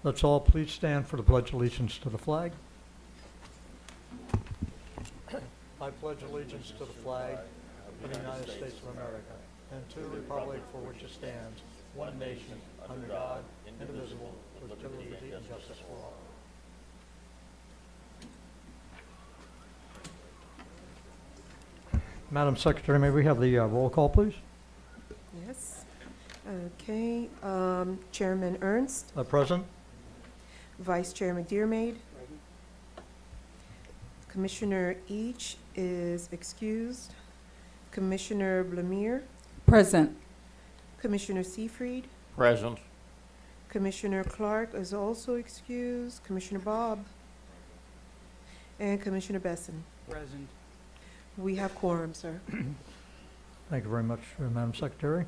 Let's all please stand for the Pledge of Allegiance to the flag. I pledge allegiance to the flag of the United States of America and to the republic for which it stands, one nation, under God, indivisible, with liberty and justice for all. Madam Secretary, may we have the roll call, please? Yes. Okay, Chairman Ernst, Present? Vice Chair McDermott. Commissioner Each is excused. Commissioner Blamire, Present. Commissioner Seyfried, Present. Commissioner Clark is also excused, Commissioner Bobb, and Commissioner Besson. Present. We have quorum, sir. Thank you very much, Madam Secretary.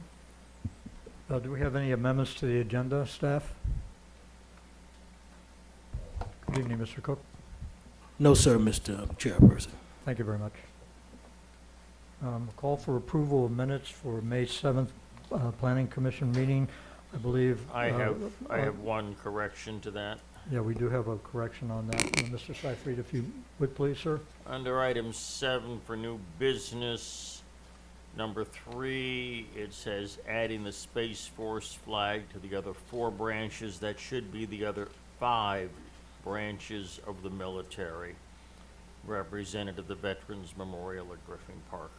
Do we have any amendments to the agenda, staff? Good evening, Mr. Cook. No, sir, Mr. Chairperson. Thank you very much. Call for approval of minutes for May 7th Planning Commission meeting. I believe... I have one correction to that. Yeah, we do have a correction on that. Mr. Seyfried, if you would please, sir. Under item 7 for new business, number 3, it says adding the Space Force flag to the other 4 branches. That should be the other 5 branches of the military represented at the Veterans Memorial at Griffin Park.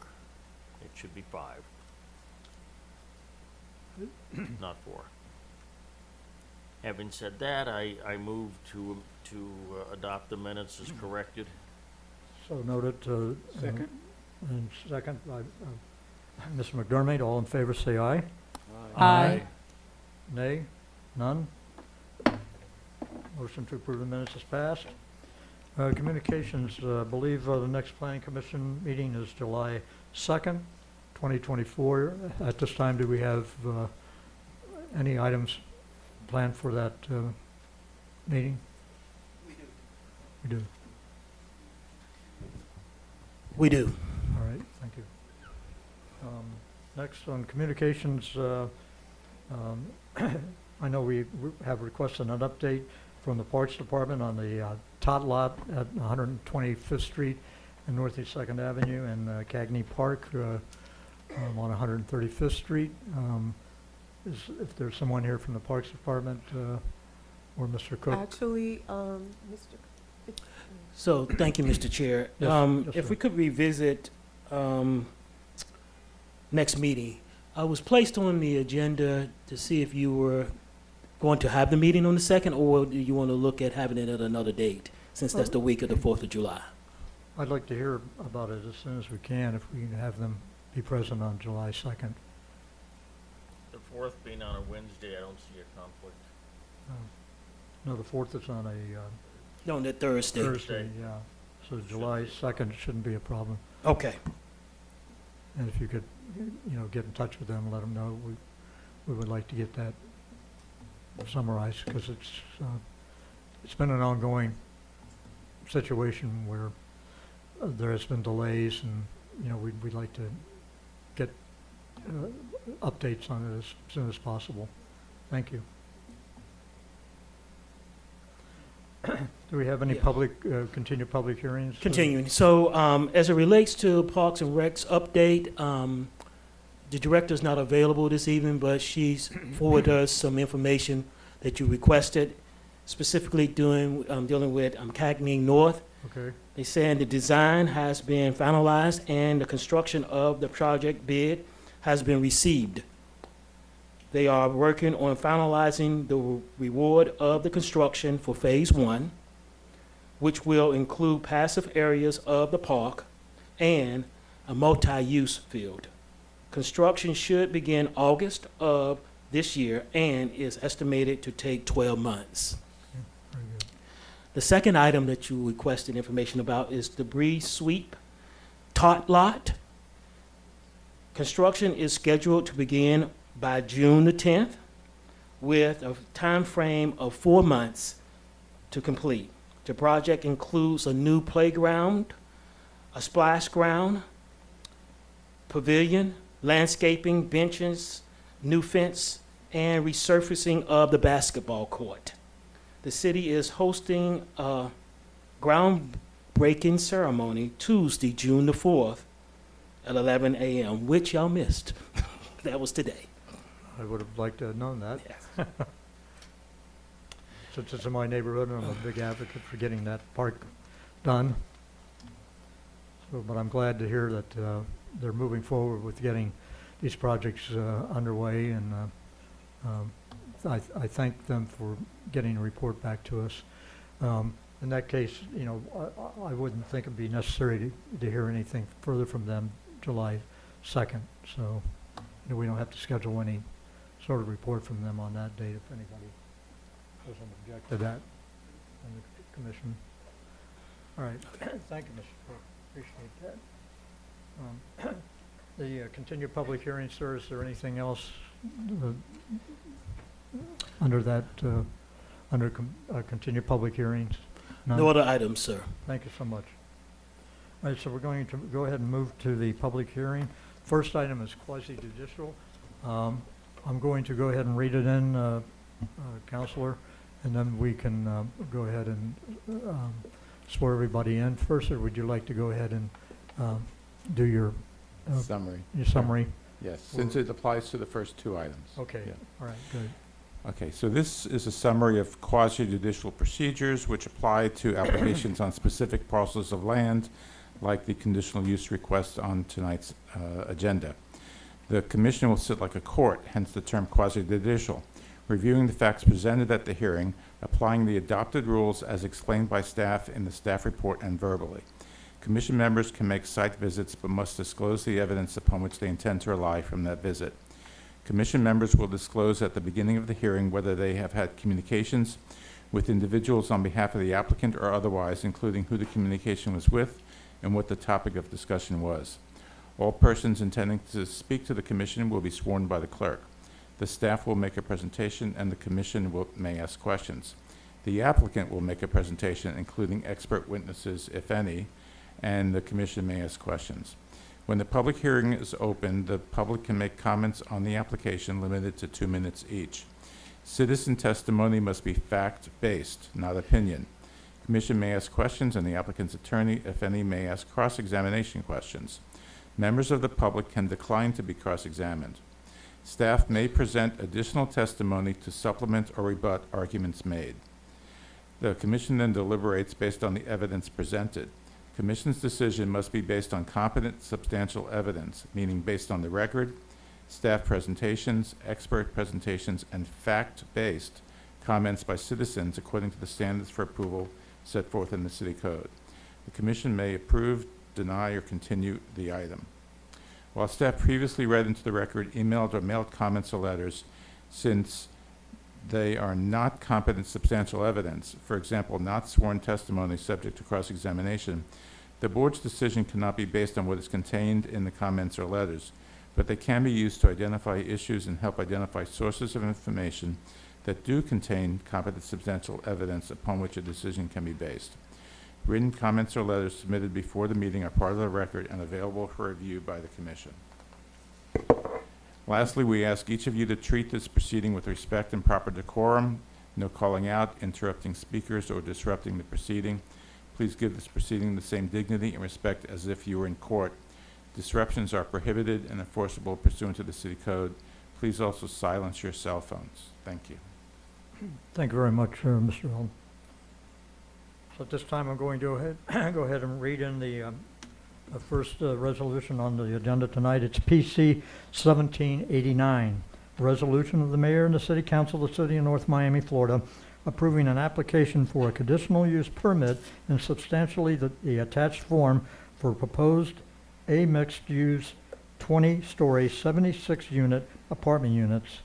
It should be 5, not 4. Having said that, I move to adopt the minutes as corrected. So noted. Second. And second by Mr. McDermott. All in favor, say aye. Aye. Nay? None? Motion to approve the minutes is passed. Communications, I believe the next Planning Commission meeting is July 2nd, 2024. At this time, do we have any items planned for that meeting? We do. We do. All right, thank you. Next, on communications, I know we have requested an update from the Parks Department on the tot lot at 125th Street and Northeast 2nd Avenue and Cagney Park on 135th Street. If there's someone here from the Parks Department or Mr. Cook. Actually, Mr. So, thank you, Mr. Chair. Yes, yes, If sir. we could revisit next meeting, I was placed on the agenda to see if you were going to have the meeting on the 2nd, or do you want to look at having it at another date, since that's the week of the 4th of July? I'd like to hear about it as soon as we can, if we can have them be present on July 2nd. The 4th being on a Wednesday, I don't see a conflict. No, the 4th is on a No, that Thursday. Thursday, yeah. So July 2nd shouldn't be a problem. Okay. And if you could, get in touch with them, and let them know, we would like to get that summarized, because it's been an ongoing situation where there has been delays, and, we'd like to get updates on it as soon as possible. Thank you. Do we have any Yeah. continued public hearings? Continuing. So, as it relates to Parks and Recs update, the director's not available this evening, but she's forwarded us some information that you requested, specifically dealing with Cagney North. Okay, They saying the design has been finalized and the construction of the project bid has been received. They are working on finalizing the reward of the construction for Phase 1, which will include passive areas of the park and a multi-use field. Construction should begin August of this year and is estimated to take 12 months. very good. The second item that you requested information about is debris sweep tot lot. Construction is scheduled to begin by June the 10th with a time frame of 4 months to complete. The project includes a new playground, a splash ground, pavilion, landscaping, benches, new fence, and resurfacing of the basketball court. the city is hosting a groundbreaking ceremony Tuesday, June the 4th at 11 a.m., which y'all missed. That was today. I would have liked to have known that. Yes. Since it's in my neighborhood, and I'm a big advocate for getting that park done. So, but I'm glad to hear that they're moving forward with getting these projects underway, and I thank them for getting a report back to us. In that case, you know, I wouldn't think it'd be necessary to hear anything further from them July 2nd. So, you know, we don't have to schedule any sort of report from them on that date if anybody doesn't object to that in the commission. All right, thank you, Mr. Clerk, appreciate that. The continued public hearing, sir, is there anything else under that, continued public hearings? None? No other items, sir. Thank you so much. All right, so we're going to go ahead and move to the public hearing. First item is quasi-judicial. I'm going to go ahead and read it in, Counselor, and then we can go ahead and swear everybody in. First, or would you like to go ahead and do your Summary, summary? yes, since it applies to the first two items. Okay, Yeah. all right, good. Okay, so this is a summary of quasi-judicial procedures which apply to applications on specific parcels of land, like the conditional use request on tonight's agenda. The commission will sit like a court, hence the term quasi-judicial, reviewing the facts presented at the hearing, applying the adopted rules as explained by staff in the staff report and verbally. Commission members can make site visits but must disclose the evidence upon which they intend to rely from that visit. Commission members will disclose at the beginning of the hearing whether they have had communications with individuals on behalf of the applicant or otherwise, including who the communication was with and what the topic of discussion was. All persons intending to speak to the commission will be sworn by the clerk. The staff will make a presentation and the commission may ask questions. The applicant will make a presentation, including expert witnesses, if any, and the commission may ask questions. When the public hearing is open, the public can make comments on the application limited to 2 minutes each. Citizen testimony must be fact-based, not opinion. Commission may ask questions, and the applicant's attorney, if any, may ask cross-examination questions. Members of the public can decline to be cross-examined. Staff may present additional testimony to supplement or rebut arguments made. The commission then deliberates based on the evidence presented. Commission's decision must be based on competent, substantial evidence, meaning based on the record, staff presentations, expert presentations, and fact-based comments by citizens according to the standards for approval set forth in the city code. The commission may approve, deny, or continue the item. While staff previously read into the record emailed or mailed comments or letters, since they are not competent substantial evidence, for example, not sworn testimony subject to cross-examination, the board's decision cannot be based on what is contained in the comments or letters, but they can be used to identify issues and help identify sources of information that do contain competent substantial evidence upon which a decision can be based. Written comments or letters submitted before the meeting are part of the record and available for review by the commission. Lastly, we ask each of you to treat this proceeding with respect and proper decorum, no calling out, interrupting speakers, or disrupting the proceeding. Please give this proceeding the same dignity and respect as if you were in court. Disruptions are prohibited and enforceable pursuant to the city code. Please also silence your cell phones. Thank you. Thank you very much, Mr. Holm. So at this time, I'm going to go ahead and read in the first resolution on the agenda tonight. It's PC 1789, a resolution of the mayor and the city council of the city of North Miami, Florida, approving an application for a conditional use permit in substantially the attached form for proposed a mixed-use 20-story 76-unit apartment units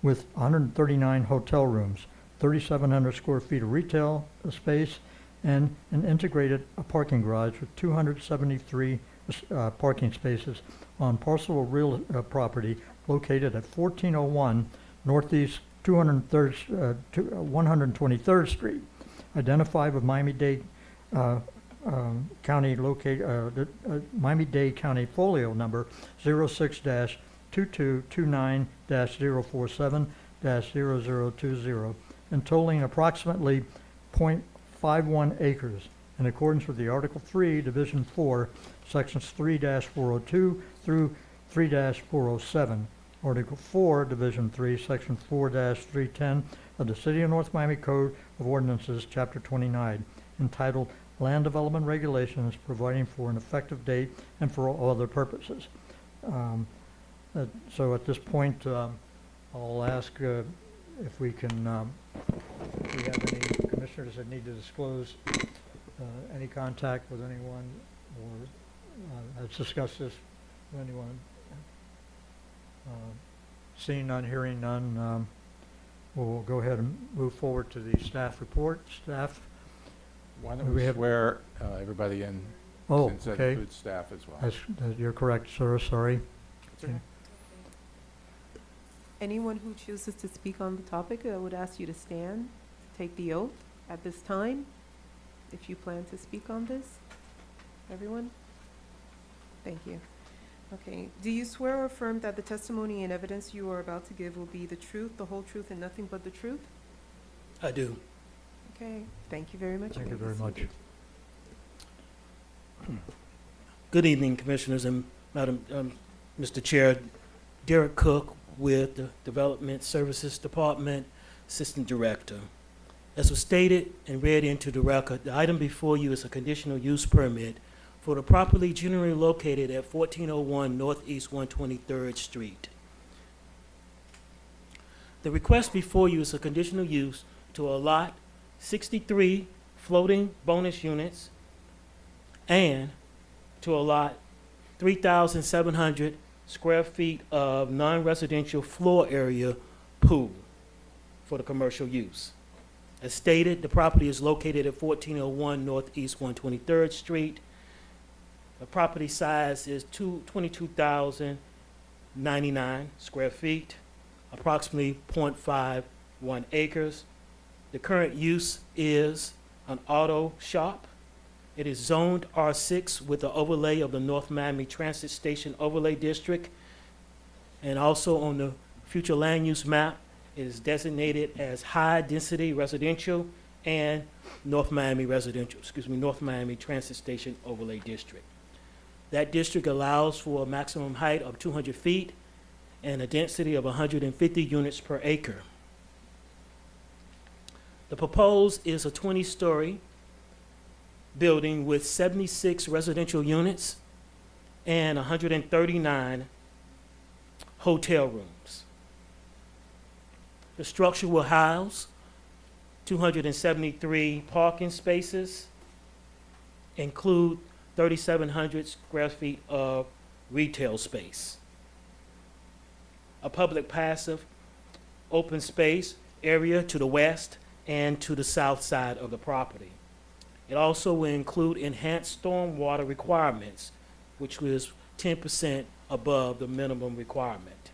with 139 hotel rooms, 3,700 square feet of retail space, and an integrated parking garage with 273 parking spaces on parcel of real property located at 1401 Northeast 123rd Street, identified with Miami-Dade County Miami-Dade County folio number 06-2229-047-0020, and totaling approximately .51 acres in accordance with the Article 3, Division 4, Sections 3-402 through 3-407, Article 4, Division 3, Section 4-310 of the City of North Miami Code of Ordinances, Chapter 29, entitled Land Development Regulations, providing for an effective date and for all other purposes. So at this point, I'll ask if we can, if we have any commissioners that need to disclose any contact with anyone, or has discussed this with anyone. Seeing none, hearing none, we'll go ahead and move forward to the staff report. Staff? Why Do don't we we have- swear everybody in, Oh, since that okay. includes staff as well? You're correct, sir, sorry. okay. Anyone who chooses to speak on the topic, I would ask you to stand, take the oath at this time, if you plan to speak on this. Everyone? Thank you. Okay. Do you swear or affirm that the testimony and evidence you are about to give will be the truth, the whole truth, and nothing but the truth? I do. Okay. Thank you very much. Thank may you be very much. seated. Good evening, Commissioners and Madam, Mr. Chair. Derek Cook with the Development Services Department, Assistant Director. As was stated and read into the record, the item before you is a conditional use permit for the property generally located at 1401 Northeast 123rd Street. The request before you is a conditional use to allot 63 floating bonus units and to allot 3,700 square feet of non-residential floor area pool for the commercial use. As stated, the property is located at 1401 Northeast 123rd Street. The property size is 22,099 square feet, approximately .51 acres. The current use is an auto shop. It is zoned R6 with the overlay of the North Miami Transit Station Overlay District. And also on the future land use map, it is designated as high-density residential and North Miami Transit Station Overlay District. That district allows for a maximum height of 200 feet and a density of 150 units per acre. The proposed is a 20-story building with 76 residential units and 139 hotel rooms. The structure will house 273 parking spaces, include 3,700 square feet of retail space, a public passive open space area to the west and to the south side of the property. It also will include enhanced stormwater requirements, which was 10% above the minimum requirement.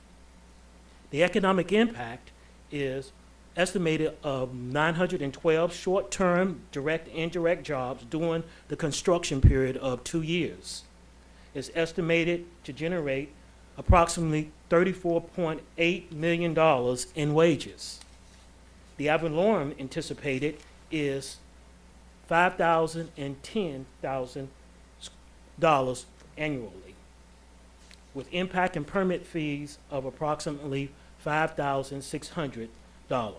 The economic impact is estimated of 912 short-term direct and indirect jobs during the construction period of 2 years. It's estimated to generate approximately $34.8 million in wages. The ad valorem anticipated is $5,000 and $10,000 annually, with impact and permit fees of approximately $5,600. No,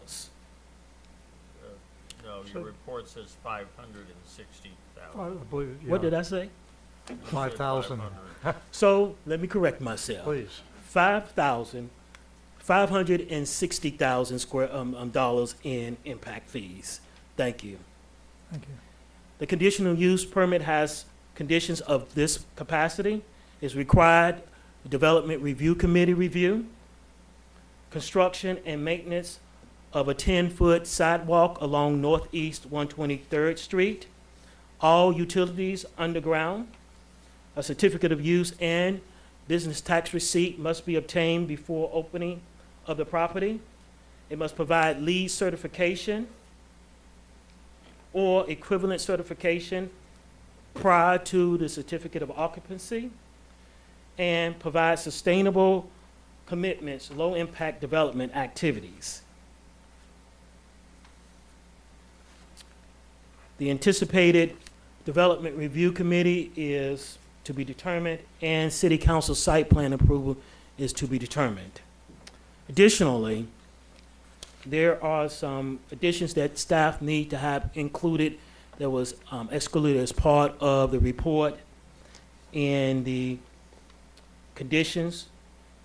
your report says 560,000. I believe, What did yeah, I say? 5,000, So let me correct myself. please. $560,000 square dollars in impact fees. Thank you. Thank you. The conditional use permit has conditions of this capacity. Is required development review committee review, construction and maintenance of a 10-foot sidewalk along Northeast 123rd Street, all utilities underground, a certificate of use and business tax receipt must be obtained before opening of the property. It must provide LEED certification or equivalent certification prior to the certificate of occupancy, and provide sustainable commitments, low-impact development activities. The anticipated Development Review Committee is to be determined, and City Council site plan approval is to be determined. Additionally, there are some additions that staff need to have included that was excluded as part of the report and the conditions.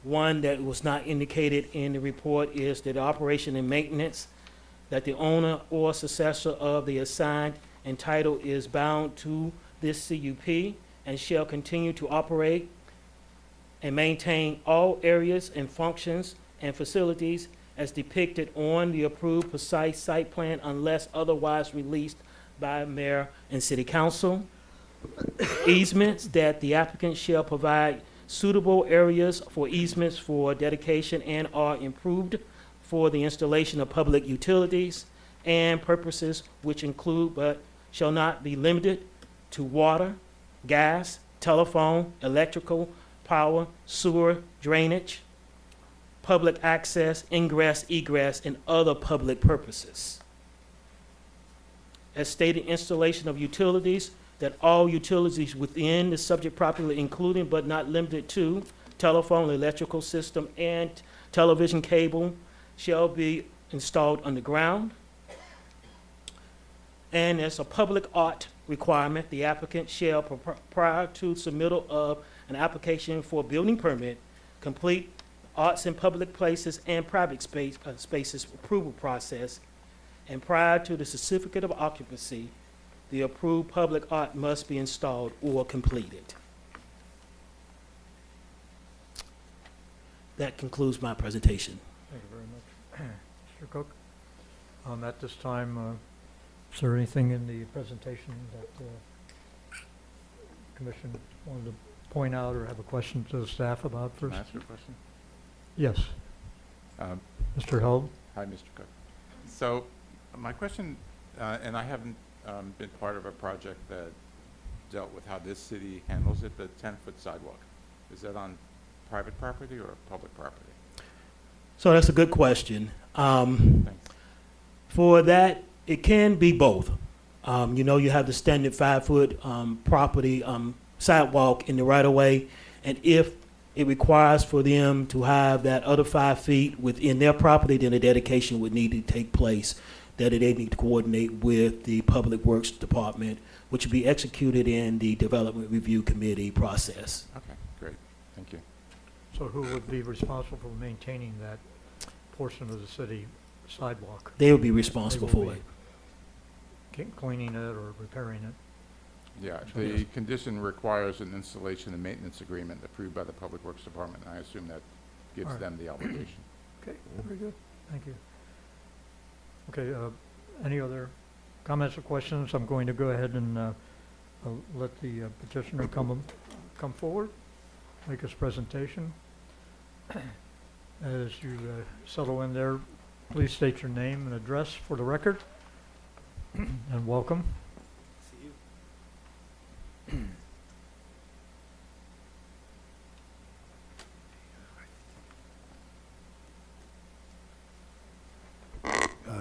One that was not indicated in the report is that operation and maintenance, that the owner or successor of the assigned and title is bound to this CUP and shall continue to operate and maintain all areas and functions and facilities as depicted on the approved precise site plan unless otherwise released by mayor and city council. Easements, that the applicant shall provide suitable areas for easements for dedication and are improved for the installation of public utilities and purposes which include but shall not be limited to water, gas, telephone, electrical, power, sewer, drainage, public access, ingress, egress, and other public purposes. As stated, installation of utilities, that all utilities within the subject property, including but not limited to telephone, electrical system, and television cable, shall be installed underground. And as a public art requirement, the applicant shall, prior to submittal of an application for a building permit, complete arts in public places and private spaces approval process, and prior to the certificate of occupancy, the approved public art must be installed or completed. That concludes my presentation. Thank you very much. Mr. Cook, at this time, is there anything in the presentation that the commission wanted to point out or have a question to the staff about Can first? I ask you a question? Yes, Um, Mr. Held? Hi, Mr. Cook. So my question, and I haven't been part of a project that dealt with how this city handles it, the 10-foot sidewalk. Is that on private property or public property? So that's a good question. Thanks. For that, it can be both. You know, you have the standard 5-foot property sidewalk in the right-of-way, and if it requires for them to have that other 5 feet within their property, then a dedication would need to take place, that they need to coordinate with the Public Works Department, which would be executed in the Development Review Committee process. Okay, great. Thank you. So who would be responsible for maintaining that portion of the city sidewalk? They would be responsible They will for be. it. Cleaning it or repairing it? Yeah, the condition requires an installation and maintenance agreement approved by the Public Works Department, and I assume that gives All right. them the obligation. Okay, very good, thank you. Okay, any other comments or questions? I'm going to go ahead and let the petitioner come forward, make his presentation. As you settle in there, please state your name and address for the record, and welcome.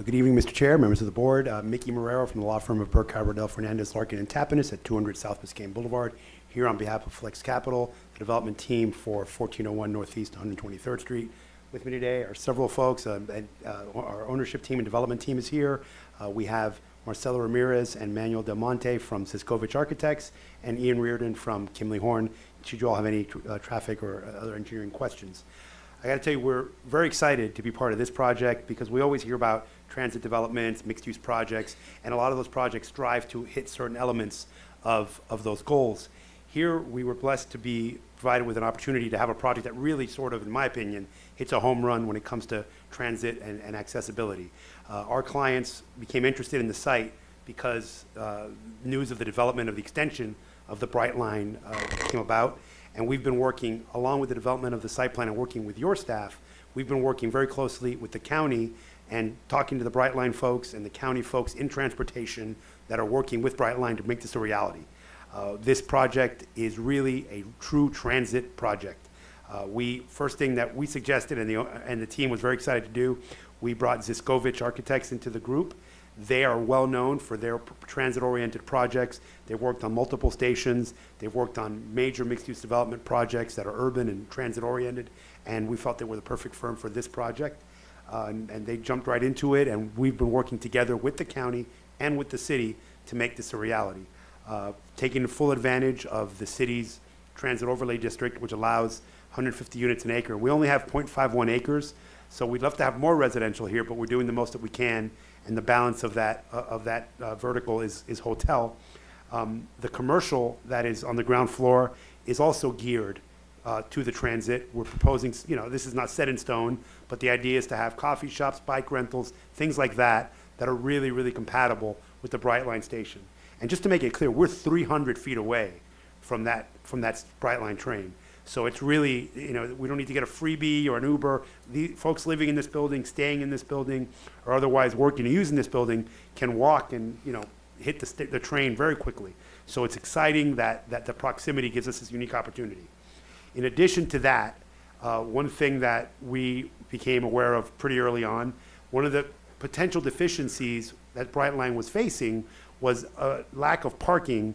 Good evening, Mr. Chair, members of the board. Mickey Marrero from the law firm of Burke, Howardell, Fernandez, Larkin, and Tapinis at 200 South Biscayne Boulevard, here on behalf of Flex Capital, the development team for 1401 Northeast 123rd Street. With me today are several folks. Our ownership team and development team is here. We have Marcelo Ramirez and Manuel Del Monte from Siskovich Architects, and Ian Reardon from Kimley Horn, should you all have any traffic or other engineering questions. I got to tell you, we're very excited to be part of this project because we always hear about transit developments, mixed-use projects, and a lot of those projects strive to hit certain elements of those goals. Here, we were blessed to be provided with an opportunity to have a project that really sort of, in my opinion, hits a home run when it comes to transit and accessibility. Our clients became interested in the site because news of the development of the extension of the Bright Line came about, and we've been working, along with the development of the site plan and working with your staff, we've been working very closely with the county and talking to the Bright Line folks and the county folks in transportation that are working with Bright Line to make this a reality. This project is really a true transit project. First thing that we suggested and the team was very excited to do, we brought Siskovich Architects into the group. They are well-known for their transit-oriented projects. They've worked on multiple stations. They've worked on major mixed-use development projects that are urban and transit-oriented, and we felt they were the perfect firm for this project. And they jumped right into it, and we've been working together with the county and with the city to make this a reality. Taking full advantage of the city's transit overlay district, which allows 150 units an acre. We only have 0.51 acres, so we'd love to have more residential here, but we're doing the most that we can, and the balance of that vertical is hotel. The commercial that is on the ground floor is also geared to the transit. We're proposing, this is not set in stone, but the idea is to have coffee shops, bike rentals, things like that, that are really, really compatible with the Brightline station. And just to make it clear, we're 300 feet away from that Brightline train. So it's really, we don't need to get a freebie or an Uber. The folks living in this building, staying in this building, or otherwise working and using this building can walk and, hit the train very quickly. So it's exciting that the proximity gives us this unique opportunity. In addition to that, one thing that we became aware of pretty early on, one of the potential deficiencies that Brightline was facing was a lack of parking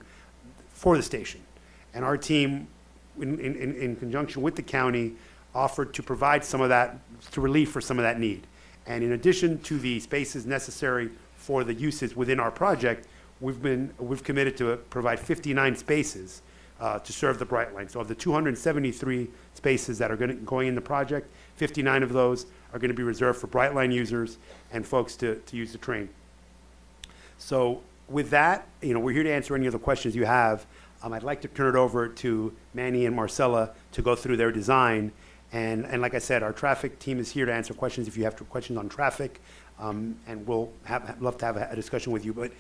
for the station. And our team, in conjunction with the county, offered to provide some of that, to relief for some of that need. And in addition to the spaces necessary for the uses within our project, we've committed to provide 59 spaces to serve the Brightline. So of the 273 spaces that are going in the project, 59 of those are going to be reserved for Brightline users and folks to use the train. So with that, we're here to answer any other questions you have. I'd like to turn it over to Manny and Marcella to go through their design. And like I said, our traffic team is here to answer questions if you have questions on traffic. And we'll love to have a discussion with you. But it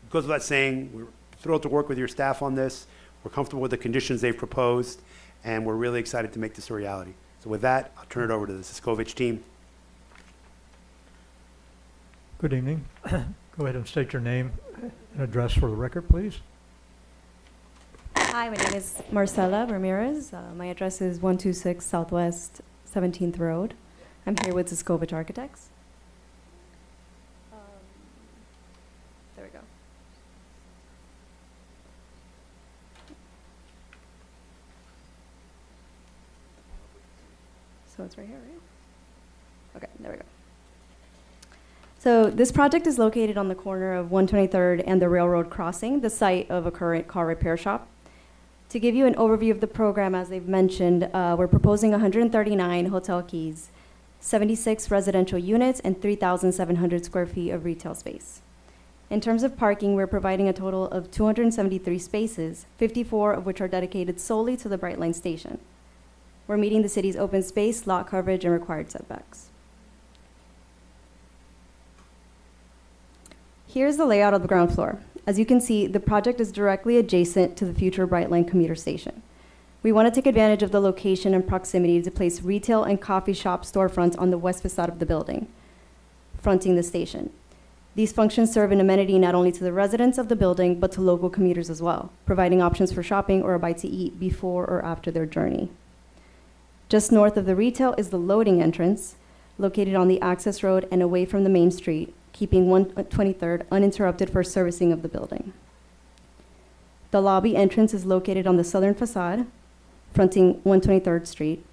goes without saying, we're thrilled to work with your staff on this. We're comfortable with the conditions they've proposed, and we're really excited to make this a reality. So with that, I'll turn it over to the Siskovich team. Good evening. Go ahead and state your name and address for the record, please. Hi, my name is Marcela Ramirez. My address is 126 Southwest 17th Road. I'm here with Siskovich Architects. There we go. So it's right here, right? Okay, there we go. So this project is located on the corner of 123rd and the railroad crossing, the site of a current car repair shop. To give you an overview of the program, as they've mentioned, we're proposing 139 hotel keys, 76 residential units, and 3,700 square feet of retail space. In terms of parking, we're providing a total of 273 spaces, 54 of which are dedicated solely to the Brightline station. We're meeting the city's open space, lot coverage, and required setbacks. Here's the layout of the ground floor. As you can see, the project is directly adjacent to the future Brightline commuter station. We want to take advantage of the location and proximity to place retail and coffee shop storefronts on the west facade of the building, fronting the station. These functions serve an amenity not only to the residents of the building, but to local commuters as well, providing options for shopping or a bite to eat before or after their journey. Just north of the retail is the loading entrance, located on the access road and away from the main street, keeping 123rd uninterrupted for servicing of the building. The lobby entrance is located on the southern facade, fronting 123rd Street.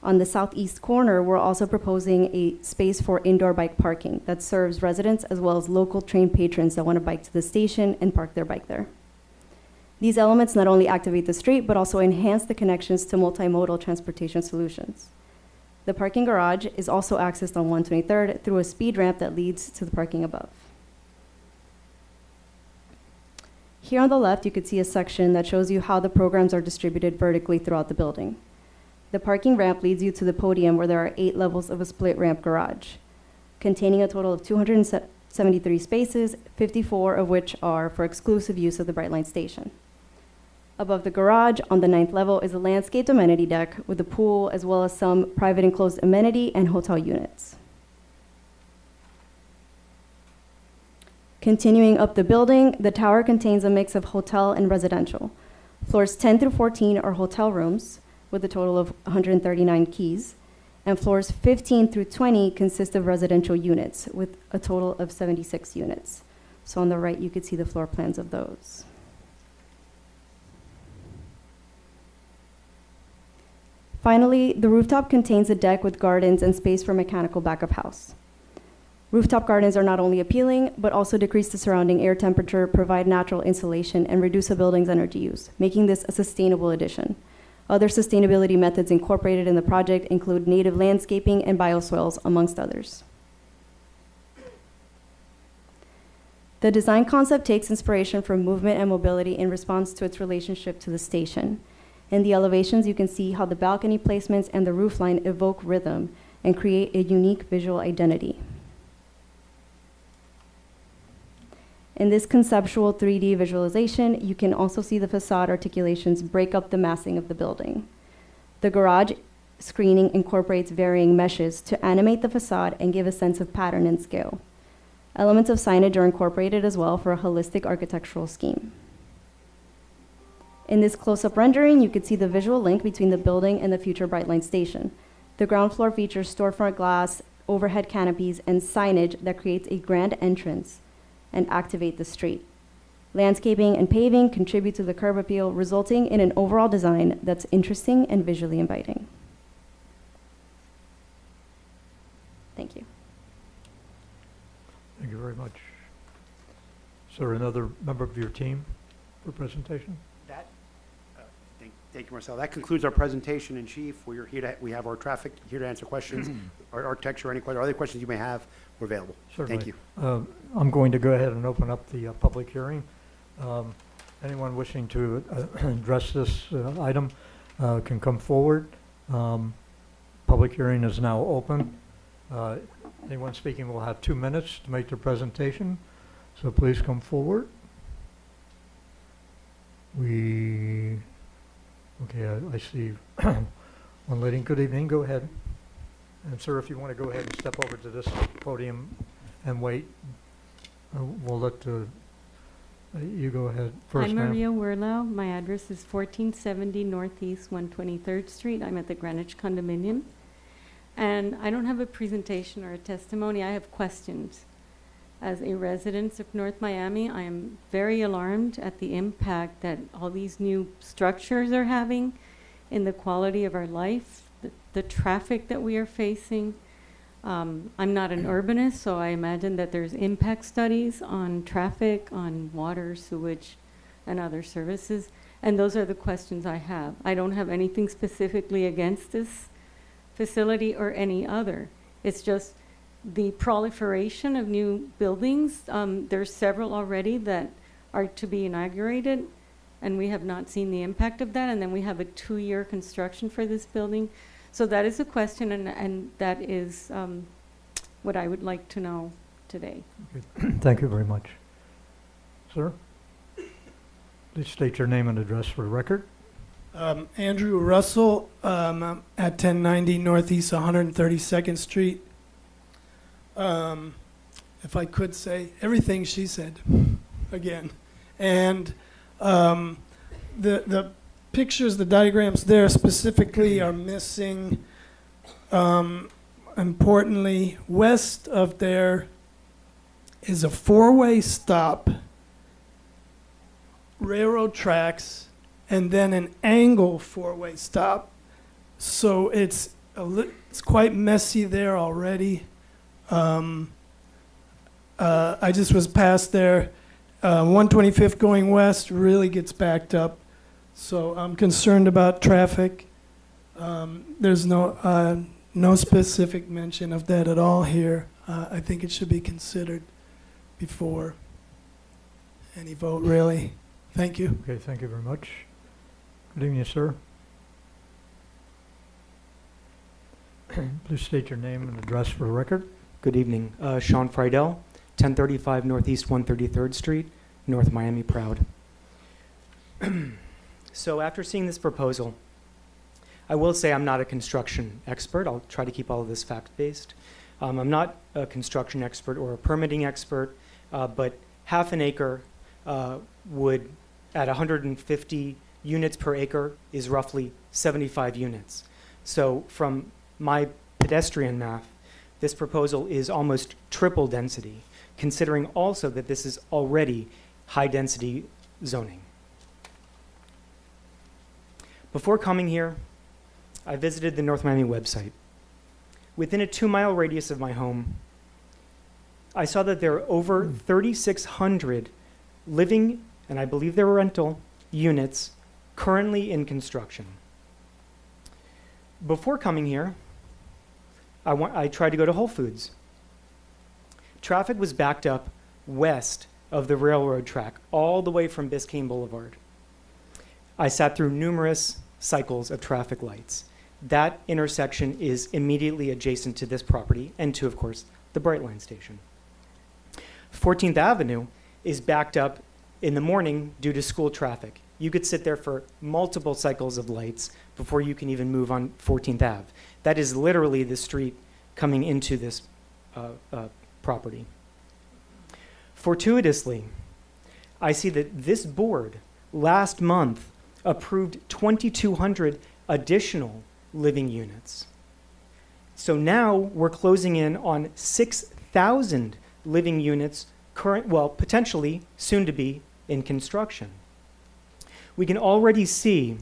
On the southeast corner, we're also proposing a space for indoor bike parking that serves residents as well as local train patrons that want to bike to the station and park their bike there. These elements not only activate the street, but also enhance the connections to multimodal transportation solutions. The parking garage is also accessed on 123rd through a speed ramp that leads to the parking above. Here on the left, you could see a section that shows you how the programs are distributed vertically throughout the building. The parking ramp leads you to the podium where there are 8 levels of a split ramp garage, containing a total of 273 spaces, 54 of which are for exclusive use of the Brightline station. Above the garage, on the 9th level, is a landscaped amenity deck with a pool, as well as some private enclosed amenity and hotel units. Continuing up the building, the tower contains a mix of hotel and residential. Floors 10 through 14 are hotel rooms, with a total of 139 keys, and floors 15 through 20 consist of residential units with a total of 76 units. So on the right, you could see the floor plans of those. Finally, the rooftop contains a deck with gardens and space for mechanical back of house. Rooftop gardens are not only appealing, but also decrease the surrounding air temperature, provide natural insulation, and reduce a building's energy use, making this a sustainable addition. Other sustainability methods incorporated in the project include native landscaping and bioswales, amongst others. The design concept takes inspiration from movement and mobility in response to its relationship to the station. In the elevations, you can see how the balcony placements and the roofline evoke rhythm and create a unique visual identity. In this conceptual 3D visualization, you can also see the facade articulations break up the massing of the building. The garage screening incorporates varying meshes to animate the facade and give a sense of pattern and scale. Elements of signage are incorporated as well for a holistic architectural scheme. In this close-up rendering, you can see the visual link between the building and the future Brightline station. The ground floor features storefront glass, overhead canopies, and signage that creates a grand entrance and activate the street. Landscaping and paving contribute to the curb appeal, resulting in an overall design that's interesting and visually inviting. Thank you. Thank you very much. Is there another member of your team for presentation? Thank you, Marcel. That concludes our presentation in chief. We have our traffic here to answer questions, our architecture, any other questions you may have, we're available. Certainly. Thank you. I'm going to go ahead and open up the public hearing. Anyone wishing to address this item can come forward. Public hearing is now open. Anyone speaking will have 2 minutes to make their presentation, so please come forward. Okay, I see one lady. Good evening, go ahead. And sir, if you want to go ahead and step over to this podium and wait, we'll let you go ahead first, I'm ma'am. Maria Werlau. My address is 1470 Northeast 123rd Street. I'm at the Greenwich condominium. And I don't have a presentation or a testimony. I have questions. As a resident of North Miami, I am very alarmed at the impact that all these new structures are having in the quality of our life, the traffic that we are facing. I'm not an urbanist, so I imagine that there's impact studies on traffic, on water, sewage, and other services. And those are the questions I have. I don't have anything specifically against this facility or any other. It's just the proliferation of new buildings. There's several already that are to be inaugurated, and we have not seen the impact of that. And then we have a 2-year construction for this building. So that is a question, and that is what I would like to know today. Okay. Thank you very much. Sir, please state your name and address for the record. Andrew Russell, I'm at 1090 Northeast 132nd Street. If I could say everything she said again. And the pictures, the diagrams there specifically are missing, importantly, west of there is a 4-way stop, railroad tracks, and then an angle 4-way stop. So it's quite messy there already. I just was past there. 125th going west really gets backed up. So I'm concerned about traffic. There's no specific mention of that at all here. I think it should be considered before any vote, really. Thank you. Okay, thank you very much. Good evening, sir. Please state your name and address for the record. Good evening. Sean Friedel, 1035 Northeast 133rd Street, North Miami proud. So after seeing this proposal, I will say I'm not a construction expert. I'll try to keep all of this fact-based. I'm not a construction expert or a permitting expert, but half an acre would, at 150 units per acre, is roughly 75 units. So from my pedestrian math, this proposal is almost triple density, considering also that this is already high-density zoning. Before coming here, I visited the North Miami website. Within a 2-mile radius of my home, I saw that there are over 3,600 living, and I believe they're rental, units currently in construction. Before coming here, I tried to go to Whole Foods. Traffic was backed up west of the railroad track, all the way from Biscayne Boulevard. I sat through numerous cycles of traffic lights. That intersection is immediately adjacent to this property and to, of course, the Brightline station. 14th Avenue is backed up in the morning due to school traffic. You could sit there for multiple cycles of lights before you can even move on 14th Ave. That is literally the street coming into this property. Fortuitously, I see that this board last month approved 2,200 additional living units. So now we're closing in on 6,000 living units, potentially soon to be in construction. We can already see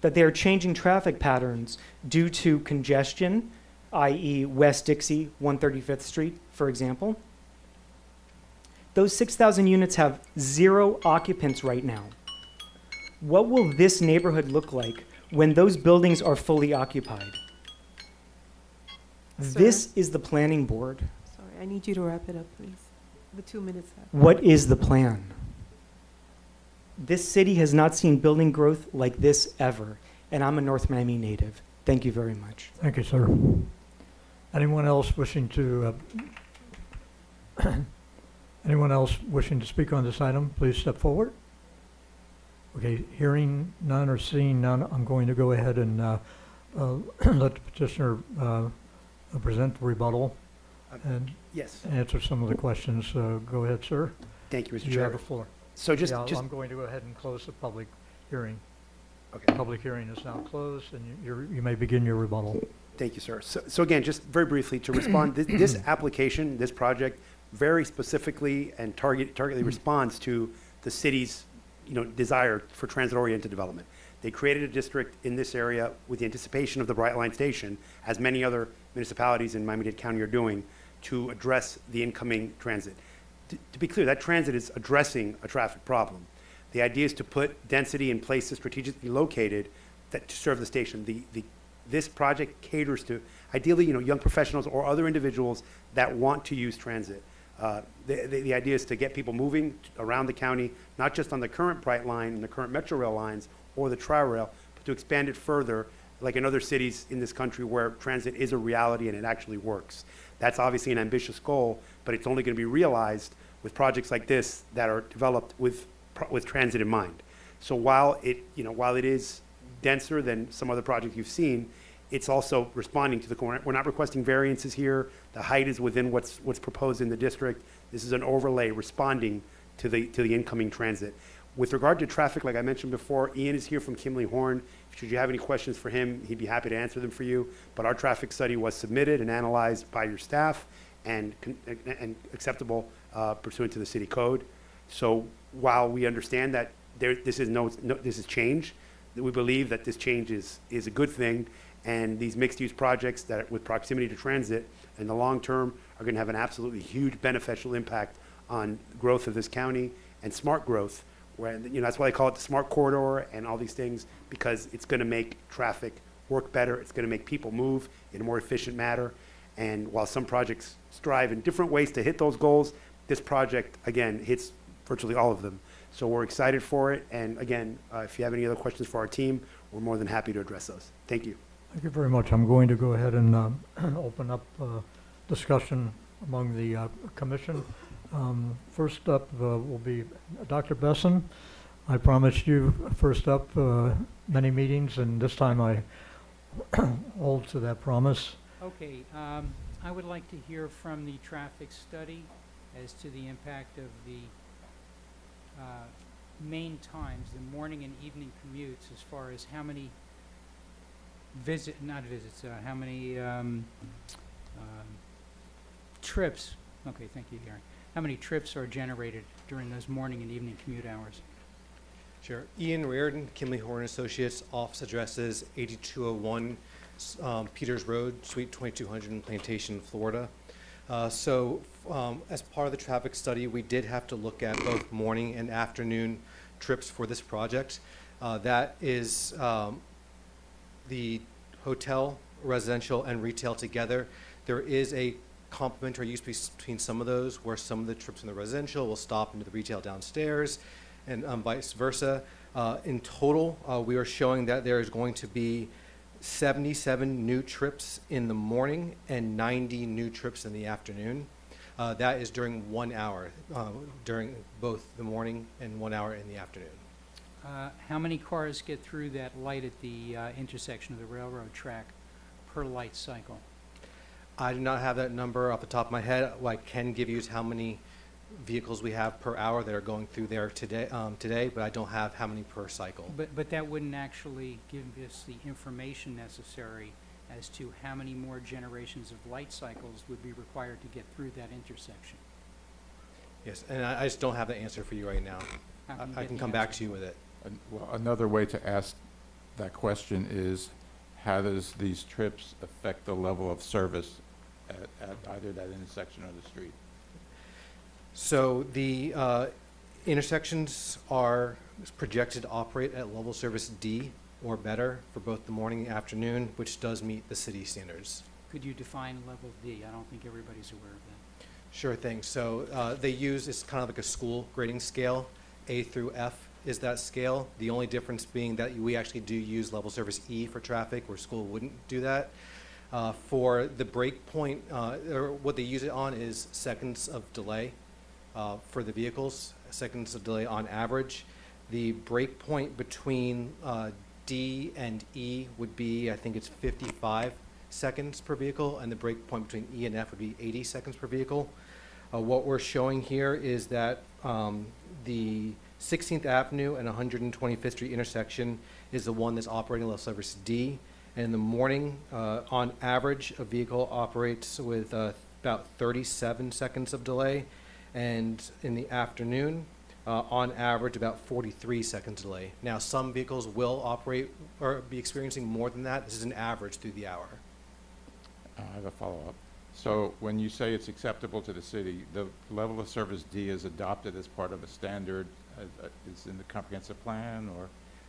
that they are changing traffic patterns due to congestion, i.e. West Dixie, 135th Street, for example. Those 6,000 units have 0 occupants right now. What will this neighborhood look like when those buildings are fully occupied? Sir? This is the planning board. Sorry, I need you to wrap it up, please. The 2 minutes have. What is the plan? This city has not seen building growth like this ever, and I'm a North Miami native. Thank you very much. Thank you, sir. Anyone else wishing to speak on this item, please step forward. Okay, hearing none or seeing none, I'm going to go ahead and let the petitioner present the rebuttal and Yes, answer some of the questions. Go ahead, sir. thank you, Mr. You have Chair. the floor. So Yeah, I'm going to go ahead and close the public hearing. okay. Public hearing is now closed, and you may begin your rebuttal. Thank you, sir. So again, just very briefly to respond, this application, this project, very specifically and targetedly responds to the city's, desire for transit-oriented development. They created a district in this area with the anticipation of the Brightline station, as many other municipalities in Miami-Dade County are doing, to address the incoming transit. To be clear, that transit is addressing a traffic problem. The idea is to put density in places strategically located to serve the station. This project caters to, ideally, young professionals or other individuals that want to use transit. The idea is to get people moving around the county, not just on the current Brightline and the current Metro Rail lines or the Tri-Rail, but to expand it further, like in other cities in this country where transit is a reality and it actually works. That's obviously an ambitious goal, but it's only going to be realized with projects like this that are developed with transit in mind. So while it is denser than some other projects you've seen, it's also responding to we're not requesting variances here. The height is within what's proposed in the district. This is an overlay responding to the incoming transit. With regard to traffic, like I mentioned before, Ian is here from Kimley Horn. Should you have any questions for him, he'd be happy to answer them for you. But our traffic study was submitted and analyzed by your staff and acceptable pursuant to the city code. So while we understand that this is change, we believe that this change is a good thing, and these mixed-use projects that with proximity to transit in the long term are going to have an absolutely huge beneficial impact on growth of this county and smart growth. Where, that's why they call it the smart corridor and all these things, because it's going to make traffic work better. It's going to make people move in a more efficient manner. And while some projects strive in different ways to hit those goals, this project, again, hits virtually all of them. So we're excited for it. And again, if you have any other questions for our team, we're more than happy to address those. Thank you. Thank you very much. I'm going to go ahead and open up discussion among the commission. First up will be Dr. Besson. I promised you first up many meetings, and this time I hold to that promise. Okay, I would like to hear from the traffic study as to the impact of the main times, the morning and evening commutes, as far as how many not visits, how many trips, okay, thank you, Gary. How many trips are generated during those morning and evening commute hours? Sure. Ian Reardon, Kimley Horn Associates, office address is 8201 Peters Road, Suite 2200 in Plantation, Florida. As part of the traffic study, we did have to look at both morning and afternoon trips for this project. That is the hotel, residential, and retail together. There is a complementary use between some of those, where some of the trips in the residential will stop into the retail downstairs, and vice versa. In total, we are showing that there is going to be 77 new trips in the morning and 90 new trips in the afternoon. That is during 1 hour, during both the morning and 1 hour in the afternoon. How many cars get through that light at the intersection of the railroad track per light cycle? I do not have that number off the top of my head. What I can give you is how many vehicles we have per hour that are going through there today, but I don't have how many per cycle. But that wouldn't actually give us the information necessary as to how many more generations of light cycles would be required to get through that intersection. Yes, and I just don't have the answer for you right now. How you I get can the come back answer? to you with it. Well, another way to ask that question is, how does these trips affect the level of service at either that intersection or the street? So the intersections are projected to operate at level service D or better for both the morning and afternoon, which does meet the city standards. Could you define level D? I don't think everybody's aware of that. Sure thing. So they use, it's kind of like a school grading scale. A through F is that scale. The only difference being that we actually do use level service E for traffic, where school wouldn't do that. For the break point, or what they use it on is seconds of delay for the vehicles, seconds of delay on average. The break point between D and E would be, I think it's 55 seconds per vehicle, and the break point between E and F would be 80 seconds per vehicle. What we're showing here is that the 16th Avenue and 125th Street intersection is the one that's operating level service D. And in the morning, on average, a vehicle operates with about 37 seconds of delay. And in the afternoon, on average, about 43 seconds delay. Now, some vehicles will operate or be experiencing more than that. This is an average through the hour. I have a follow-up. So when you say it's acceptable to the city, the level of service D is adopted as part of a standard, is in the comprehensive plan, or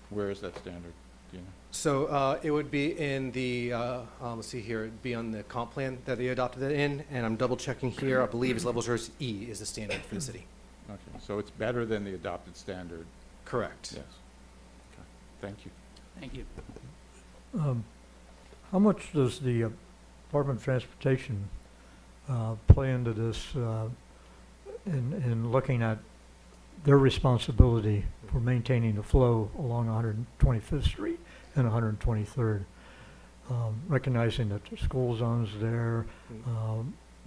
where is that standard? Do you know? So it would be in the, let's see here, it'd be on the comp plan that they adopted it in, and I'm double checking here. I believe it's level service E is the standard for the city. Okay, so it's better than the adopted standard? Correct. Yes. Okay, thank you. Thank you. How much does the Department of Transportation play into this in looking at their responsibility for maintaining the flow along 125th Street and 123rd? Recognizing that the school zone's there,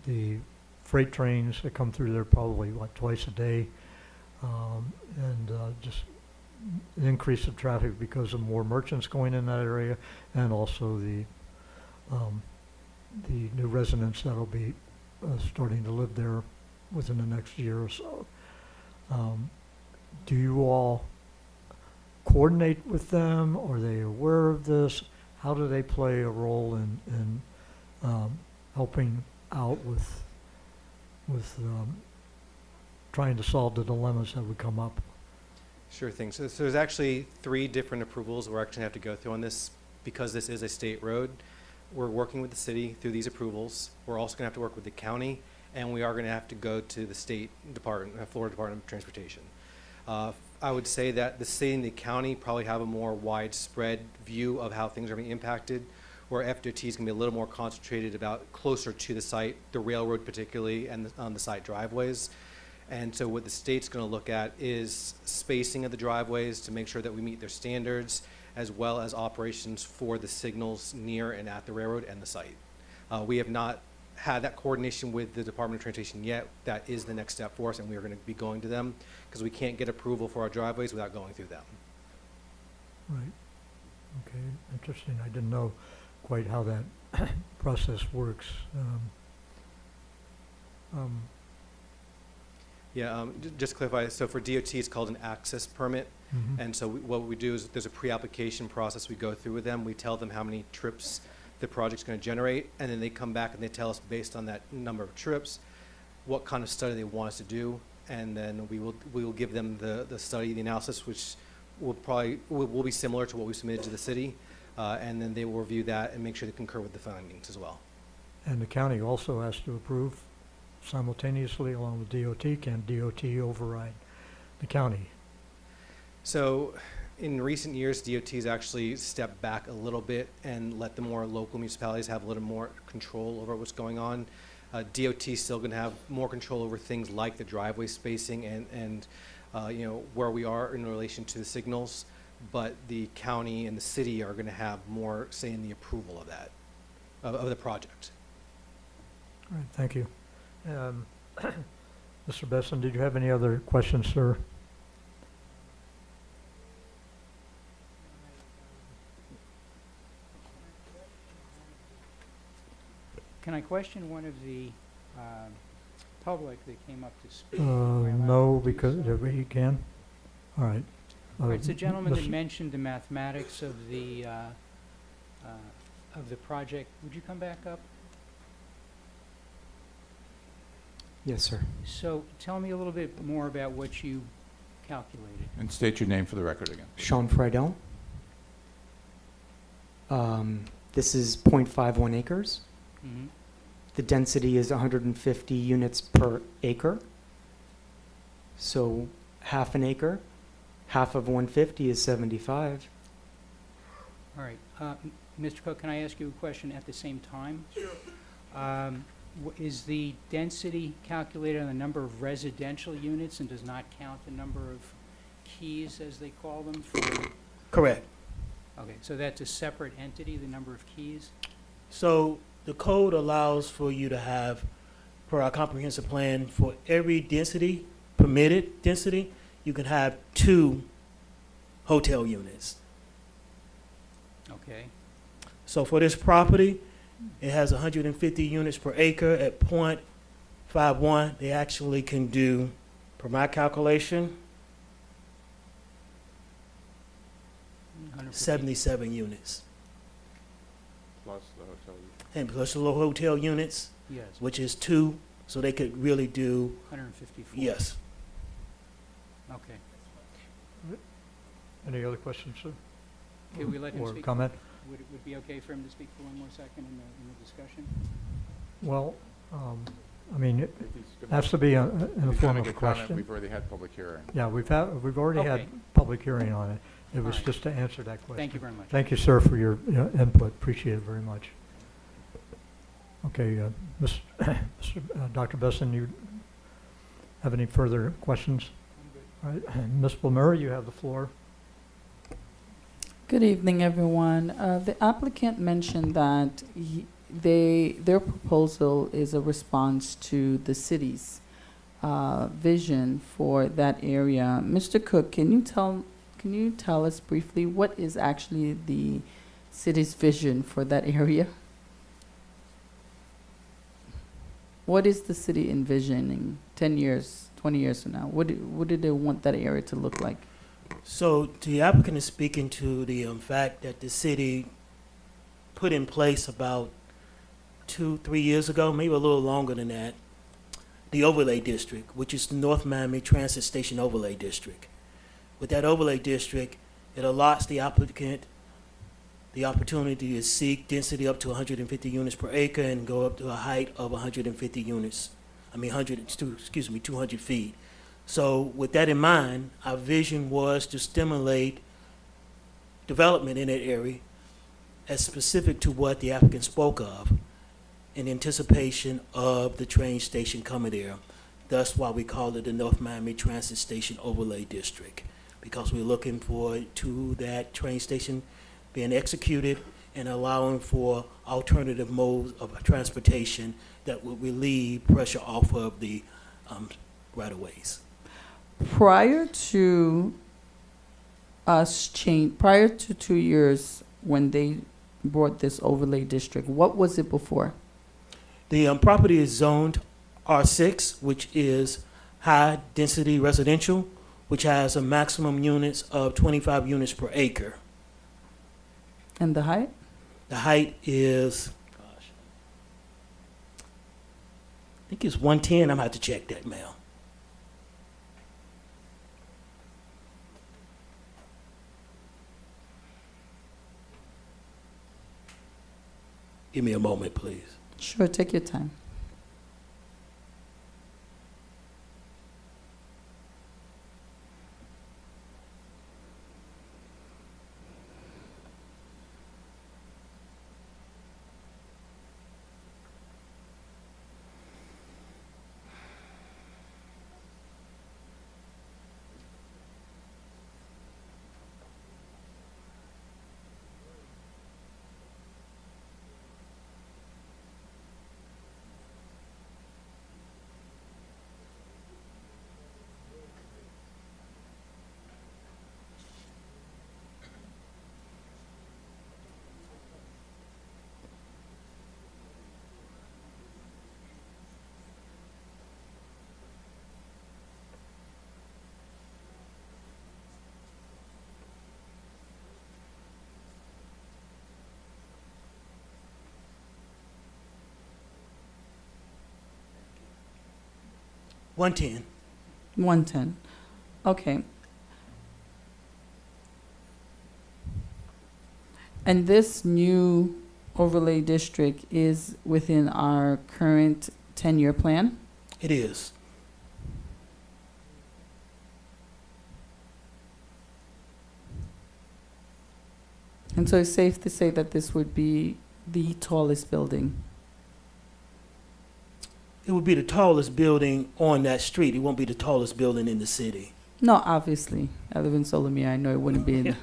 the freight trains that come through there probably, twice a day, and just an increase of traffic because of more merchants going in that area, and also the new residents that'll be starting to live there within the next year or so. Do you all coordinate with them? Are they aware of this? How do they play a role in helping out with trying to solve the dilemmas that would come up? Sure thing. So there's actually 3 different approvals we're actually have to go through on this because this is a state road. We're working with the city through these approvals. We're also going to have to work with the county, and we are going to have to go to the state department, Florida Department of Transportation. I would say that the city and the county probably have a more widespread view of how things are being impacted, where FDOT is going to be a little more concentrated about closer to the site, the railroad particularly, and on the site driveways. And so what the state's going to look at is spacing of the driveways to make sure that we meet their standards, as well as operations for the signals near and at the railroad and the site. We have not had that coordination with the Department of Transportation yet. That is the next step for us, and we are going to be going to them because we can't get approval for our driveways without going through them. Right. Okay, interesting. I didn't know quite how that process works. Yeah, just to clarify, so for DOT, it's called an access permit. Mhm. And so what we do is there's a pre-application process we go through with them. We tell them how many trips the project's going to generate, and then they come back and they tell us based on that number of trips, what kind of study they want us to do. And then we will give them the study, the analysis, which will be similar to what we submitted to the city. And then they will review that and make sure they concur with the findings as well. And the county also has to approve simultaneously along with DOT. Can DOT override the county? So in recent years, DOT has actually stepped back a little bit and let the more local municipalities have a little more control over what's going on. DOT is still going to have more control over things like the driveway spacing and you know, where we are in relation to the signals, but the county and the city are going to have more say in the approval of that, of the project. All right, thank you. Mr. Besson, did you have any other questions, sir? Can I question one of the public that came up to speak? Am I allowed No, to do because so? he can. All right. All right, it's a gentleman that Mr. mentioned the mathematics of the project. Would you come back up? Yes, sir. So tell me a little bit more about what you calculated. And state your name for the record again. Sean Friedel. This is 0.51 acres. Mm-hmm. The density is 150 units per acre. So half an acre, half of 150 is 75. All right. Mr. Cook, can I ask you a question at the same time? Sure. Is the density calculated on the number of residential units and does not count the number of keys, as they call them? Correct. Okay, so that's a separate entity, the number of keys? So the code allows for you to have, per our comprehensive plan, for every density, permitted density, you can have 2 hotel units. Okay. So for this property, it has 150 units per acre at 0.51. They actually can do, per my calculation, 150. 77 units. Plus the hotel. And plus the little hotel units, Yes, which is 2, so they could really do, 154. yes. Okay. Any other questions, sir? Can we let him Or speak? comment? Would it be okay for him to speak for one more second in the discussion? Well, I mean, it has to be in the form of a question. We've already had public hearing. Yeah, we've already had Okay. public hearing on it. It was All right. just to answer that question. Thank you very much. Thank you, sir, for your input. Appreciate it very much. Okay, Dr. Besson, you have any further questions? All right, Ms. Blamura, you have the floor. Good evening, everyone. The applicant mentioned that their proposal is a response to the city's vision for that area. Mr. Cook, can you tell us briefly what is actually the city's vision for that area? What is the city envisioning 10 years, 20 years from now? What do they want that area to look like? So the applicant is speaking to the fact that the city put in place about 2-3 years ago, maybe a little longer than that, the overlay district, which is the North Miami Transit Station Overlay District. With that overlay district, it allots the applicant the opportunity to seek density up to 150 units per acre and go up to a height of 150 units. 200 feet. So with that in mind, our vision was to stimulate development in that area as specific to what the applicant spoke of in anticipation of the train station coming there. Thus why we call it the North Miami Transit Station Overlay District, because we're looking forward to that train station being executed and allowing for alternative modes of transportation that would relieve pressure off of the right-of-ways. Prior to us change, prior to 2 years, when they brought this overlay district, what was it before? The property is zoned R6, which is high-density residential, which has a maximum units of 25 units per acre. And the height? The height is, gosh, I think it's 110. I'm gonna have to check that, Mel. Give me a moment, please. Sure, take your time. $110. 110. Okay. And this new overlay district is within our current 10-year plan? It is. And so it's safe to say that this would be the tallest building? It would be the tallest building on that street. It won't be the tallest building in the city. No, obviously. I live in Solomia. I know it wouldn't be.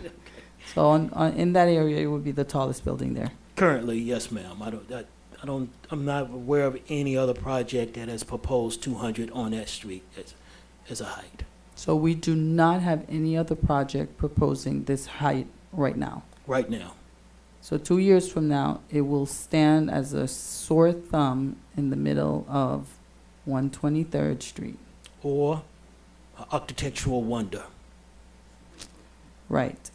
So in that area, it would be the tallest building there. Currently, yes, ma'am. I'm not aware of any other project that has proposed 200 on that street as a height. So we do not have any other project proposing this height right now. Right now. So 2 years from now, it will stand as a sore thumb in the middle of 123rd Street. Or an architectural wonder. Right.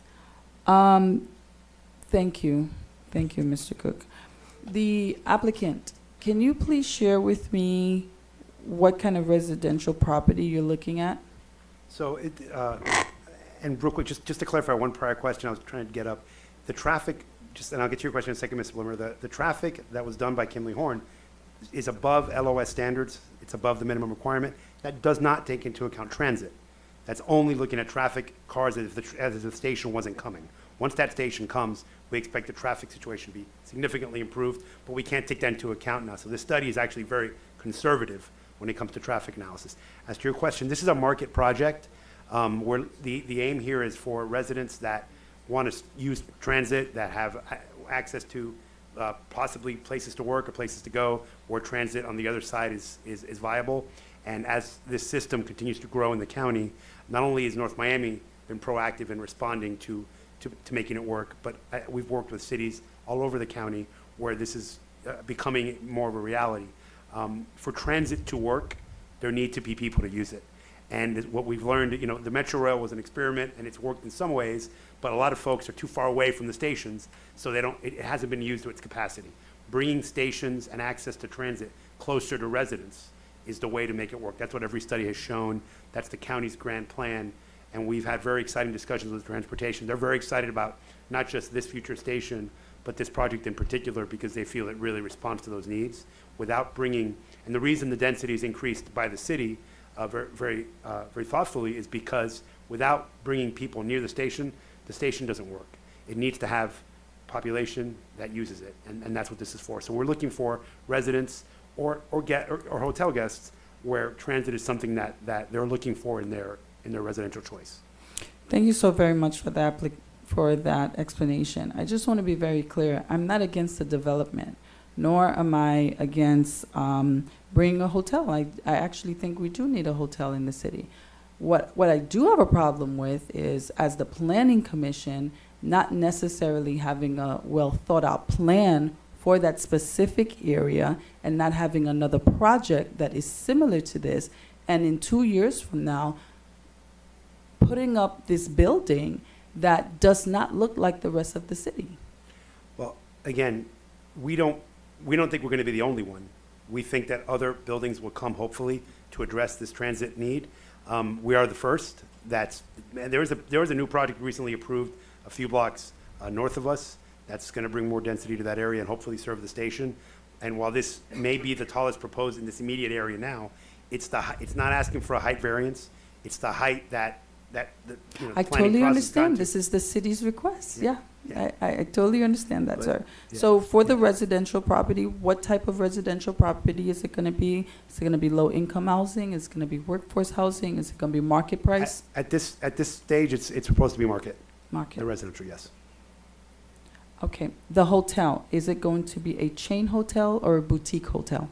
Thank you. Thank you, Mr. Cook. The applicant, can you please share with me what kind of residential property you're looking at? So and real quick, just to clarify one prior question I was trying to get up, the traffic, and I'll get to your question in a second, Ms. Blimmer, the traffic that was done by Kimley Horn is above LOS standards. It's above the minimum requirement. That does not take into account transit. That's only looking at traffic, cars as if the station wasn't coming. Once that station comes, we expect the traffic situation to be significantly improved, but we can't take that into account now. So this study is actually very conservative when it comes to traffic analysis. As to your question, this is a market project where the aim here is for residents that want to use transit, that have access to possibly places to work or places to go, where transit on the other side is viable. And as this system continues to grow in the county, not only is North Miami been proactive in responding to making it work, but we've worked with cities all over the county where this is becoming more of a reality. For transit to work, there need to be people to use it. And what we've learned, the Metro Rail was an experiment and it's worked in some ways, but a lot of folks are too far away from the stations, so it hasn't been used to its capacity. Bringing stations and access to transit closer to residents is the way to make it work. That's what every study has shown. That's the county's grand plan. And we've had very exciting discussions with transportation. They're very excited about not just this future station, but this project in particular, because they feel it really responds to those needs without bringing, and the reason the density is increased by the city very thoughtfully is because without bringing people near the station doesn't work. It needs to have population that uses it, and that's what this is for. So we're looking for residents or hotel guests where transit is something that they're looking for in their residential choice. Thank you so very much for that explanation. I just want to be very clear. I'm not against the development, nor am I against bringing a hotel. I actually think we do need a hotel in the city. What I do have a problem with is, as the planning commission, not necessarily having a well-thought-out plan for that specific area and not having another project that is similar to this, and in 2 years from now, putting up this building that does not look like the rest of the city. Well, again, we don't think we're going to be the only one. We think that other buildings will come, hopefully, to address this transit need. We are the first. And there was a new project recently approved a few blocks north of us. That's going to bring more density to that area and hopefully serve the station. And while this may be the tallest proposed in this immediate area now, it's not asking for a height variance. It's the height that the I planning totally process understand. gone to. This is the city's request. Yeah. Yeah. I totally understand that, But- sir. yeah. So for the residential property, what type of residential property is it going to be? Is it going to be low-income housing? Is it going to be workforce housing? Is it going to be market price? At this stage, it's supposed to be market, the Market. residential, yes. Okay. The hotel, is it going to be a chain hotel or a boutique hotel?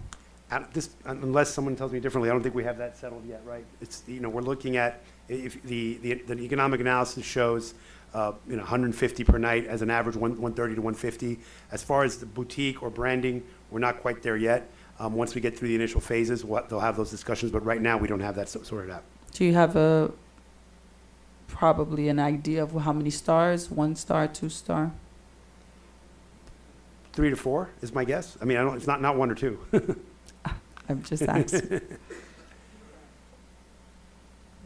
Unless someone tells me differently, I don't think we have that settled yet, right? It's, we're looking at, if the economic analysis shows, 150 per night as an average, 130 to 150. As far as the boutique or branding, we're not quite there yet. Once we get through the initial phases, they'll have those discussions, but right now, we don't have that sorted out. Do you have probably an idea of how many stars? 1 star, 2 star? 3 to 4 is my guess. I mean, it's not 1 or 2. I'm just asking.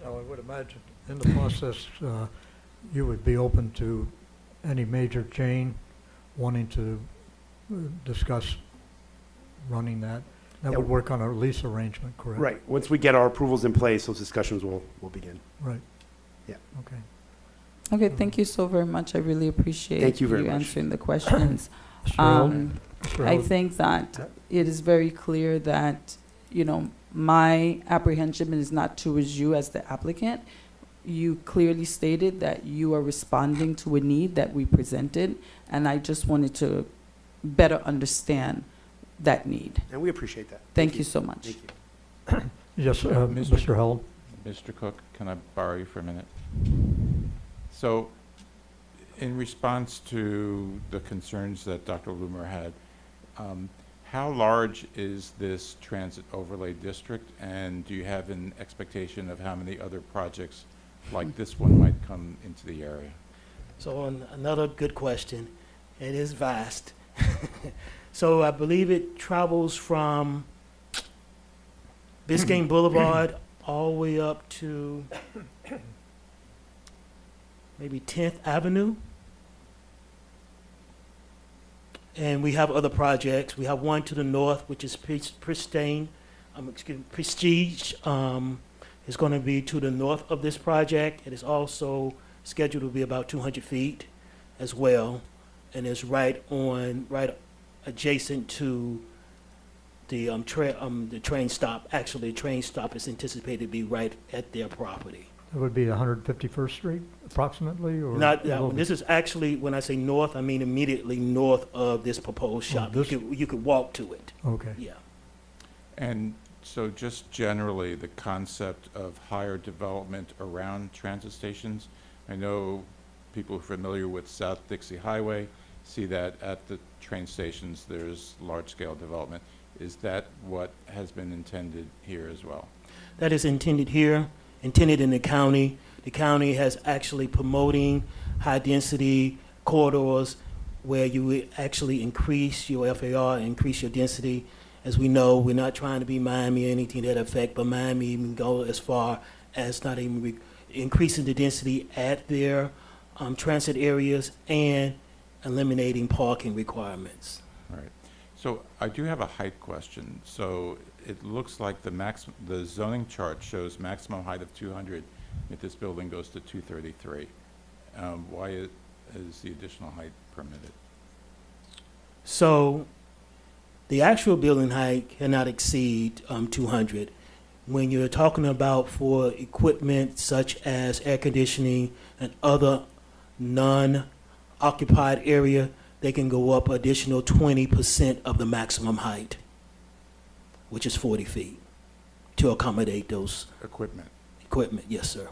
Now, I would imagine in the process, you would be open to any major chain wanting to discuss running that. That Yeah. would work on a lease arrangement, correct? Right. Once we get our approvals in place, those discussions will begin. Right. Yeah. Okay. Okay, thank you so very much. I really appreciate Thank you very much. answering the questions. Mr. Held? Mr. I Held? think that it is very clear that, my apprehension is not towards you as the applicant. You clearly stated that you are responding to a need that we presented, and I just wanted to better understand that need. And we appreciate that. Thank you so much. Thank you. Yes, Mr. Mr. Held? Mr. Cook, can I borrow you for a minute? So, in response to the concerns that Dr. Loomer had, how large is this transit overlay district, and do you have an expectation of how many other projects like this one might come into the area? So another good question. It is vast. So I believe it travels from Biscayne Boulevard all the way up to maybe 10th Avenue. And we have other projects. We have one to the north, which is Prestige. Is going to be to the north of this project. It is also scheduled to be about 200 feet as well, and is right adjacent to the train stop. Actually, the train stop is anticipated to be right at their property. That would be 151st Street approximately, or? Not, a little this is actually, when I say north, I mean immediately north of this proposed shop. this- You could walk to it, Okay. yeah. And so just generally, the concept of higher development around transit stations, I know people familiar with South Dixie Highway see that at the train stations, there's large-scale development. Is that what has been intended here as well? That is intended here, intended in the county. The county has actually promoting high-density corridors where you would actually increase your FAR, increase your density. As we know, we're not trying to be Miami or anything to that effect, but Miami even go as far as not even increasing the density at their transit areas and eliminating parking requirements. All right. So I do have a height question. So it looks like the zoning chart shows maximum height of 200, if this building goes to 233. Why is the additional height permitted? So the actual building height cannot exceed 200. When you're talking about for equipment such as air conditioning and other non-occupied area, they can go up additional 20% of the maximum height, which is 40 feet, to accommodate those Equipment. equipment, yes, sir.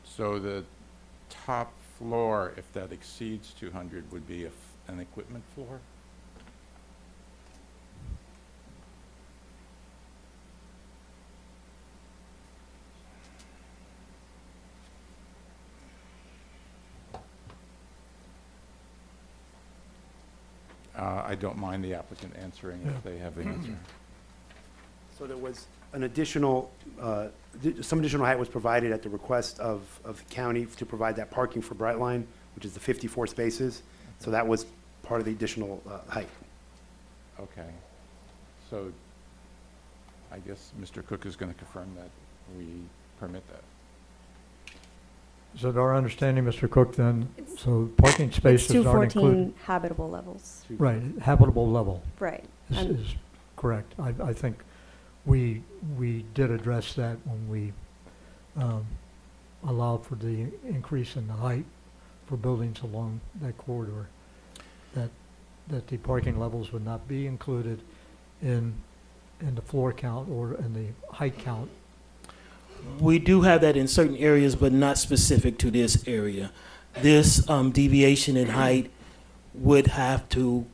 So the top floor, if that exceeds 200, would be an equipment floor? I don't mind the applicant answering if they have the answer. So there was an additional, some additional height was provided at the request of the county to provide that parking for Brightline, which is the 54 spaces. So that was part of the additional height. Okay. So I guess Mr. Cook is going to confirm that we permit that. Is it our understanding, Mr. Cook, then, so parking It's spaces aren't 214 included? habitable levels. Right, habitable level Right. is correct. I think we did address that when we allowed for the increase in the height for buildings along that corridor, that the parking levels would not be included in the floor count or in the height count. We do have that in certain areas, but not specific to this area. This deviation in height would have to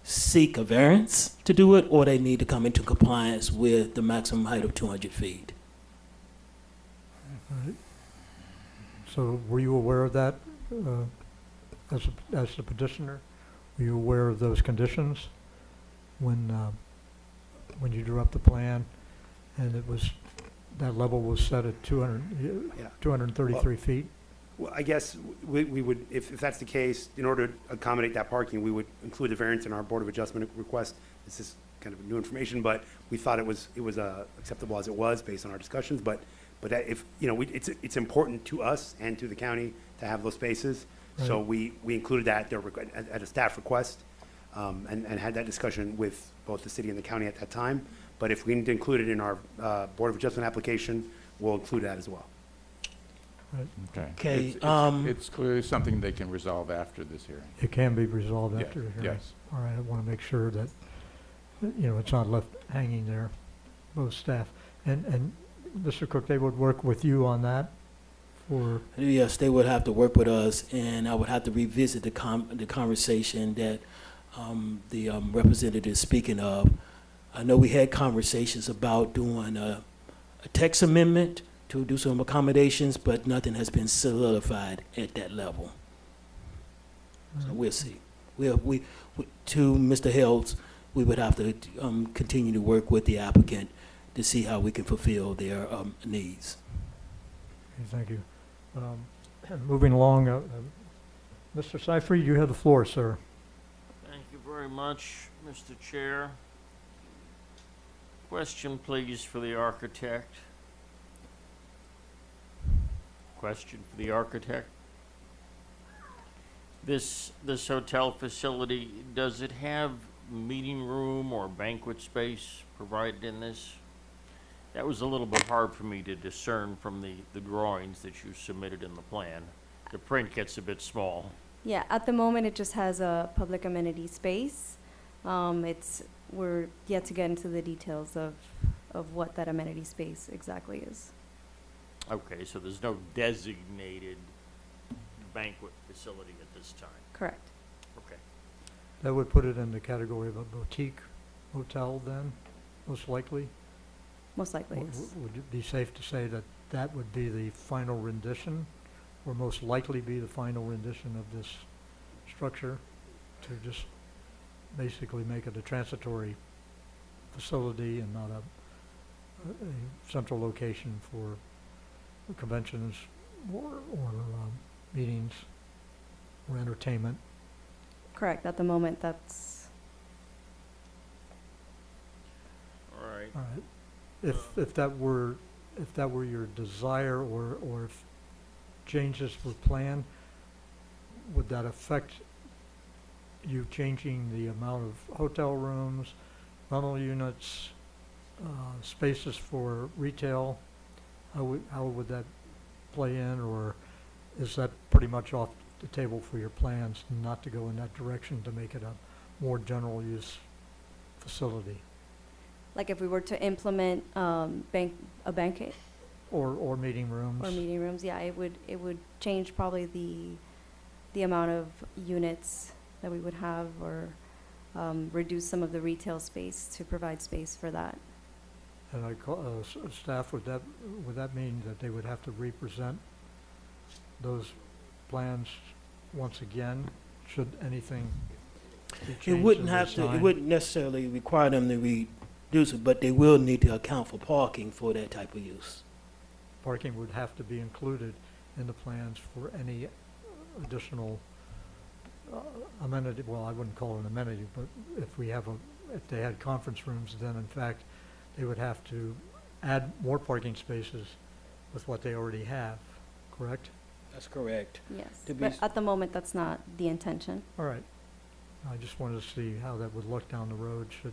seek a variance to do it, or they need to come into compliance with the maximum height of 200 feet. Right. So were you aware of that as the petitioner? Were you aware of those conditions when you drew up the plan and it was, that level was set at 233 feet? Well, I guess we would, if that's the case, in order to accommodate that parking, we would include the variance in our Board of Adjustment request. This is kind of new information, but we thought it was acceptable as it was based on our discussions. But that if, you know, it's important to us and to the county to have those spaces. So Right. we included that at a staff request, and had that discussion with both the city and the county at that time. But if we need to include it in our Board of Adjustment application, we'll include that as well. Okay. Okay, It's clearly something they can resolve after this hearing. It can be resolved Yeah, after the hearing. yes. All right, I want to make sure that, you know, it's not left hanging there, both staff. And Mr. Cook, they would work with you on that for, yes, they would have to work with us, and I would have to revisit the conversation that the representative is speaking of. I know we had conversations about doing a text amendment to do some accommodations, but nothing has been solidified at that level. So we'll see. We to Mr. Hills, we would have to continue to work with the applicant to see how we can fulfill their needs. okay, thank you. Moving along, Mr. Seifried, you have the floor, sir. Thank you very much, Mr. Chair. Question, please, for the architect. Question for the architect. This hotel facility, does it have meeting room or banquet space provided in this? That was a little bit hard for me to discern from the drawings that you submitted in the plan. The print gets a bit small. Yeah, at the moment, it just has a public amenity space. We're yet to get into the details of what that amenity space exactly is. Okay, so there's no designated banquet facility at this time. Correct. Okay. That would put it in the category of a boutique hotel then, most likely? Most likely, yes. Would it be safe to say that that would be the final rendition, or most likely be the final rendition of this structure, to just basically make it a transitory facility and not a central location for conventions or meetings or entertainment? Correct. At the moment, that's All right. All right. If that were your desire, or if changes were planned, would that affect you changing the amount of hotel rooms, rental units, spaces for retail? How would that play in, or is that pretty much off the table for your plans not to go in that direction to make it a more general use facility? like if we were to implement a banquet Or meeting rooms. or meeting rooms, yeah, it would change probably the amount of units that we would have, or reduce some of the retail space to provide space for that. And staff, would that mean that they would have to represent those plans once again, should anything be changed It in wouldn't the have to, it sign? wouldn't necessarily require them to reduce it, but they will need to account for parking for that type of use. Parking would have to be included in the plans for any additional amenity, well, I wouldn't call it an amenity, but if they had conference rooms, then in fact, they would have to add more parking spaces with what they already have, correct? That's correct. Yes, To be but s- at the moment, that's not the intention. All right. I just wanted to see how that would look down the road, should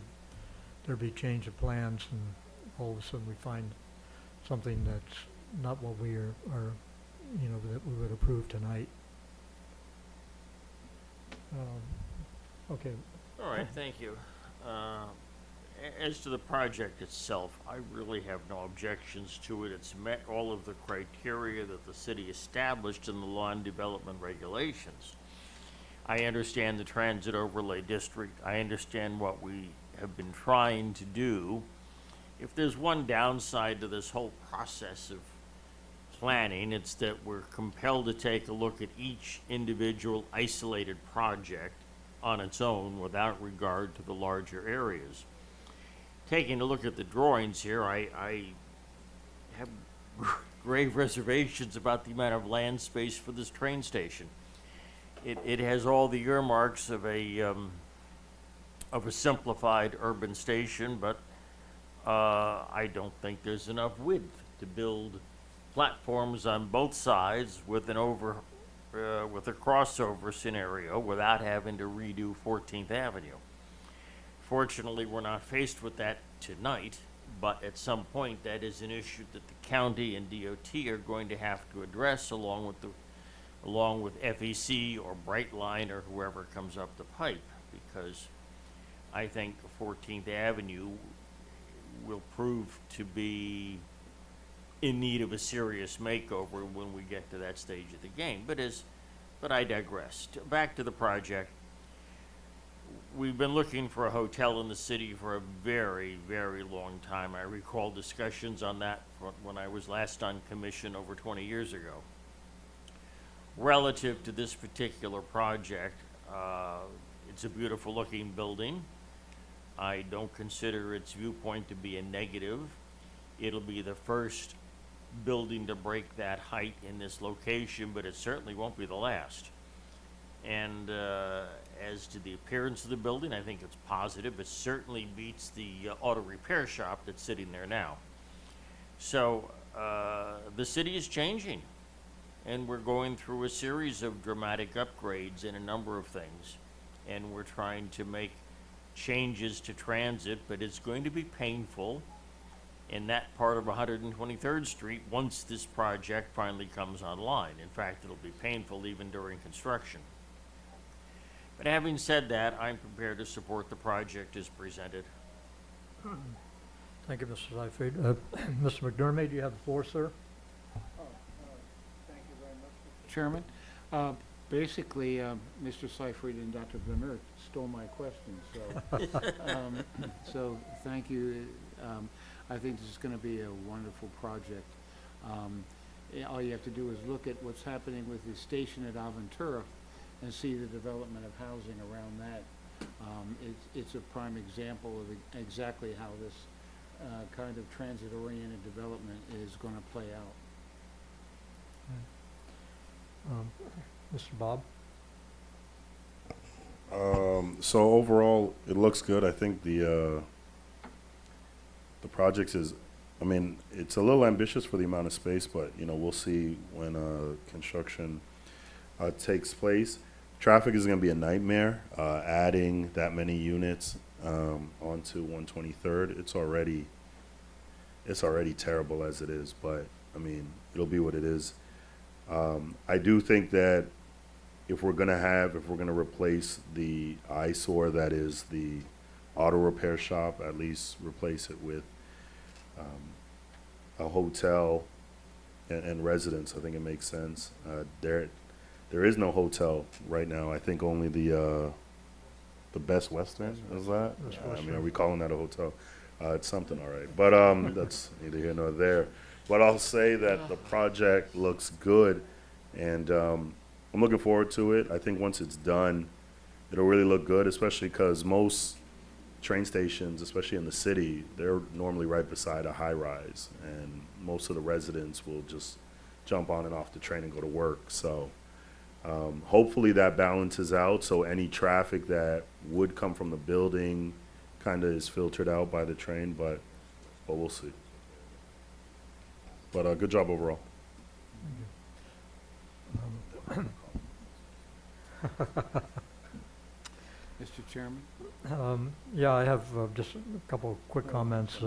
there be change of plans and all of a sudden we find something that's not what we are, that we would approve tonight. Okay, All right, thank you. As to the project itself, I really have no objections to it. It's met all of the criteria that the city established in the law and development regulations. I understand the transit overlay district. I understand what we have been trying to do. If there's one downside to this whole process of planning, it's that we're compelled to take a look at each individual isolated project on its own without regard to the larger areas. Taking a look at the drawings here, I have grave reservations about the amount of land space for this train station. It has all the earmarks of a simplified urban station, but I don't think there's enough width to build platforms on both sides with with a crossover scenario without having to redo 14th Avenue. Fortunately, we're not faced with that tonight, but at some point, that is an issue that the county and DOT are going to have to address along with FEC or Brightline or whoever comes up the pipe, because I think 14th Avenue will prove to be in need of a serious makeover when we get to that stage of the game. But I digress. Back to the project. We've been looking for a hotel in the city for a very, very long time. I recall discussions on that when I was last on commission over 20 years ago. Relative to this particular project, it's a beautiful looking building. I don't consider its viewpoint to be a negative. It'll be the first building to break that height in this location, but it certainly won't be the last. And as to the appearance of the building, I think it's positive. It certainly beats the auto repair shop that's sitting there now. So the city is changing, and we're going through a series of dramatic upgrades in a number of things. And we're trying to make changes to transit, but it's going to be painful in that part of 123rd Street once this project finally comes online. In fact, it'll be painful even during construction. But having said that, I'm prepared to support the project as presented. thank you, Mr. Seifried. Mr. McDermott, do you have the floor, sir? Thank you very much, Mr. Chairman. Basically, Mr. Seifried and Dr. Bernert stole my question, so thank you. I think this is going to be a wonderful project. All you have to do is look at what's happening with the station at Aventura and see the development of housing around that. It's a prime example of exactly how this kind of transit-oriented development is going to play out. Mr. Bob? So overall, it looks good. I think the project is, I mean, it's a little ambitious for the amount of space, but we'll see when construction takes place. Traffic is going to be a nightmare. Adding that many units onto 123rd, it's already terrible as it is. But I mean, it'll be what it is. I do think that if we're gonna replace the eyesore that is the auto repair shop, at least replace it with a hotel and residents, I think it makes sense. There is no hotel right now. I think only the Best Western, is that? Best I mean, Western. are we calling that a hotel? It's something, all right. But that's neither here nor there. But I'll say that the project looks good, and I'm looking forward to it. I think once it's done, it'll really look good, especially because most train stations, especially in the city, they're normally right beside a high-rise, and most of the residents will just jump on and off the train and go to work. So hopefully that balances out, so any traffic that would come from the building kind of is filtered out by the train, but we'll see. But good job overall. Mr. Chairman? Yeah, I have just a couple of quick comments.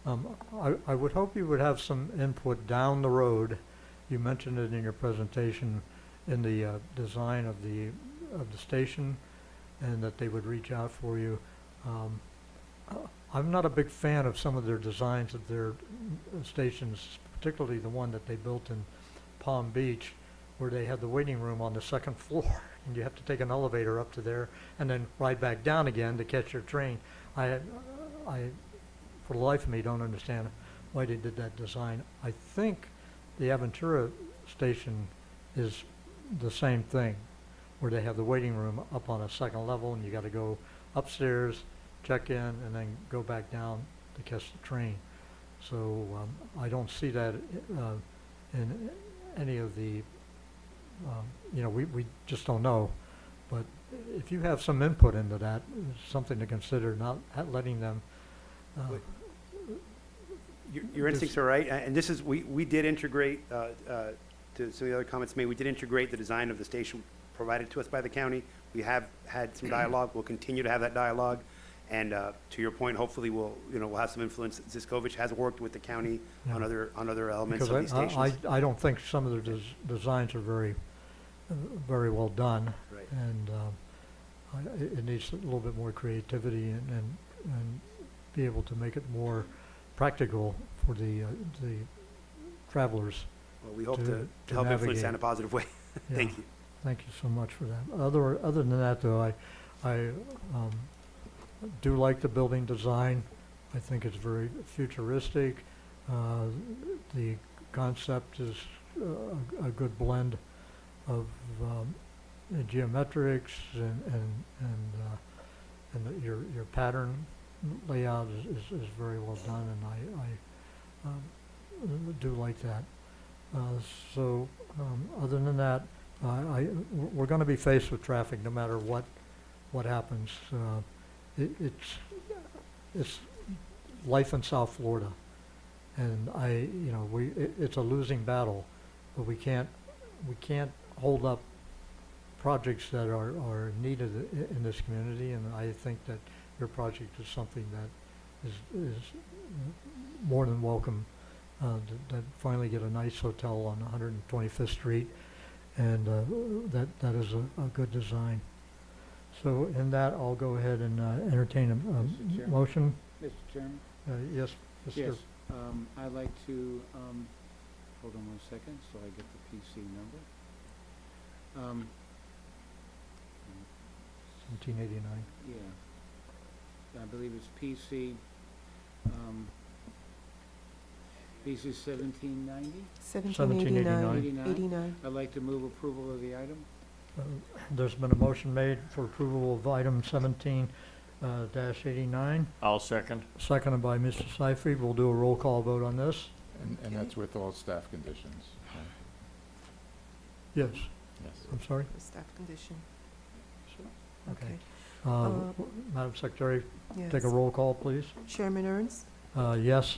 I would hope you would have some input down the road. You mentioned it in your presentation in the design of the station, and that they would reach out for you. I'm not a big fan of some of their designs of their stations, particularly the one that they built in Palm Beach, where they had the waiting room on the second floor, and you have to take an elevator up to there and then ride back down again to catch your train. I, for the life of me, don't understand why they did that design. I think the Aventura station is the same thing, where they have the waiting room up on a second level, and you got to go upstairs, check in, and then go back down to catch the train. So I don't see that in any of the, we just don't know. But if you have some input into that, it's something to consider, not letting them. Your instincts are right, and this is, we did integrate, to some of the other comments made, we did integrate the design of the station provided to us by the county. We have had some dialogue, we'll continue to have that dialogue, and to your point, hopefully we'll have some influence. Ziskovich has worked with the county Yeah. on other elements of Because these stations. I don't think some of their designs are very well done. Right. And it needs a little bit more creativity and be able to make it more practical for the travelers. Well, we hope to to help influence that in navigate. a positive way. Yeah. Thank you. Thank you so much for that. Other than that, though, I do like the building design. I think it's very futuristic. The concept is a good blend of geometrics and your pattern layout is very well done, and I do like that. So other than that, we're going to be faced with traffic no matter what happens. It's life in South Florida, and it's a losing battle, but we can't hold up projects that are needed in this community, and I think that your project is something that is more than welcome. That finally get a nice hotel on 125th Street, and that is a good design. So in that, I'll go ahead and entertain Mr. a Chairman. motion. Mr. Chairman? Yes, Mr. Yes, I'd like to, hold on one second, so I get the PC number. 1789. Yeah, I believe it's PC 1790. 1789. 89. I'd like to move approval of the item. There's been a motion made for approval of item 17-89, I'll second. seconded by Mr. Seifried. We'll do a roll call vote on this. And that's with all staff conditions. right? Yes, Yes. I'm sorry. The staff condition. Okay. Okay. Madam Secretary, Yes. take a roll call, please. Chairman Ernst, Yes.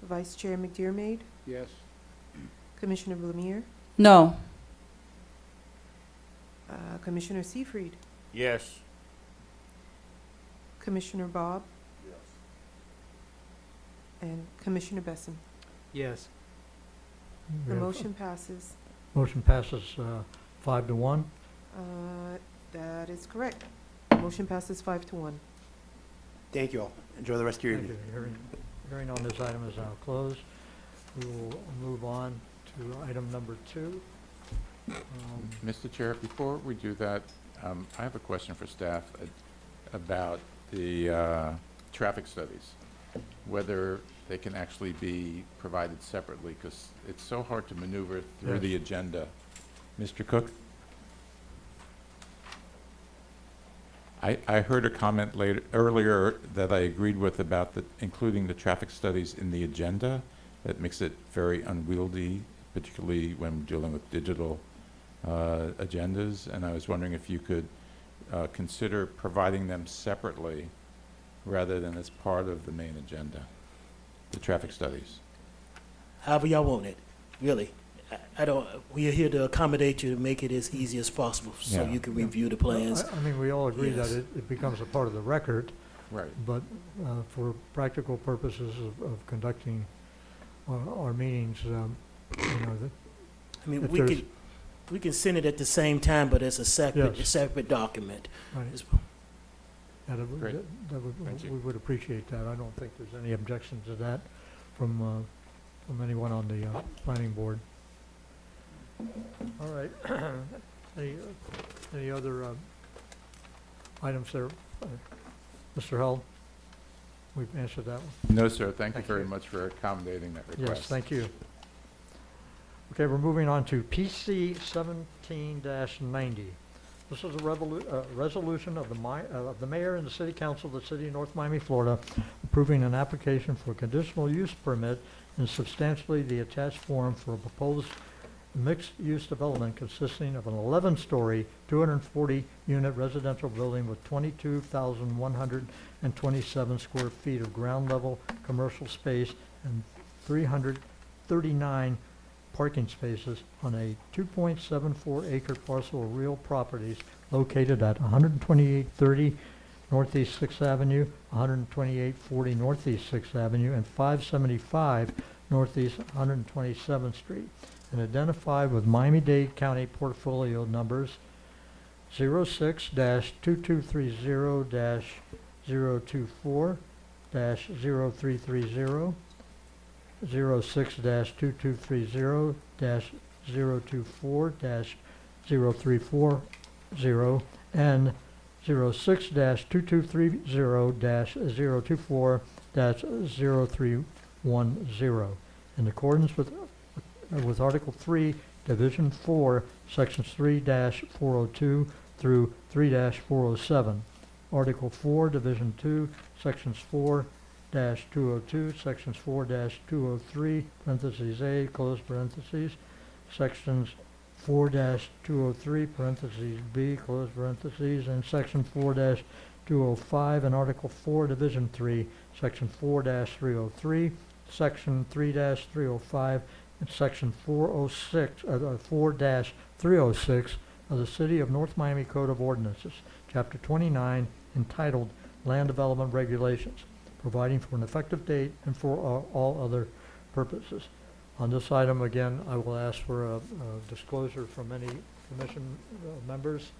Vice Chair McDermott, Yes. Commissioner Lemire, No. Commissioner Seifried, Yes. Commissioner Bob, and Commissioner Besson. Yes. We The have- motion passes. Motion passes 5-1. That is correct. Motion passes 5-1. Thank you all. Enjoy the rest of your Thank evening. you. Hearing on this item is now closed. We will move on to item number 2. Mr. Chair, before we do that, I have a question for staff about the traffic studies, whether they can actually be provided separately, because it's so hard to maneuver through the agenda. Mr. Cook? I heard a comment earlier that I agreed with about including the traffic studies in the agenda. That makes it very unwieldy, particularly when dealing with digital agendas. And I was wondering if you could consider providing them separately rather than as part of the main agenda, the traffic studies. However y'all want it, really. I don't, we are here to accommodate you to make it as easy as possible so Yeah. you can review the plans. I mean, we all agree that Yes. it becomes a part of the record, Right. but for practical purposes of conducting our meetings, you know, I mean, if we there's- can send it at the same time, but as a separate, Yes. separate document. right, It's- yeah, that would- Great. that Thank you. we would appreciate that. I don't think there's any objection to that from anyone on the planning board. All right. Any other items there? Mr. Held? We've answered that one. No, sir. Thank you Thank very you. much for accommodating that request. Yes, thank you. Okay, we're moving on to PC 17-90. This is a resolution of the mayor and the city council of the city of North Miami, Florida, approving an application for a conditional use permit in substantially the attached form for a proposed mixed-use development consisting of an 11-story, 240-unit residential building with 22,127 square feet of ground-level commercial space and 339 parking spaces on a 2.74-acre parcel of real properties located at 12830 Northeast 6th Avenue, 12840 Northeast 6th Avenue, and 575 Northeast 127th Street, and identified with Miami-Dade County portfolio numbers 06-2230-024-0330, 06-2230-024-034-0, and 06-223-0-024-0310, in accordance with Article 3, Division 4, Sections 3-402 through 3-407, Article 4, Division 2, Sections 4-202, Sections 4-203, parentheses A, close parentheses, Sections 4-203, parentheses B, close parentheses, and Section 4-205, and Article 4, Division 3, Section 4-303, Section 3-305, and Section 4-306 of the City of North Miami Code of Ordinances, Chapter 29, entitled Land Development Regulations, providing for an effective date and for all other purposes. On this item, again, I will ask for a disclosure from any commission members.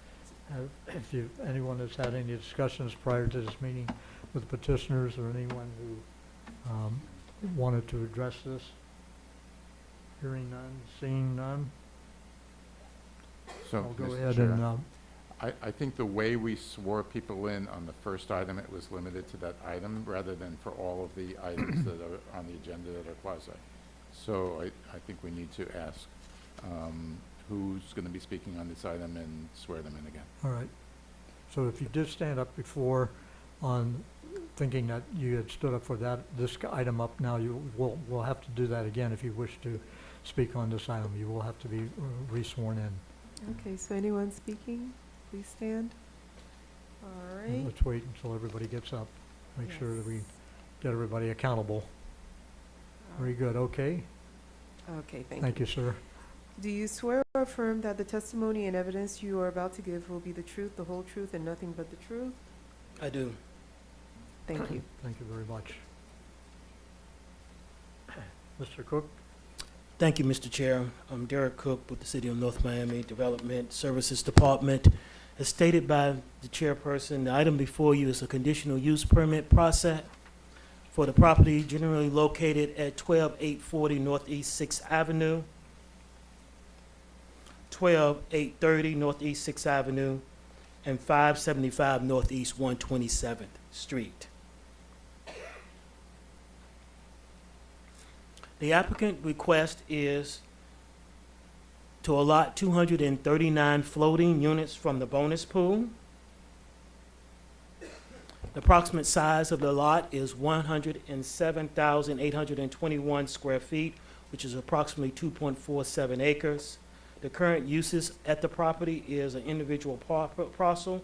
If anyone has had any discussions prior to this meeting with petitioners or anyone who wanted to address this. Hearing none, seeing none, So, I'll go Mr. ahead Chair, and, I think the way we swore people in on the first item, it was limited to that item rather than for all of the items that are on the agenda that are quasi. So I think we need to ask who's going to be speaking on this item and swear them in again. all right. So if you did stand up before on thinking that you had stood up for this item up now, we'll have to do that again if you wish to speak on this item. You will have to be re-sworn in. Okay, so anyone speaking, please stand. All right. Let's wait until everybody gets up. Make sure that we get everybody accountable. Very good, okay? Okay, thank you. Thank you, sir. Do you swear or affirm that the testimony and evidence you are about to give will be the truth, the whole truth, and nothing but the truth? I do. Thank you. Thank you very much. Mr. Cook? Thank you, Mr. Chair. I'm Derek Cook with the City of North Miami Development Services Department. As stated by the chairperson, the item before you is a conditional use permit process for the property generally located at 12840 Northeast 6th Avenue, 12830 Northeast 6th Avenue, and 575 Northeast 127th Street. The applicant request is to allot 239 floating units from the bonus pool. The approximate size of the lot is 107,821 square feet, which is approximately 2.47 acres. The current uses at the property is an individual parcel,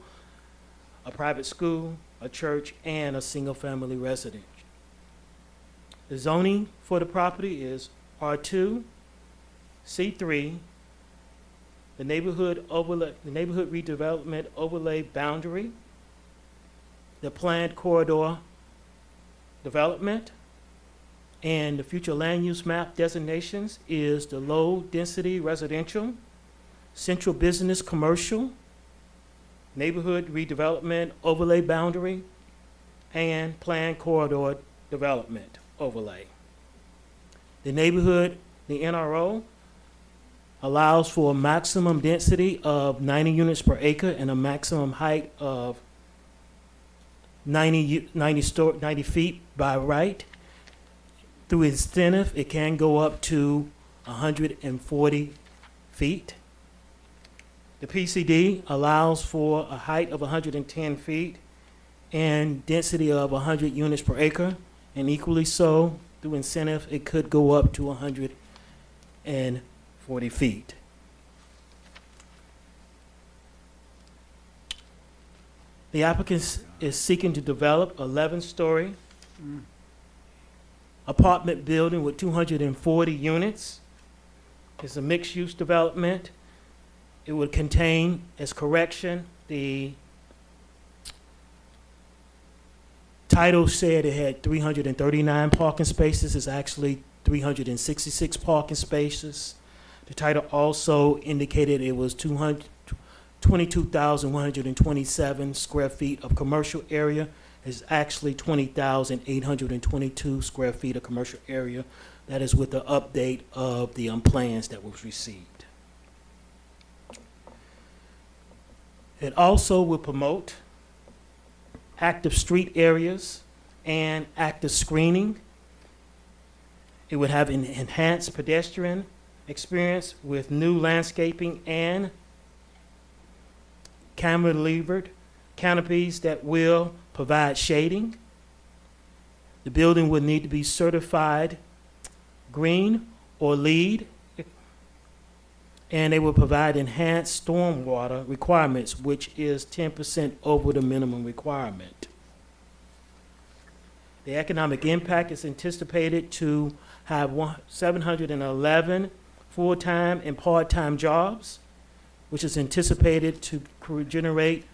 a private school, a church, and a single-family residence. The zoning for the property is R2, C3, the neighborhood redevelopment overlay boundary, the planned corridor development, and the future land use map designations is the low-density residential, central business commercial, neighborhood redevelopment overlay boundary, and planned corridor development overlay. The neighborhood, the NRO, allows for a maximum density of 90 units per acre and a maximum height of 90 feet by right. Through incentive, it can go up to 140 feet. The PCD allows for a height of 110 feet and density of 100 units per acre, and equally so, through incentive, it could go up to 140 feet. The applicant is seeking to develop 11-story apartment building with 240 units. It's a mixed-use development. It would contain, as correction, the title said it had 339 parking spaces. It's actually 366 parking spaces. The title also indicated it was 22,127 square feet of commercial area. It's actually 20,822 square feet of commercial area. That is with the update of the plans that was received. It also will promote active street areas and active screening. It would have an enhanced pedestrian experience with new landscaping and cantilevered canopies that will provide shading. The building would need to be certified green or LEED, and they will provide enhanced stormwater requirements, which is 10% over the minimum requirement. The economic impact is anticipated to have 711 full-time and part-time jobs, which is anticipated to generate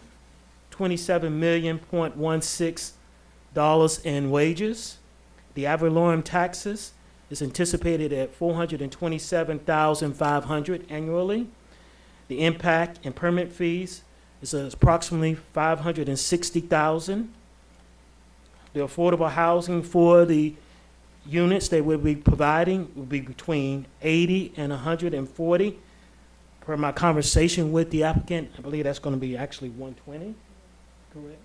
$27.16 in wages. The ad valorem taxes is anticipated at $427,500 annually. The impact and permit fees is approximately $560,000. The affordable housing for the units they will be providing will be between 80 and 140. Per my conversation with the applicant, I believe that's going to be actually 120, correct?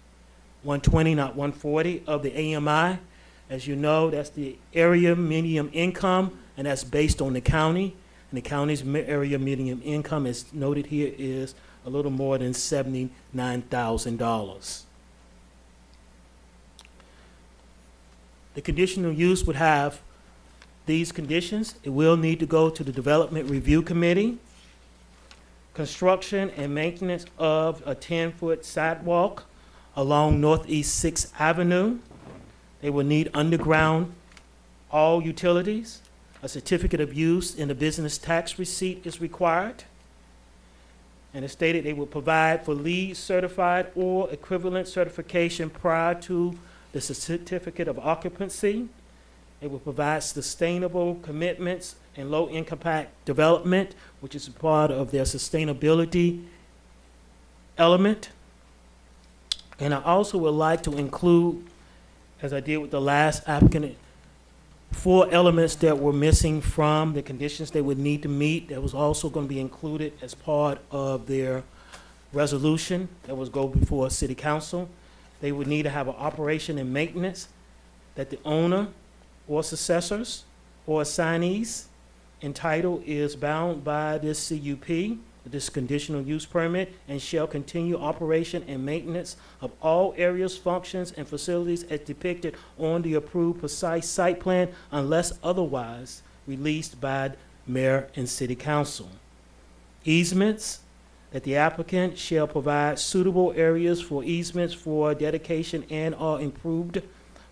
120, not 140 of the AMI. As you know, that's the area median income, and that's based on the county. And the county's area median income, as noted here, is a little more than $79,000. The conditional use would have these conditions. It will need to go to the Development Review Committee. Construction and maintenance of a 10-foot sidewalk along Northeast 6th Avenue. They will need underground all utilities. A certificate of use and a business tax receipt is required. And it stated they will provide for LEED certified or equivalent certification prior to the certificate of occupancy. It will provide sustainable commitments and low impact development, which is part of their sustainability element. And I also would like to include as I did with the last applicant, 4 elements that were missing from the conditions they would need to meet, that was also going to be included as part of their resolution that was go before city council. They would need to have an operation and maintenance that the owner or successors or assignees entitled is bound by this CUP, this conditional use permit, and shall continue operation and maintenance of all areas, functions, and facilities as depicted on the approved precise site plan unless otherwise released by mayor and city council. Easements, that the applicant shall provide suitable areas for easements for dedication and are improved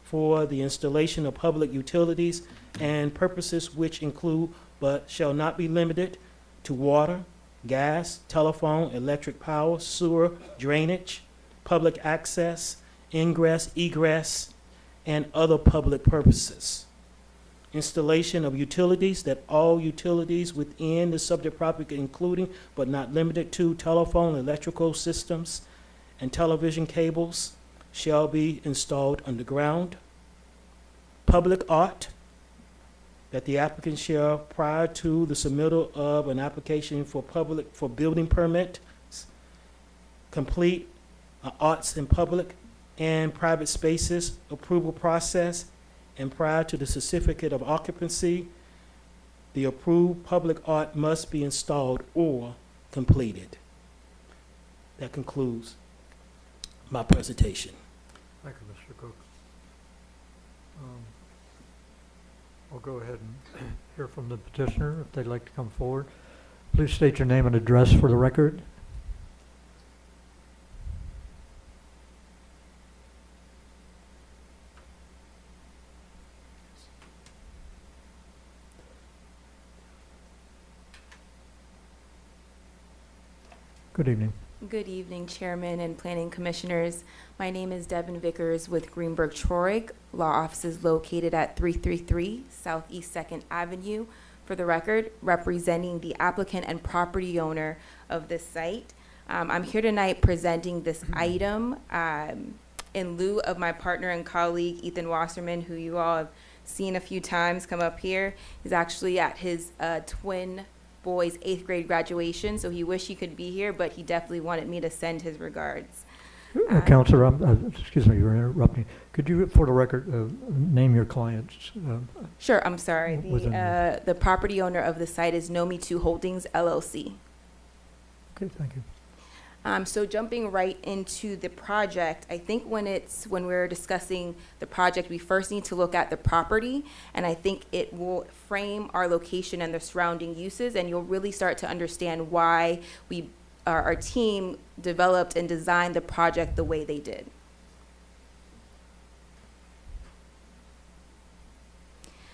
for the installation of public utilities and purposes which include but shall not be limited to water, gas, telephone, electric power, sewer, drainage, public access, ingress, egress, and other public purposes. Installation of utilities, that all utilities within the subject property, including but not limited to telephone, electrical systems, and television cables, shall be installed underground. Public art, that the applicant shall, prior to the submittal of an application for building permit, complete arts in public and private spaces approval process, and prior to the certificate of occupancy, the approved public art must be installed or completed. That concludes my presentation. Thank you, Mr. Cook. I'll go ahead and hear from the petitioner if they'd like to come forward. Please state your name and address for the record. Good evening. Good evening, Chairman and Planning Commissioners. My name is Devin Vickers with Greenberg Traurig. Law office is located at 333 Southeast 2nd Avenue. For the record, representing the applicant and property owner of this site. I'm here tonight presenting this item in lieu of my partner and colleague, Ethan Wasserman, who you all have seen a few times come up here. He's actually at his twin boy's 8th grade graduation, so he wished he could be here, but he definitely wanted me to send his regards. Counselor, excuse me for interrupting. Could you, for the record, name your clients? Sure, I'm sorry. Within The property owner of the site is Nomi 2 Holdings, LLC. Okay, thank you. So jumping right into the project, I think when we're discussing the project, we first need to look at the property, and I think it will frame our location and the surrounding uses, and you'll really start to understand why our team developed and designed the project the way they did.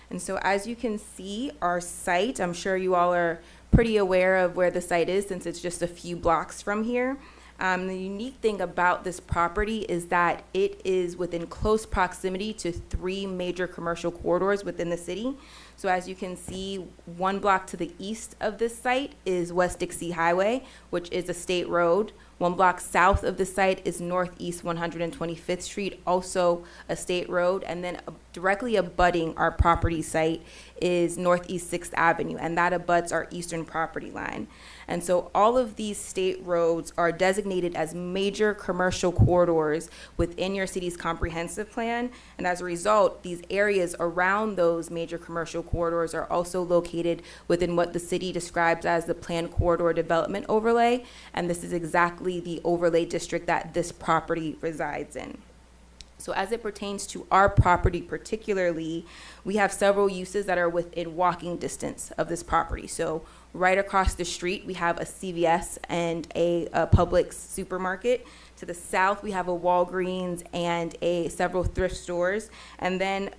And so as you can see, our site, I'm sure you all are pretty aware of where the site is since it's just a few blocks from here. The unique thing about this property is that it is within close proximity to 3 major commercial corridors within the city. So as you can see, 1 block to the east of this site is West Dixie Highway, which is a state road. 1 block south of the site is Northeast 125th Street, also a state road. And then directly abutting our property site is Northeast 6th Avenue, and that abuts our eastern property line. And so all of these state roads are designated as major commercial corridors within your city's comprehensive plan. And as a result, these areas around those major commercial corridors are also located within what the city describes as the planned corridor development overlay. And this is exactly the overlay district that this property resides in. So as it pertains to our property particularly, we have several uses that are within walking distance of this property. So right across the street, we have a CVS and a Publix supermarket. To the south, we have a Walgreens and several thrift stores. And then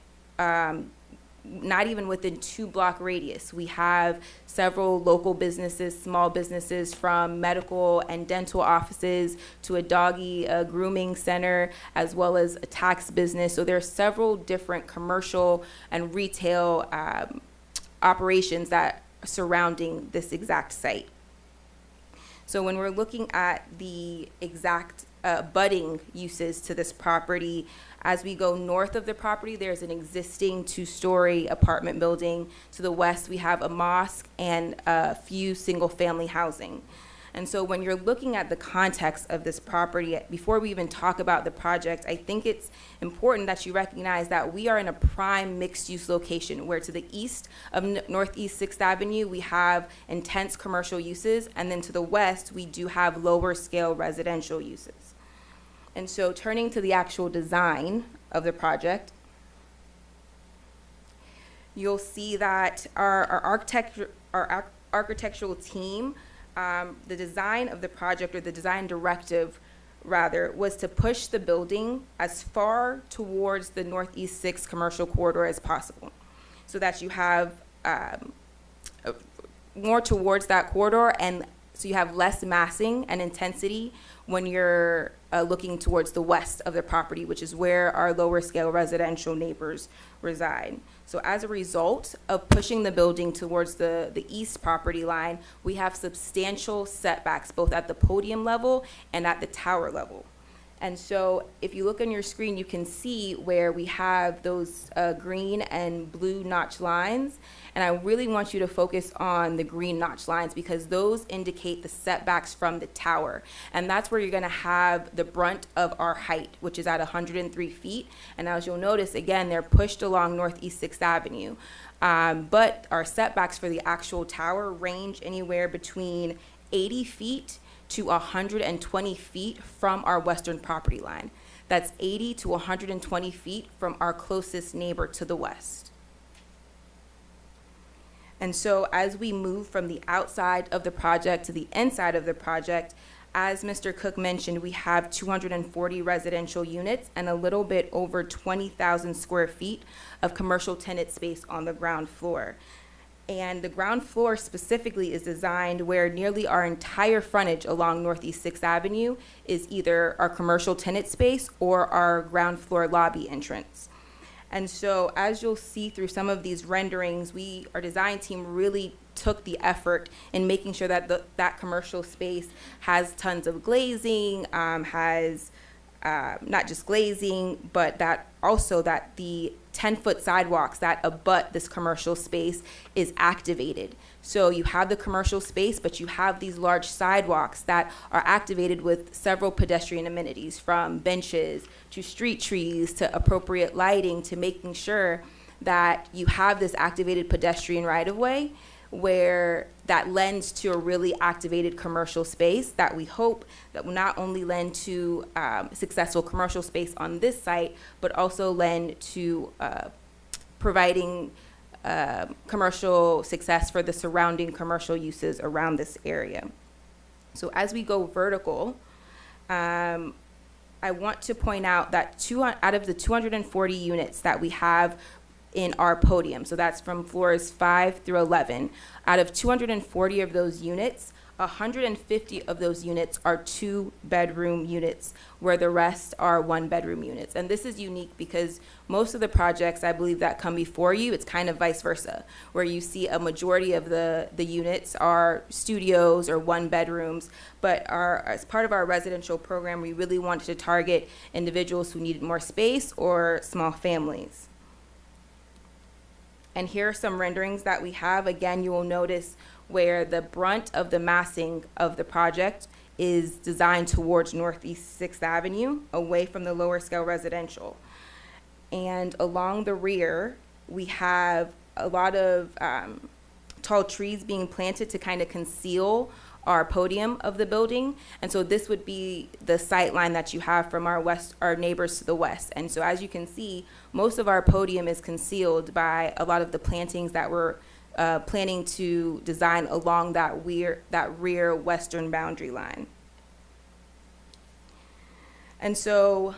not even within 2-block radius, we have several local businesses, small businesses, from medical and dental offices to a doggy grooming center, as well as a tax business. So there are several different commercial and retail operations that are surrounding this exact site. So when we're looking at the exact budding uses to this property, as we go north of the property, there's an existing two-story apartment building. To the west, we have a mosque and a few single-family housing. And so when you're looking at the context of this property, before we even talk about the project, I think it's important that you recognize that we are in a prime mixed-use location, where to the east of Northeast 6th Avenue, we have intense commercial uses, and then to the west, we do have lower-scale residential uses. And so turning to the actual design of the project, you'll see that our architectural team, the design of the project, or the design directive, rather, was to push the building as far towards the Northeast 6 commercial corridor as possible, so that you have more towards that corridor, and so you have less massing and intensity when you're looking towards the west of the property, which is where our lower scale residential neighbors reside. So as a result of pushing the building towards the east property line, we have substantial setbacks, both at the podium level and at the tower level. And so if you look on your screen, you can see where we have those green and blue notch lines. And I really want you to focus on the green notch lines, because those indicate the setbacks from the tower. And that's where you're gonna have the brunt of our height, which is at 103 feet. And as you'll notice, again, they're pushed along Northeast 6th Avenue. But our setbacks for the actual tower range anywhere between 80 feet to 120 feet from our western property line. That's 80 to 120 feet from our closest neighbor to the west. And so as we move from the outside of the project to the inside of the project, as Mr. Cook mentioned, we have 240 residential units and a little bit over 20,000 square feet of commercial tenant space on the ground floor. And the ground floor specifically is designed where nearly our entire frontage along Northeast 6th Avenue is either our commercial tenant space or our ground floor lobby entrance. And so as you'll see through some of these renderings, our design team really took the effort in making sure that that commercial space has tons of glazing, has not just glazing, but that the 10-foot sidewalks that abut this commercial space is activated. So you have the commercial space, but you have these large sidewalks that are activated with several pedestrian amenities, from benches to street trees to appropriate lighting, to making sure that you have this activated pedestrian right-of-way, where that lends to a really activated commercial space that we hope that will not only lend to successful commercial space on this site, but also lend to providing commercial success for the surrounding commercial uses around this area. So as we go vertical, I want to point out that out of the 240 units that we have in our podium, so that's from floors 5 through 11, out of 240 of those units, 150 of those units are 2-bedroom units, where the rest are 1-bedroom units. And this is unique because most of the projects, I believe, that come before you, it's kind of vice versa, where you see a majority of the units are studios or 1-bedrooms. But as part of our residential program, we really wanted to target individuals who needed more space or small families. And here are some renderings that we have. Again, you will notice where the brunt of the massing of the project is designed towards Northeast 6th Avenue, away from the lower scale residential. And along the rear, we have a lot of tall trees being planted to kind of conceal our podium of the building. And so this would be the sight line that you have from our neighbors to the west. And so as you can see, most of our podium is concealed by a lot of the plantings that we're planning to design along that rear western boundary line. And so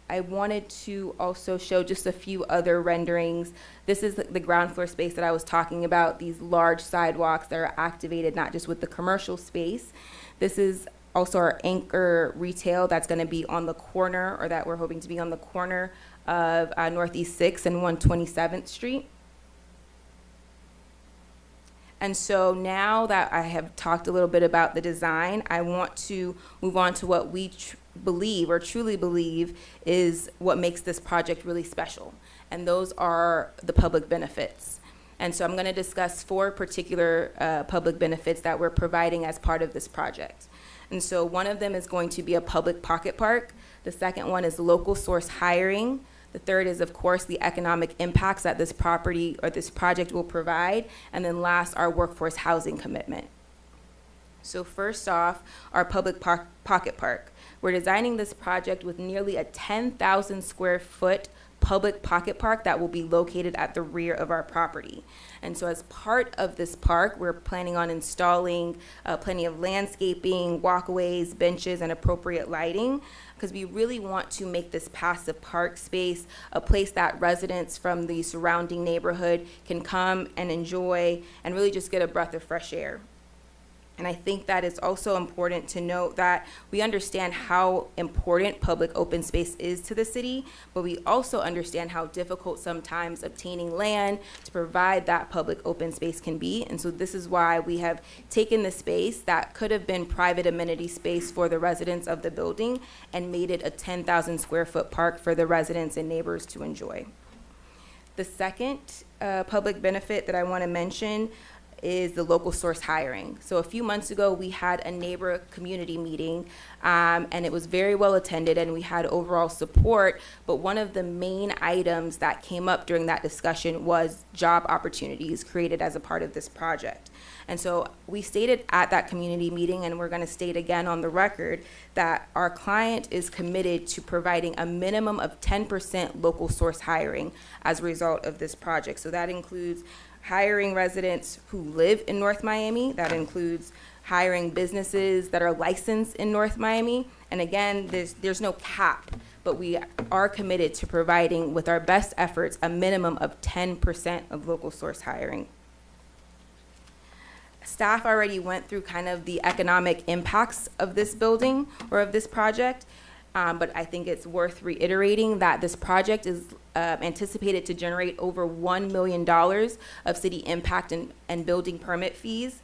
I wanted to also show just a few other renderings. This is the ground floor space that I was talking about, these large sidewalks that are activated not just with the commercial space. This is also our anchor retail that's going to be on the corner, or that we're hoping to be on the corner of Northeast 6th and 127th Street. And so now that I have talked a little bit about the design, I want to move on to what we believe or truly believe is what makes this project really special. And those are the public benefits. And so I'm going to discuss 4 particular public benefits that we're providing as part of this project. And so one of them is going to be a public pocket park. The second one is local source hiring. The third is, of course, the economic impacts that this property or this project will provide. And then last, our workforce housing commitment. So first off, our public pocket park. We're designing this project with nearly a 10,000 square foot public pocket park that will be located at the rear of our property. And so as part of this park, we're planning on installing plenty of landscaping, walkways, benches, and appropriate lighting, because we really want to make this passive park space a place that residents from the surrounding neighborhood can come and enjoy and really just get a breath of fresh air. And I think that it's also important to note that we understand how important public open space is to the city, but we also understand how difficult sometimes obtaining land to provide that public open space can be. And so this is why we have taken the space that could have been private amenity space for the residents of the building and made it a 10,000 square foot park for the residents and neighbors to enjoy. The second public benefit that I want to mention is the local source hiring. So a few months ago, we had a neighbor community meeting, and it was very well attended, and we had overall support. But one of the main items that came up during that discussion was job opportunities created as a part of this project. And so we stated at that community meeting, and we're going to state again on the record, that our client is committed to providing a minimum of 10% local source hiring as a result of this project. So that includes hiring residents who live in North Miami. That includes hiring businesses that are licensed in North Miami. And again, there's no cap, but we are committed to providing, with our best efforts, a minimum of 10% of local source hiring. Staff already went through kind of the economic impacts of this building or of this project. But I think it's worth reiterating that this project is anticipated to generate over $1 million of city impact and building permit fees,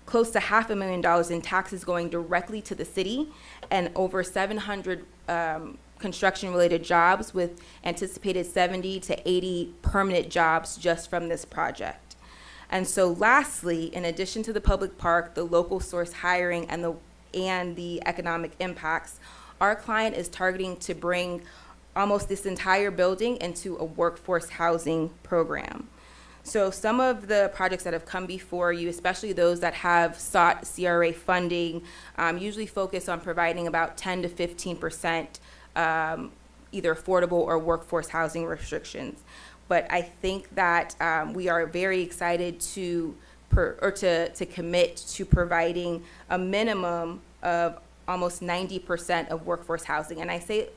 close to $500,000 in taxes going directly to the city, and over 700 construction-related jobs, with anticipated 70 to 80 permanent jobs just from this project. And so lastly, in addition to the public park, the local source hiring, and the economic impacts, our client is targeting to bring almost this entire building into a workforce housing program. So some of the projects that have come before you, especially those that have sought CRA funding, usually focus on providing about 10 to 15% either affordable or workforce housing restrictions. But I think that we are very excited to commit to providing a minimum of almost 90% of workforce housing. And I say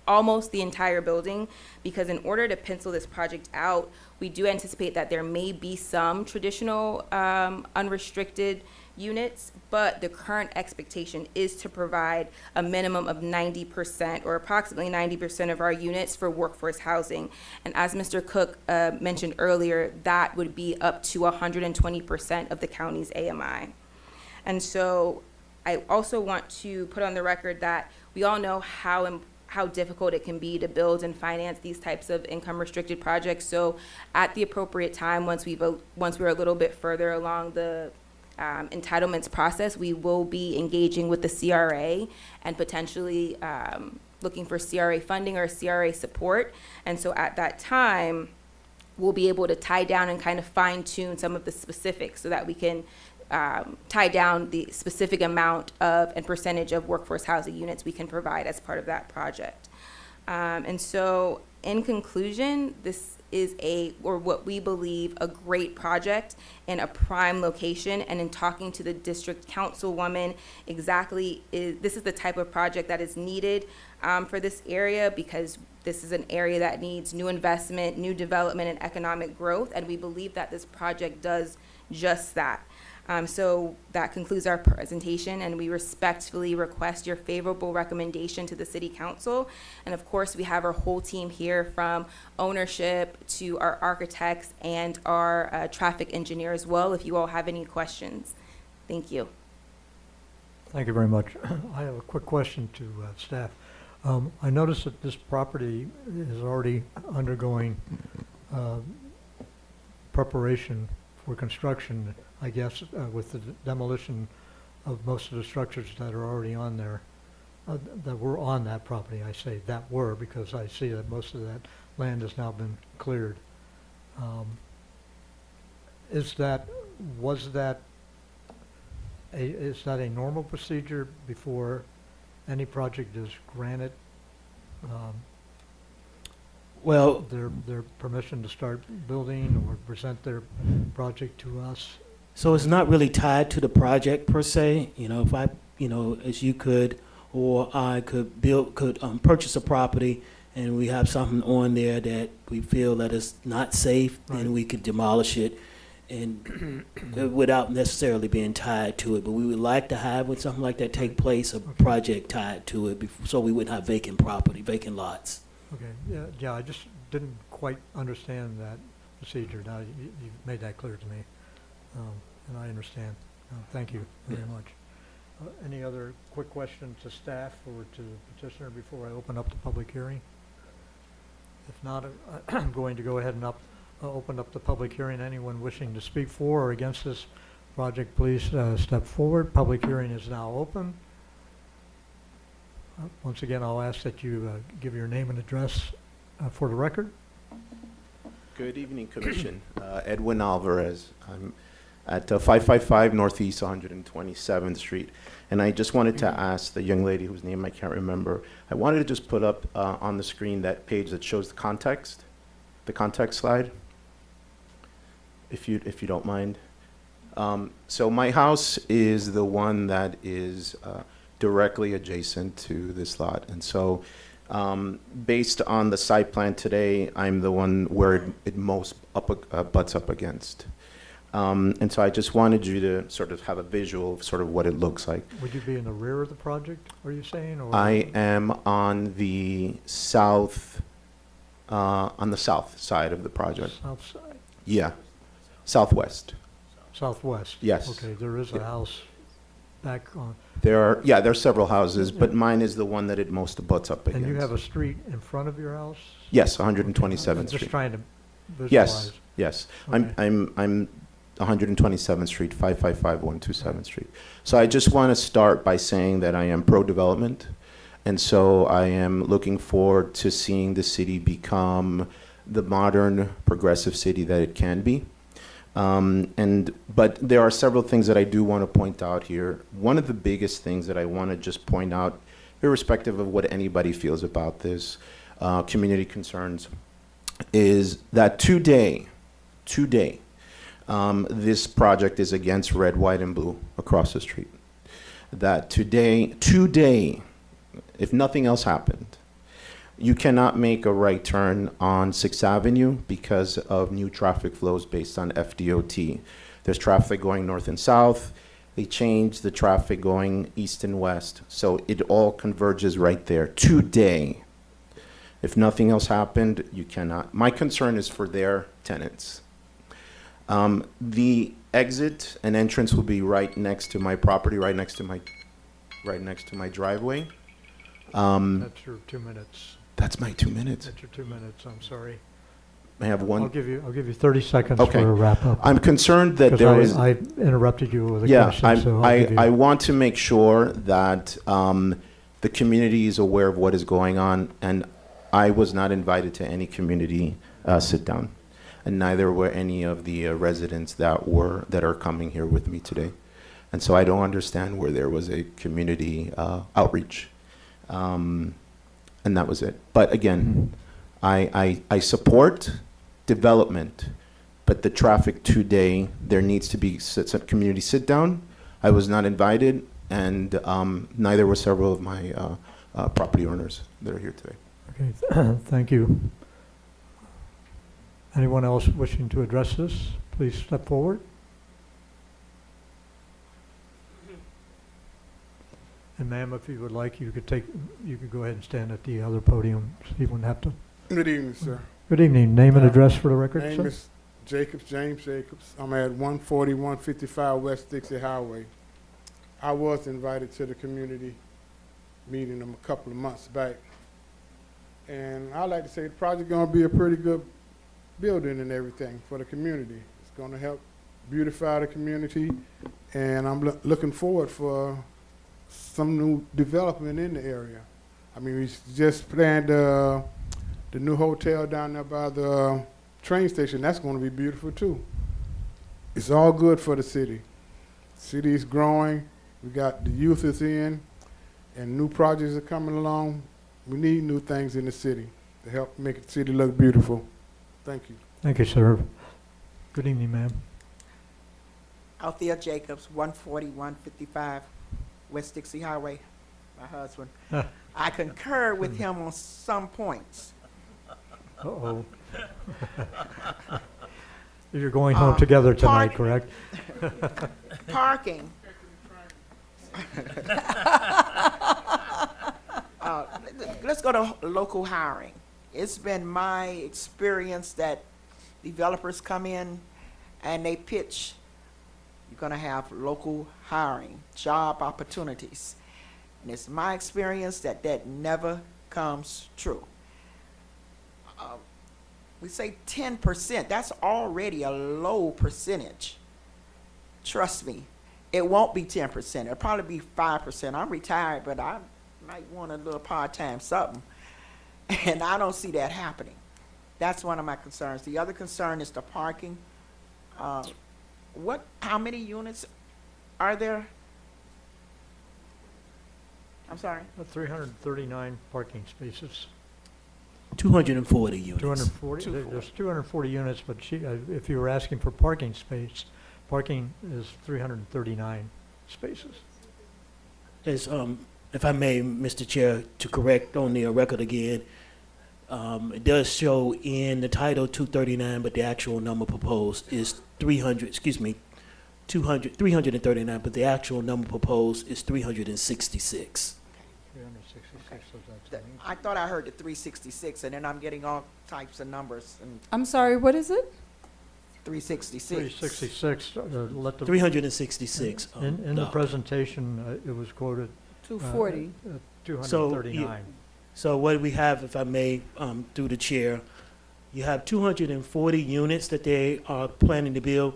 almost the entire building, because in order to pencil this project out, we do anticipate that there may be some traditional unrestricted units, but the current expectation is to provide a minimum of 90% or approximately 90% of our units for workforce housing. And as Mr. Cook mentioned earlier, that would be up to 120% of the county's AMI. And so I also want to put on the record that we all know how difficult it can be to build and finance these types of income restricted projects. So at the appropriate time, once we're a little bit further along the entitlements process, we will be engaging with the CRA and potentially looking for CRA funding or CRA support. And so at that time, we'll be able to tie down and kind of fine tune some of the specifics so that we can tie down the specific amount of and percentage of workforce housing units we can provide as part of that project. And so in conclusion, this is what we believe, a great project in a prime location. And in talking to the district councilwoman, this is the type of project that is needed for this area, because this is an area that needs new investment, new development, and economic growth. And we believe that this project does just that. So that concludes our presentation, and we respectfully request your favorable recommendation to the City Council. And of course, we have our whole team here, from ownership to our architects and our traffic engineer as well, if you all have any questions. Thank you. Thank you very much. I have a quick question to staff. I noticed that this property is already undergoing preparation for construction, I guess, with the demolition of most of the structures that are already on there, that were on that property. I say that were because I see that most of that land has now been cleared. Is that a normal procedure before any project is granted Well, their permission to start building or present their project to us? So it's not really tied to the project per se. You know, if I, you know, as you could or I could purchase a property and we have something on there that we feel that is not safe, then we could demolish it and without necessarily being tied to it. But we would like to have, when something like that take place, a project tied to it so we wouldn't have vacant property, vacant lots. Okay, yeah, I just didn't quite understand that procedure. Now, you've made that clear to me, and I understand. Thank you very much. Any other quick questions to staff or to the petitioner before I open up the public hearing? If not, I'm going to go ahead and open up the public hearing. Anyone wishing to speak for or against this project, please step forward. Public hearing is now open. Once again, I'll ask that you give your name and address for the record. Good evening, Commission. Edwin Alvarez. I'm at 555 Northeast 127th Street. And I just wanted to ask the young lady whose name I can't remember, I wanted to just put up on the screen that page that shows the context slide, if you don't mind. So my house is the one that is directly adjacent to this lot. And so based on the site plan today, I'm the one where it most butts up against. And so I just wanted you to sort of have a visual of sort of what it looks like. Would you be in the rear of the project, are you saying? Or I am on the south side of the project. South side? Yeah, southwest. Southwest? Yes. Okay, there is a house back on. There are several houses, but mine is the one that it most butts up against. And you have a street in front of your house? Yes, 127th I'm Street. just trying to visualize. Yes. Okay. I'm 127th Street, 555 127th Street. So I just want to start by saying that I am pro-development, and so I am looking forward to seeing the city become the modern, progressive city that it can be. But there are several things that I do want to point out here. One of the biggest things that I want to just point out, irrespective of what anybody feels about this, community concerns, is that today, this project is against red, white, and blue across the street. That today, if nothing else happened, you cannot make a right turn on 6th Avenue because of new traffic flows based on FDOT. There's traffic going north and south. They changed the traffic going east and west. So it all converges right there today. If nothing else happened, you cannot. My concern is for their tenants. The exit and entrance will be right next to my property, right next to my driveway. That's your 2 minutes. That's my 2 minutes. That's your 2 minutes, I'm sorry. I have one. I'll give you 30 seconds Okay. for a wrap up. I'm concerned that there was. I interrupted you with a question, so I'll give you. I want to make sure that the community is aware of what is going on, and I was not invited to any community sit down, and neither were any of the residents that are coming here with me today, and so I don't understand where there was a community outreach, and that was it. But again, I support development, but the traffic today, there needs to be some community sit down. I was not invited, and neither were several of my property owners that are here today. Okay, thank you. Anyone else wishing to address this, please step forward. And ma'am, if you would like, you could go ahead and stand at the other podium, so you wouldn't have to. Good evening, sir. Good evening. Name and address for the record, Name sir? is Jacobs, James Jacobs. I'm at 14155 West Dixie Highway. I was invited to the community meeting a couple of months back. And I like to say the project gonna be a pretty good building and everything for the community. It's gonna help beautify the community, and I'm looking forward for some new development in the area. I mean, we just planned the new hotel down there by the train station. That's going to be beautiful too. It's all good for the city. City is growing. We got the youth is in, and new projects are coming along. We need new things in the city to help make the city look beautiful. Thank you. Thank you, sir. Good evening, ma'am. Althea Jacobs, 14155 West Dixie Highway, my husband. I concur with him on some points. Uh-oh. You're going home together tonight, correct? Parking. Let's go to local hiring. It's been my experience that developers come in and they pitch, you're going to have local hiring, job opportunities. And it's my experience that that never comes true. We say 10%, that's already a low percentage. Trust me, it won't be 10%. It'll probably be 5%. I'm retired, but I might want a little part-time something. And I don't see that happening. That's one of my concerns. The other concern is the parking. How many units are there? I'm sorry? 339 parking spaces. 240 units. 240, there's 240 units, but if you were asking for parking space, parking is 339 spaces. As, if I may, Mr. Chair, to correct on the record again, it does show in the title 239, but the actual number proposed is 339, but the actual number proposed is 366. 366, so that's I thought I heard the 366, and then I'm getting all types of numbers. And I'm sorry, what is it? 366. 366. Let the 366. In the presentation, it was quoted 240. 239. So what we have, if I may, through the chair, you have 240 units that they are planning to build.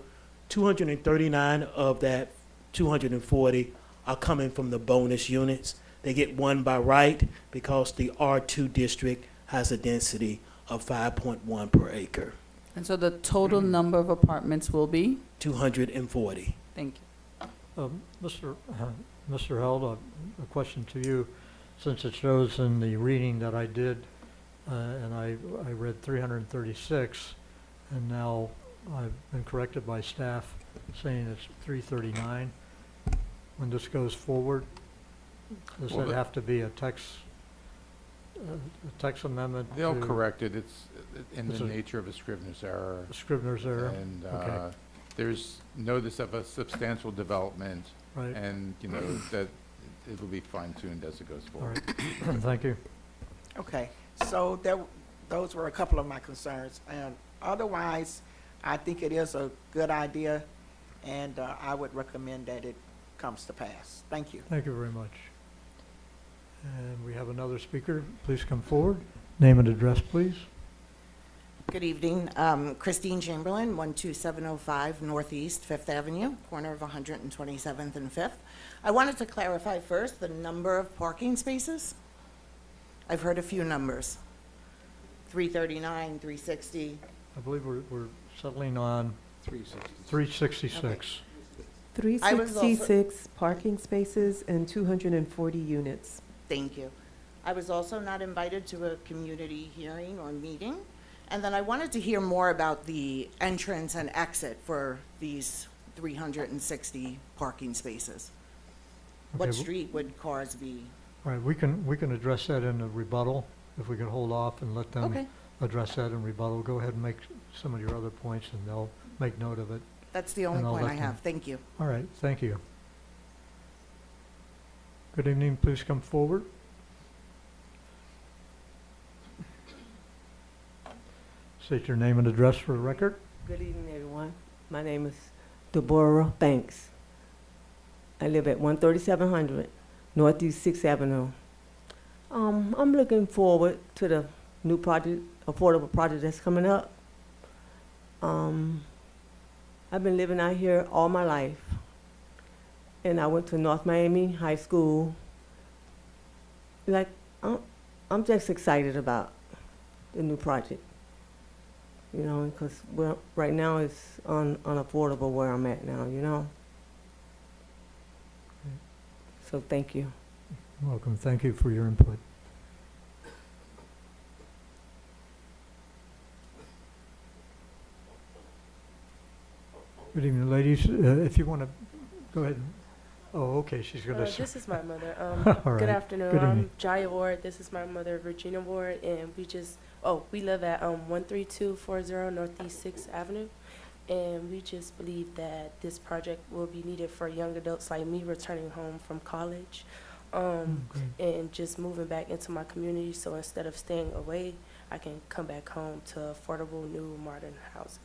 239 of that 240 are coming from the bonus units. They get one by right because the R2 district has a density of 5.1 per acre. And so the total number of apartments will be? 240. Thank you. Mr. Held, a question to you. Since it shows in the reading that I did, and I read 336, and now I've been corrected by staff saying it's 339. When this goes forward, does Well, that have to be a text amendment? They'll to correct it. It's in It's the a- nature of a Scrivener's error. Scrivener's error? And Okay. there's notice of a substantial development, Right. and, you know, that it will be fine-tuned as it goes All forward. right. Thank you. Okay, so those were a couple of my concerns. And otherwise, I think it is a good idea, and I would recommend that it comes to pass. Thank you. Thank you very much. And we have another speaker. Please come forward. Name and address, please. Good evening. Christine Chamberlain, 12705 Northeast 5th Avenue, corner of 127th and 5th. I wanted to clarify first the number of parking spaces. I've heard a few numbers, 339, 360. I believe we're settling on 366. 366 parking spaces and 240 units. Thank you. I was also not invited to a community hearing or meeting. And then I wanted to hear more about the entrance and exit for these 360 parking spaces. What Okay, street would cars be? All right, we can address that in a rebuttal, if we could hold off and let them Okay. address that in rebuttal. Go ahead and make some of your other points, and they'll make note of it. That's the only And I'll point let I them- have. Thank you. All right, thank you. Good evening, please come forward. State your name and address for the record. Good evening, everyone. My name is Deborah Banks. I live at 13700 Northeast 6th Avenue. I'm looking forward to the new project, affordable project that's coming up. I've been living out here all my life, and I went to North Miami High School. Like, I'm just excited about the new project. You know, because right now it's unaffordable where I'm at now, you know. So thank you. Welcome, thank you for your input. Good evening, ladies. If you want to go ahead. Oh, okay, she's going to. This is my mother. All right. Good afternoon. Good I'm evening. Jaya Ward. This is my mother, Regina Ward, and we live at 13240 Northeast 6th Avenue, and we just believe that this project will be needed for young adults like me returning home from college, and just moving back into my community. So instead of staying away, I can come back home to affordable, new, modern housing.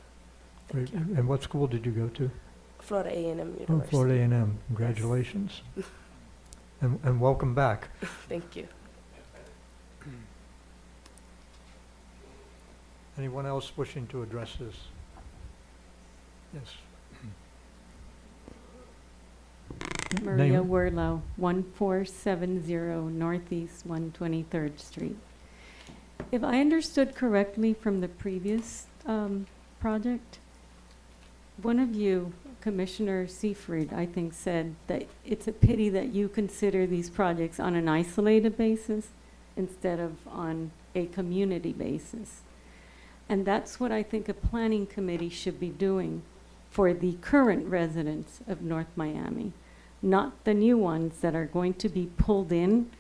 Great. And what school did you go to? Florida A&M University. Oh, Florida A&M. Congratulations. And welcome back. Thank you. Anyone else wishing to address this? Yes. Maria Name? Werlow, 1470 Northeast 123rd Street. If I understood correctly from the previous project, one of you, Commissioner Seyfried, I think, said that it's a pity that you consider these projects on an isolated basis instead of on a community basis. And that's what I think a planning committee should be doing for the current residents of North Miami, not the new ones that are going to be pulled in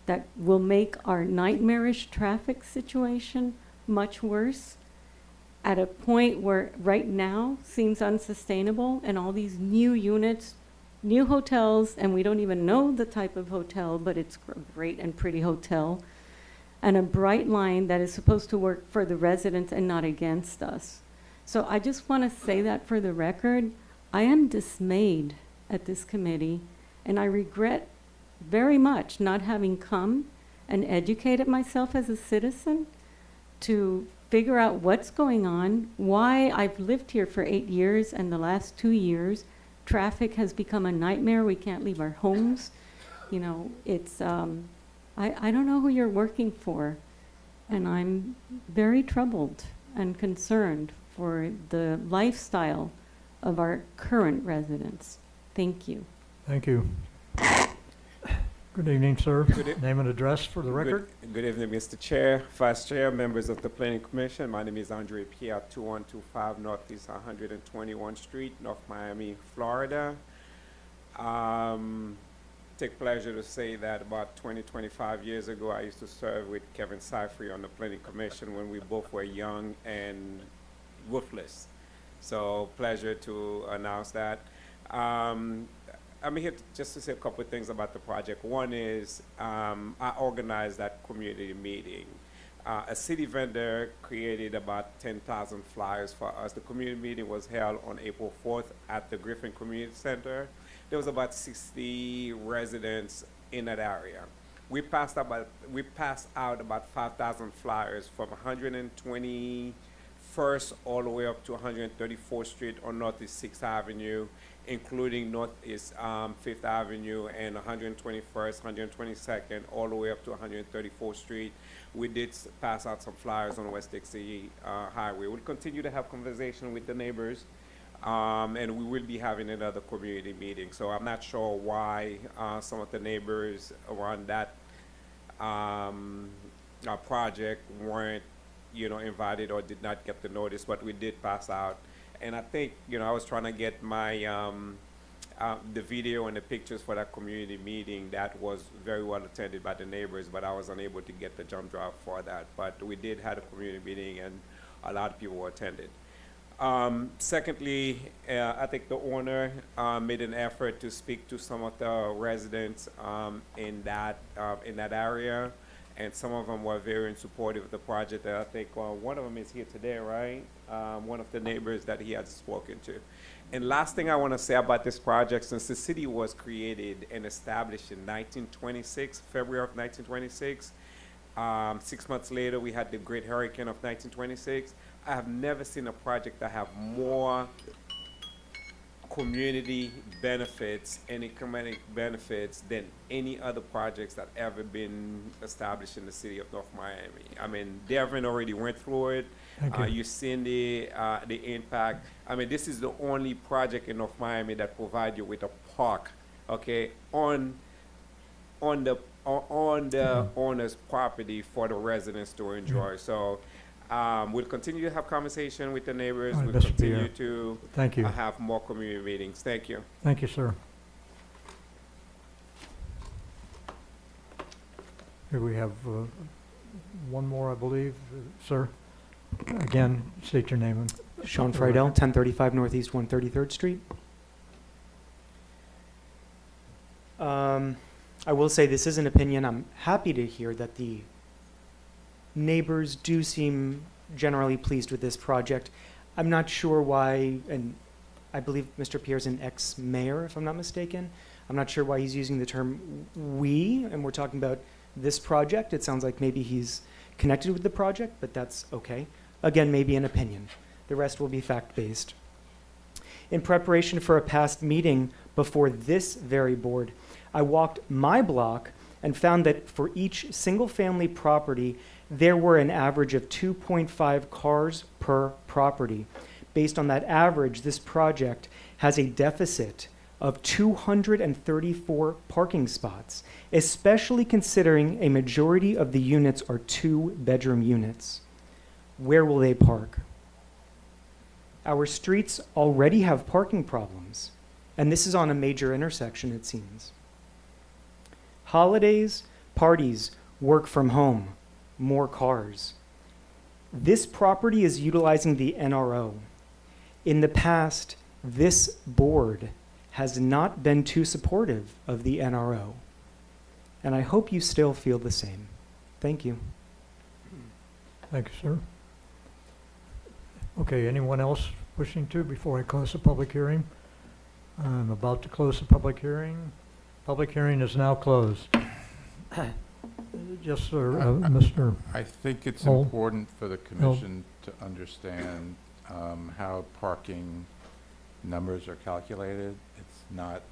that will make our nightmarish traffic situation much worse at a point where right now seems unsustainable, and all these new units, new hotels, and we don't even know the type of hotel, but it's a great and pretty hotel, and a bright line that is supposed to work for the residents and not against us. So I just want to say that for the record. I am dismayed at this committee, and I regret very much not having come and educated myself as a citizen to figure out what's going on, why I've lived here for 8 years, and the last 2 years, traffic has become a nightmare. We can't leave our homes. You know, it's, I don't know who you're working for, and I'm very troubled and concerned for the lifestyle of our current residents. Thank you. Thank you. Good evening, sir. Name and address for the record. Good evening, Mr. Chair, Vice Chair, members of the Planning Commission. My name is Andre Pierre, 2125 Northeast 121 Street, North Miami, Florida. Take pleasure to say that about 25 years ago, I used to serve with Kevin Seyfried on the Planning Commission when we both were young and ruthless. So pleasure to announce that. I'm here just to say a couple of things about the project. One is I organized that community meeting. A city vendor created about 10,000 flyers for us. The community meeting was held on April 4th at the Griffin Community Center. There was about 60 residents in that area. We passed out about 5,000 flyers from 121st all the way up to 134th Street on Northeast 6th Avenue, including Northeast 5th Avenue and 121st, 122nd, all the way up to 134th Street. We did pass out some flyers on West Dixie Highway. We'll continue to have conversation with the neighbors, and we will be having another community meeting. So I'm not sure why some of the neighbors around that project weren't, invited or did not get the notice, but we did pass out. And I think, I was trying to get my, the video and the pictures for that community meeting that was very well attended by the neighbors, but I was unable to get the jump drive for that. But we did have a community meeting and a lot of people attended. Secondly, I think the owner made an effort to speak to some of the residents in that area, and some of them were very supportive of the project. I think one of them is here today, right? One of the neighbors that he had spoken to. And last thing I want to say about this project, since the city was created and established in 1926, February of 1926, 6 months later we had the Great Hurricane of 1926. I have never seen a project that have more community benefits and economic benefits than any other projects that ever been established in the city of North Miami. I mean, Devin already went through it. Thank you. You've seen the impact. I mean, this is the only project in North Miami that provides you with a park, okay, on the owner's property for the residents to enjoy. So we'll continue to have conversation with the neighbors. All right, We'll Mr. continue Pierre. to Thank you. have more community meetings. Thank you. Thank you, sir. Here we have one more, I believe. Sir, again, state your name. Sean Friedel, 1035 Northeast 133rd Street. I will say this is an opinion. I'm happy to hear that the neighbors do seem generally pleased with this project. I'm not sure why, and I believe Mr. Pierre's an ex-mayor, if I'm not mistaken. I'm not sure why he's using the term "we," and we're talking about this project. It sounds like maybe he's connected with the project, but that's okay. Again, maybe an opinion. The rest will be fact-based. In preparation for a past meeting before this very board, I walked my block and found that for each single-family property, there were an average of 2.5 cars per property. Based on that average, this project has a deficit of 234 parking spots, especially considering a majority of the units are two-bedroom units. Where will they park? Our streets already have parking problems, and this is on a major intersection, it seems. Holidays, parties, work from home, more cars. This property is utilizing the NRO. In the past, this board has not been too supportive of the NRO, and I hope you still feel the same. Thank you. Thank you, sir. Okay, anyone else wishing to before I close the public hearing? I'm about to close the public hearing. Public hearing is now closed. Yes, sir, Mr. I think it's Hull. important for the commission to understand how parking numbers are calculated. It's not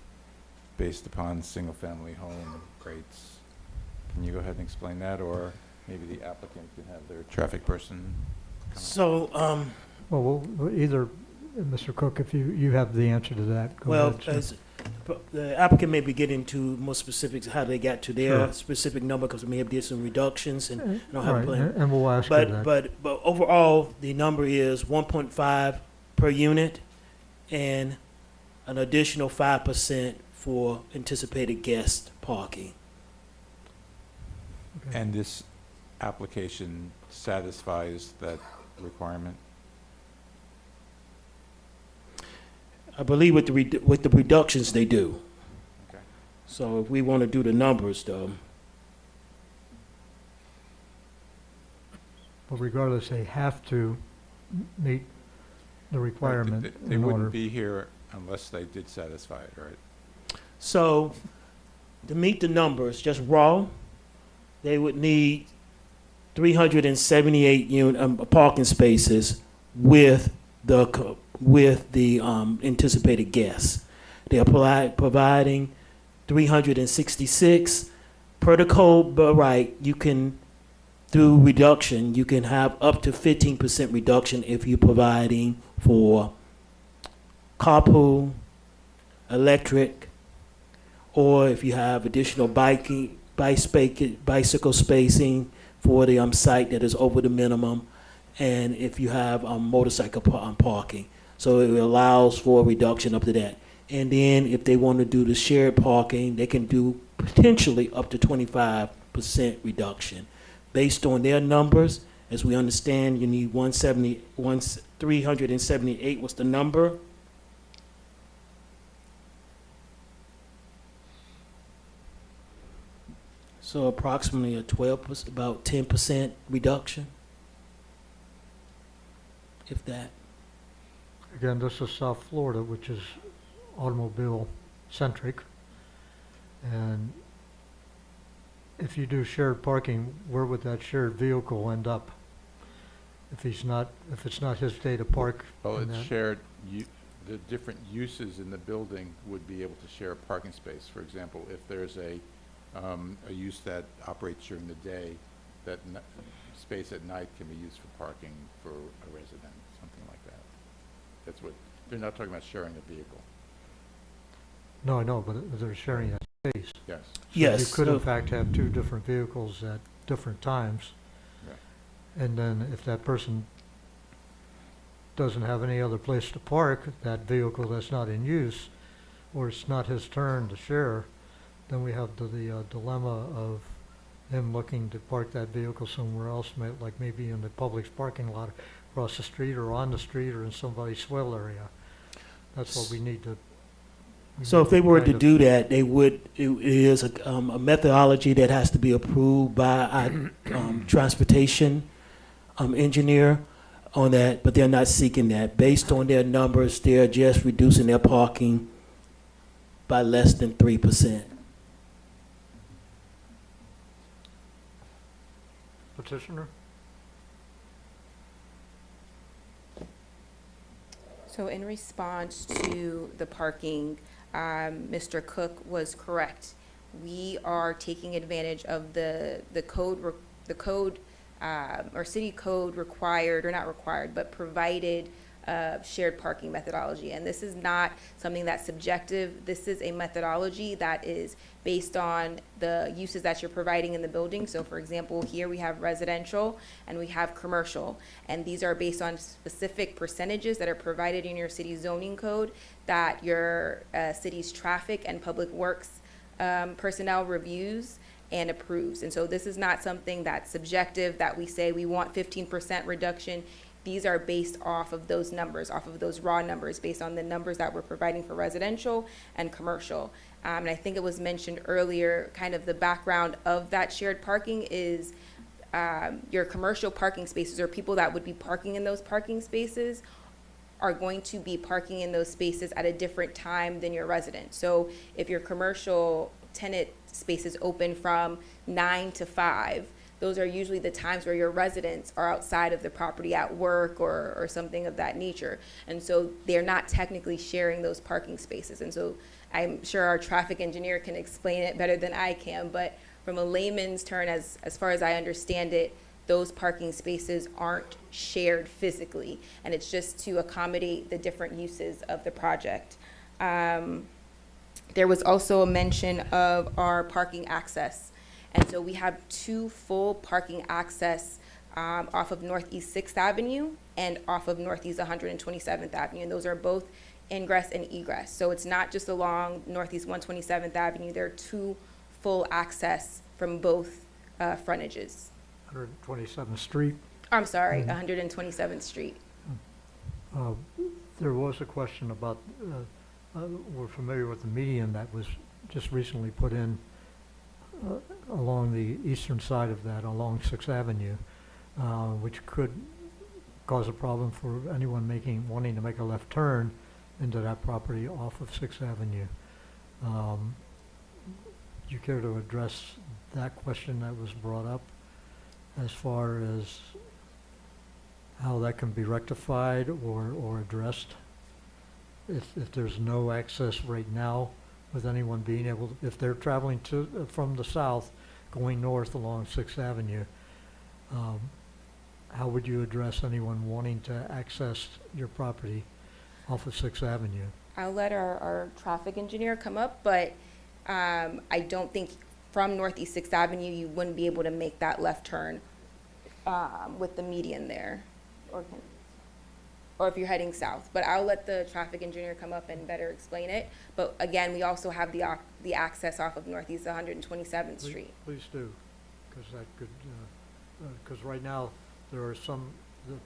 based upon single-family home rates. Can you go ahead and explain that, or maybe the applicant can have their traffic person? So, Well, either, Mr. Cook, if you have the answer to that, go well, ahead, sir. the applicant may be getting into more specifics, how they got to their Sure. specific number, because we may have did some reductions, and I don't have a Right, plan. and we'll ask you that. But overall, the number is 1.5 per unit, and an additional 5% for anticipated guest parking. Okay. And this application satisfies that requirement? I believe with the reductions, they do. Okay. So if we want to do the numbers, though, But regardless, they have to meet the requirement They in order. wouldn't be here unless they did satisfy it, right? so to meet the numbers, just raw, they would need 378 parking spaces with the anticipated guests. They are providing 366 per the code, but right, you can, through reduction, you can have up to 15% reduction if you're providing for carpool, electric, or if you have additional bicycle spacing for the site that is over the minimum, and if you have motorcycle parking. So it allows for a reduction up to that. And then if they want to do the shared parking, they can do potentially up to 25% reduction. Based on their numbers, as we understand, you need 378 was the number. So approximately a 12%, about 10% reduction, if that. Again, this is South Florida, which is automobile centric. And if you do shared parking, where would that shared vehicle end up? If it's not his day to park Well, in it's that? shared, the different uses in the building would be able to share a parking space. For example, if there's a use that operates during the day, that space at night can be used for parking for a resident, something like that. That's what, they're not talking about sharing a vehicle. No, I know, but they're sharing that space. Yes. So Yes, you could in so- fact have two different vehicles at different times. Yeah. And then if that person doesn't have any other place to park that vehicle that's not in use, or it's not his turn to share, then we have the dilemma of him looking to park that vehicle somewhere else, like maybe in the Publix parking lot across the street or on the street or in somebody's swell area. That's what we need to. So if they were to kind of- do that, they would, it is a methodology that has to be approved by our transportation engineer on that, but they're not seeking that. Based on their numbers, they're just reducing their parking by less than 3%. Petitioner? So in response to the parking, Mr. Cook was correct. We are taking advantage of the code, or city code required, or not required, but provided shared parking methodology. And this is not something that's subjective. This is a methodology that is based on the uses that you're providing in the building. So for example, here we have residential and we have commercial. And these are based on specific percentages that are provided in your city zoning code that your city's traffic and public works personnel reviews and approves. And so this is not something that's subjective, that we say we want 15% reduction. These are based off of those numbers, off of those raw numbers, based on the numbers that we're providing for residential and commercial. And I think it was mentioned earlier, kind of the background of that shared parking is your commercial parking spaces, or people that would be parking in those parking spaces, are going to be parking in those spaces at a different time than your resident. So if your commercial tenant space is open from 9 to 5, those are usually the times where your residents are outside of the property at work or something of that nature. And so they're not technically sharing those parking spaces. And so I'm sure our traffic engineer can explain it better than I can, but from a layman's turn, as far as I understand it, those parking spaces aren't shared physically, and it's just to accommodate the different uses of the project. There was also a mention of our parking access. And so we have 2 full parking access off of Northeast 6th Avenue and off of Northeast 127th Avenue. And those are both ingress and egress. So it's not just along Northeast 127th Avenue. There are 2 full access from both frontages. 127th Street. I'm sorry, 127th Street. There was a question about, we're familiar with the median that was just recently put in along the eastern side of that, along 6th Avenue, which could cause a problem for anyone wanting to make a left turn into that property off of 6th Avenue. Do you care to address that question that was brought up as far as how that can be rectified or addressed? If there's no access right now with anyone being able to, if they're traveling from the south going north along 6th Avenue, how would you address anyone wanting to access your property off of 6th Avenue? I'll let our traffic engineer come up, but I don't think from Northeast 6th Avenue you wouldn't be able to make that left turn with the median there, or if you're heading south. But I'll let the traffic engineer come up and better explain it. But again, we also have the access off of Northeast 127th Street. Please do, because that could, because right now there are some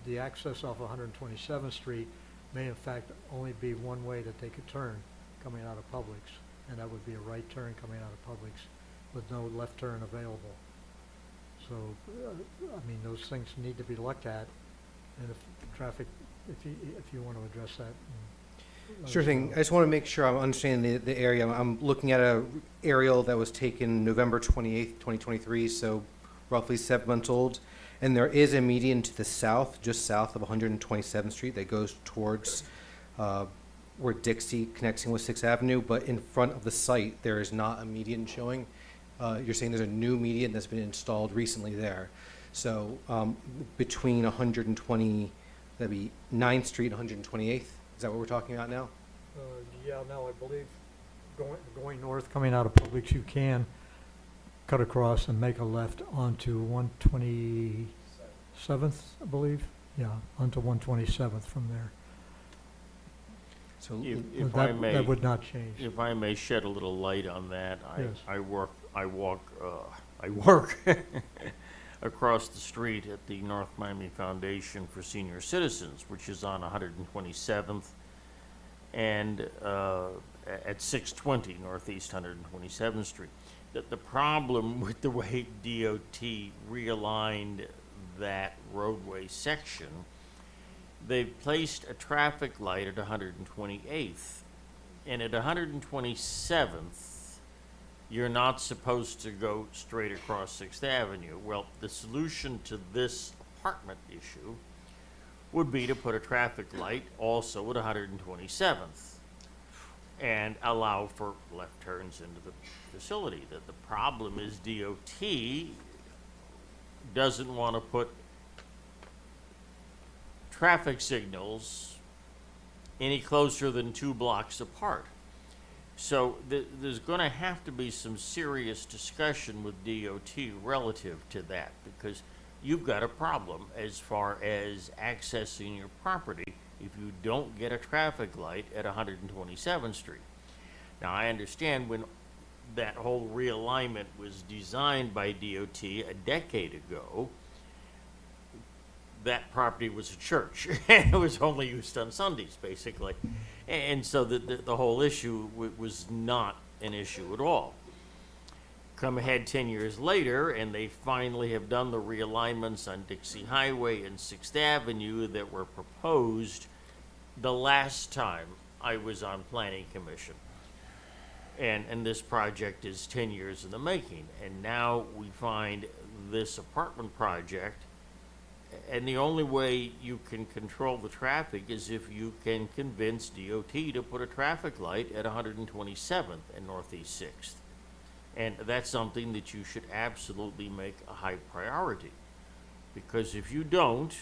the access off 127th Street may in fact only be one way that they could turn coming out of Publix, and that would be a right turn coming out of Publix with no left turn available. So, I mean, those things need to be looked at, and if traffic, if you want to address that. let Sure us thing. know. I just want to make sure I'm understanding the area. I'm looking at a aerial that was taken November 28th, 2023, so roughly 7 months old. And there is a median to the south, just south of 127th Street, that goes towards where Dixie connecting with 6th Avenue. But in front of the site, there is not a median showing. You're saying there's a new median that's been installed recently there. So between 120, that'd be 9th Street, 128th. Is that what we're talking about now? Yeah, no, I believe going north, coming out of Publix, you can cut across and make a left onto 127th, I believe. Yeah, onto 127th from there. So If I may. That would not change. If I may shed a little light on that, Yes. I walk across the street at the North Miami Foundation for Senior Citizens, which is on 127th and at 620 Northeast 127th Street. The problem with the way DOT realigned that roadway section, they've placed a traffic light at 128th, and at 127th, you're not supposed to go straight across 6th Avenue. Well, the solution to this apartment issue would be to put a traffic light also at 127th and allow for left turns into the facility. The problem is DOT doesn't want to put traffic signals any closer than 2 blocks apart. So there's going to have to be some serious discussion with DOT relative to that, because you've got a problem as far as accessing your property if you don't get a traffic light at 127th Street. Now, I understand when that whole realignment was designed by DOT a decade ago, that property was a church, and it was only used on Sundays, basically. And so the whole issue was not an issue at all. Come ahead 10 years later, and they finally have done the realignments on Dixie Highway and 6th Avenue that were proposed the last time I was on Planning Commission. And this project is 10 years in the making. And now we find this apartment project, and the only way you can control the traffic is if you can convince DOT to put a traffic light at 127th and Northeast 6th. And that's something that you should absolutely make a high priority. Because if you don't,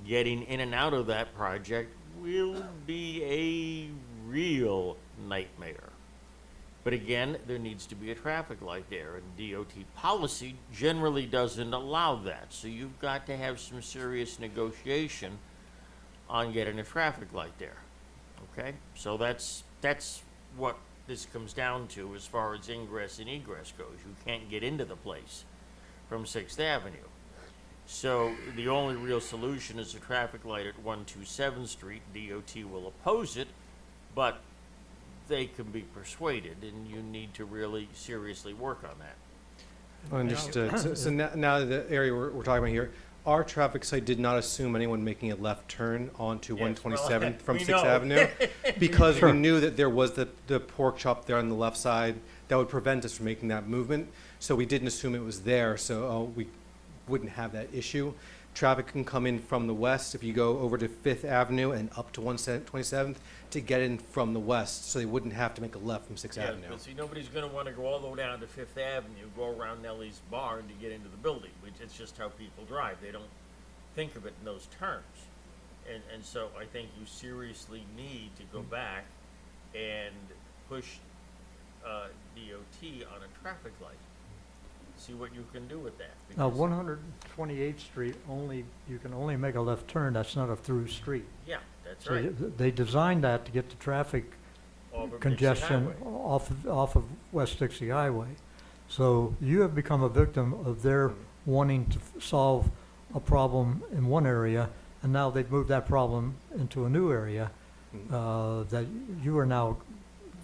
getting in and out of that project will be a real nightmare. But again, there needs to be a traffic light there, and DOT policy generally doesn't allow that. So you've got to have some serious negotiation on getting a traffic light there. Okay? So that's what this comes down to as far as ingress and egress goes. You can't get into the place from 6th Avenue. So the only real solution is a traffic light at 127th Street. DOT will oppose it, but they can be persuaded, and you need to really seriously work on that. Understood. So now the area we're talking about here, our traffic site did not assume anyone making a left turn onto Yes, 127th from we 6th know. Avenue, because Sure. we knew that there was the pork chop there on the left side that would prevent us from making that movement. So we didn't assume it was there, so we wouldn't have that issue. Traffic can come in from the west if you go over to 5th Avenue and up to 127th to get in from the west, so they wouldn't have to make a left from 6th Yeah, Avenue. but see, nobody's going to want to go all the way down to 5th Avenue, go around Nellie's Barn to get into the building, which it's just how people drive. They don't think of it in those terms. And so I think you seriously need to go back and push DOT on a traffic light. See what you can do with that. Now, because- 128th Street, you can only make a left turn, that's not a through street. Yeah, that's So right. they designed that to get the traffic Over Dixie congestion Highway. off of West Dixie Highway. So you have become a victim of their wanting to solve a problem in one area, and now they've moved that problem into a new area that you are now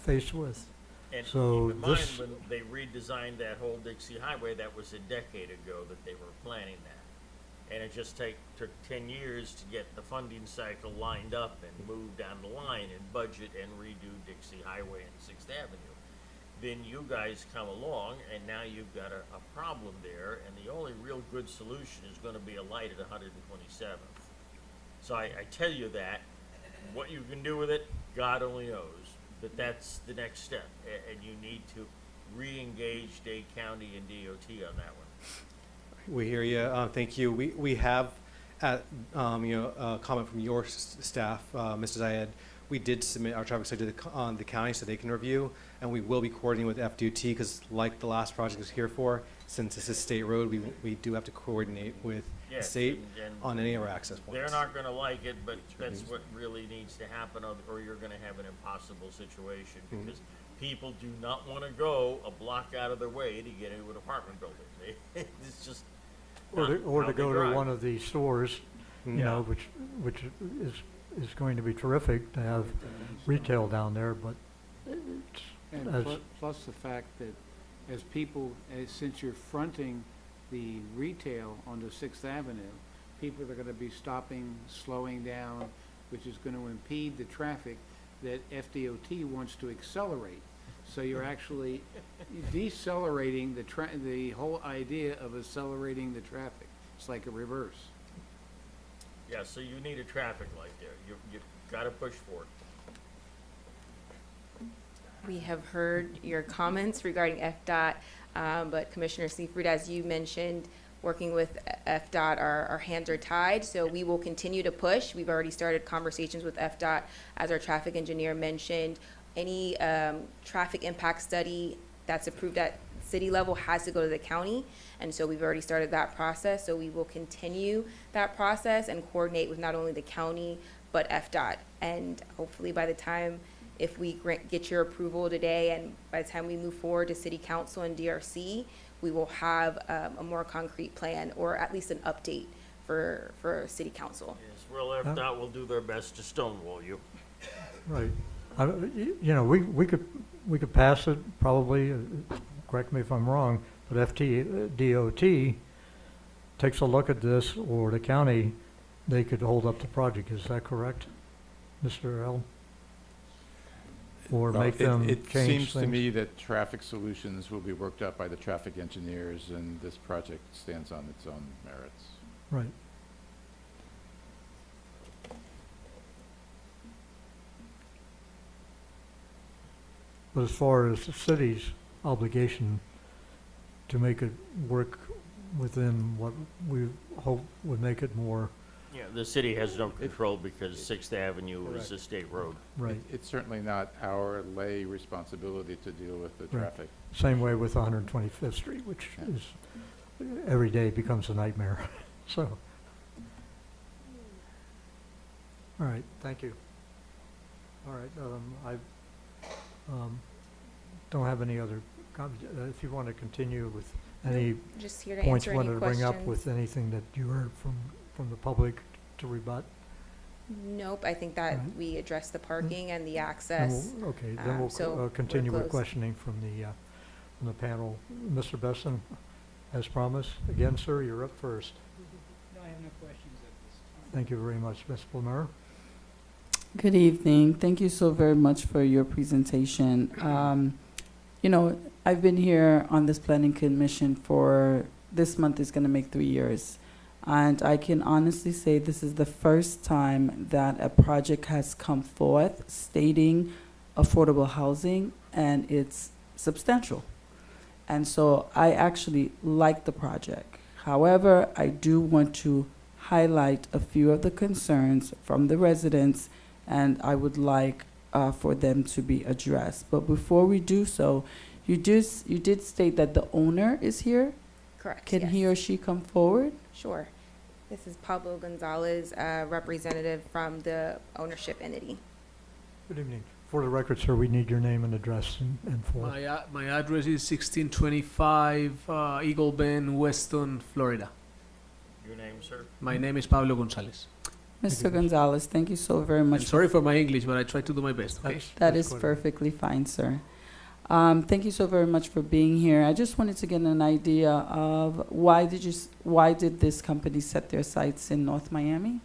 faced with. And So keep in mind, this- when they redesigned that whole Dixie Highway, that was a decade ago that they were planning that. And it just took 10 years to get the funding cycle lined up and move down the line and budget and redo Dixie Highway and Sixth Avenue. Then you guys come along, and now you've got a problem there, and the only real good solution is gonna be a light at 127th. So I tell you that, what you can do with it, God only knows, but that's the next step, and you need to re-engage Dade County and DOT on that one. We hear you. Thank you. We have, a comment from your staff, Mr. Zayed. We did submit our traffic study to the county so they can review, and we will be coordinating with FDOT because, like the last project was here for, since this is state road, we do have to coordinate with the Yes, state and on any of our access points. They're not gonna like it, but that's what really needs to happen, or you're gonna have an impossible situation, because people do not wanna go a block out of their way to get into an apartment building. It's just Or to, not or how to they go to drive. one of these stores, you know, which is going to be terrific to have retail down there, but it's, And as, plus the fact that as people, since you're fronting the retail onto Sixth Avenue, people are gonna be stopping, slowing down, which is gonna impede the traffic that FDOT wants to accelerate. So you're actually decelerating the whole idea of accelerating the traffic. It's like a reverse. Yeah, so you need a traffic light there, you've gotta push for it. We have heard your comments regarding FDOT, but Commissioner Seifert, as you mentioned, working with FDOT, our hands are tied, so we will continue to push. We've already started conversations with FDOT, as our traffic engineer mentioned. Any traffic impact study that's approved at city level has to go to the county, and so we've already started that process. So we will continue that process and coordinate with not only the county, but FDOT. And hopefully by the time, if we get your approval today, and by the time we move forward to city council and DRC, we will have a more concrete plan, or at least an update for city council. Yes, well, if not, we'll do their best to stonewall you. right. You know, we could pass it probably, correct me if I'm wrong, but DOT takes a look at this, or the county, they could hold up the project. Is that correct, Mr. L? Or Well, make them it change seems to things? me that traffic solutions will be worked out by the traffic engineers, and this project stands on its own merits. Right. But as far as the city's obligation to make it work within what we hope would make it more, Yeah, the city has no control because Sixth Avenue is a state road. right, It's certainly not our lay responsibility to deal with the Right. traffic. same way with 125th Street, which is, every day becomes a nightmare, so. All right, thank you. All right, I don't have any other comments. If you want to continue with any Just here to points answer you any wanted to bring up questions. with anything that you heard from the public to rebut. Nope, I think that Alright. we addressed the parking and the Then access. Okay, then we'll so we're continue with closed. questioning from the panel. Mr. Besson, as promised, again, sir, you're up first. No, I have no questions at this time. Thank you very much, Ms. Blumer. Good evening. Thank you so very much for your presentation. You know, I've been here on this planning commission for, this month is going to make 3 years. And I can honestly say this is the first time that a project has come forth stating affordable housing, and it's substantial. And so I actually like the project. However, I do want to highlight a few of the concerns from the residents, and I would like for them to be addressed. But before we do so, you did state that the owner is here. Correct, Can he yes. or she come forward? Sure. This is Pablo Gonzalez, representative from the ownership entity. Good evening. For the record, sir, we need your name and address and for. My address is 1625 Eagle Bend, Weston, Florida. Your name, sir? My name is Pablo Gonzalez. Mr. Gonzalez, thank you so very I'm much. sorry for my English, but I try to do my best, okay? That is perfectly fine, sir. Thank you so very much for being here. I just wanted to get an idea of why did this company set their sights in North Miami?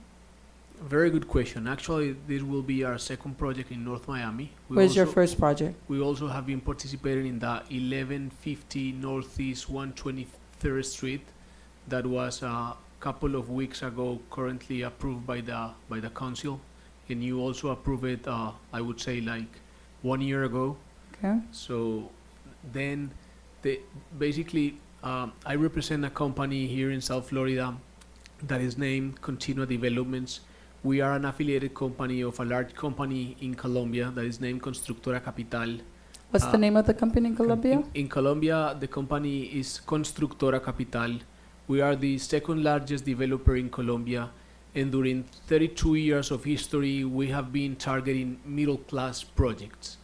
Very good question. Actually, this will be our second project in North Miami. Where's your first project? We also have been participating in the 1150 Northeast 123rd Street that was a couple of weeks ago currently approved by the council, and you also approved it I would say like 1 year ago. Okay. So then basically I represent a company here in South Florida that is named Continua Developments. We are an affiliated company of a large company in Colombia that is named Constructora Capital. What's the name of the company in Colombia? In Colombia, the company is Constructora Capital. We are the second largest developer in Colombia, and during 32 years of history, we have been targeting middle-class projects.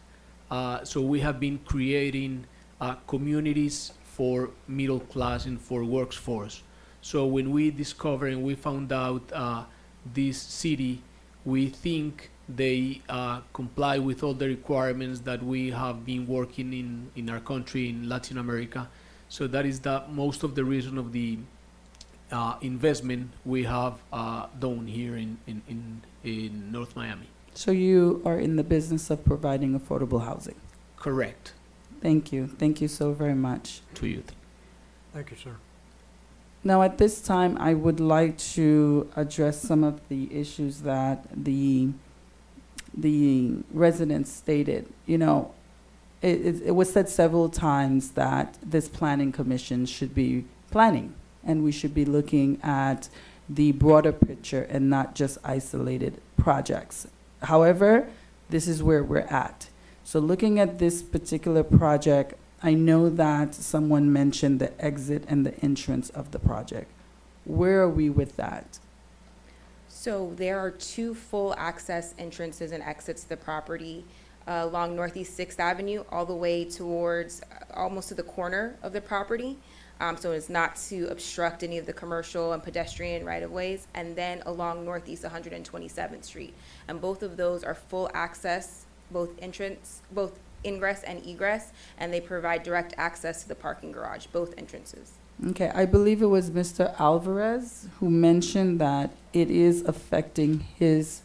So we have been creating communities for middle class and for workforce. So when we discovered and we found out this city, we think they comply with all the requirements that we have been working in our country, in Latin America. So that is most of the reason of the investment we have done here in North Miami. So you are in the business of providing affordable housing? Correct. Thank you. Thank you so very much. To you. Thank you, sir. Now, at this time, I would like to address some of the issues that the residents stated. You know, it was said several times that this planning commission should be planning, and we should be looking at the broader picture and not just isolated projects. However, this is where we're at. So looking at this particular project, I know that someone mentioned the exit and the entrance of the project. Where are we with that? So there are two full access entrances and exits to the property along Northeast 6th Avenue, all the way towards almost to the corner of the property. So as not to obstruct any of the commercial and pedestrian right-of-ways, and then along Northeast 127th Street. And both of those are full access, both ingress and egress, and they provide direct access to the parking garage, both entrances. Okay, I believe it was Mr. Alvarez who mentioned that it is affecting his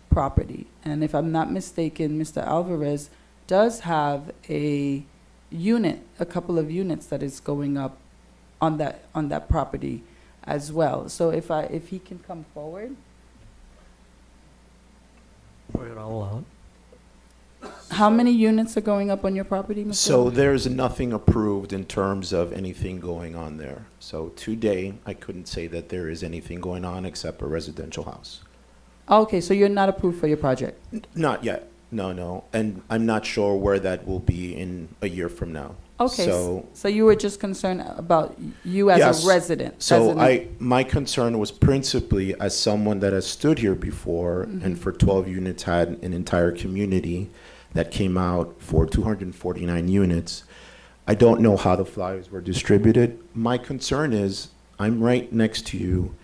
property. And if I'm not mistaken, Mr. Alvarez does have a couple of units that is going up on that property as well. So if he can come forward. Go ahead, I'll allow it. How many units are going up on your property, Mr. So Alvarez? there's nothing approved in terms of anything going on there. So today, I couldn't say that there is anything going on except a residential house. Okay, so you're not approved for your project? Not yet, no. And I'm not sure where that will be in a year from now. Okay, So, so you were just concerned about you as yes. a resident? So my concern was principally as someone that has stood here before and for 12 units had an entire community that came out for 249 units. I don't know how the flyers were distributed. My concern is I'm right next to you.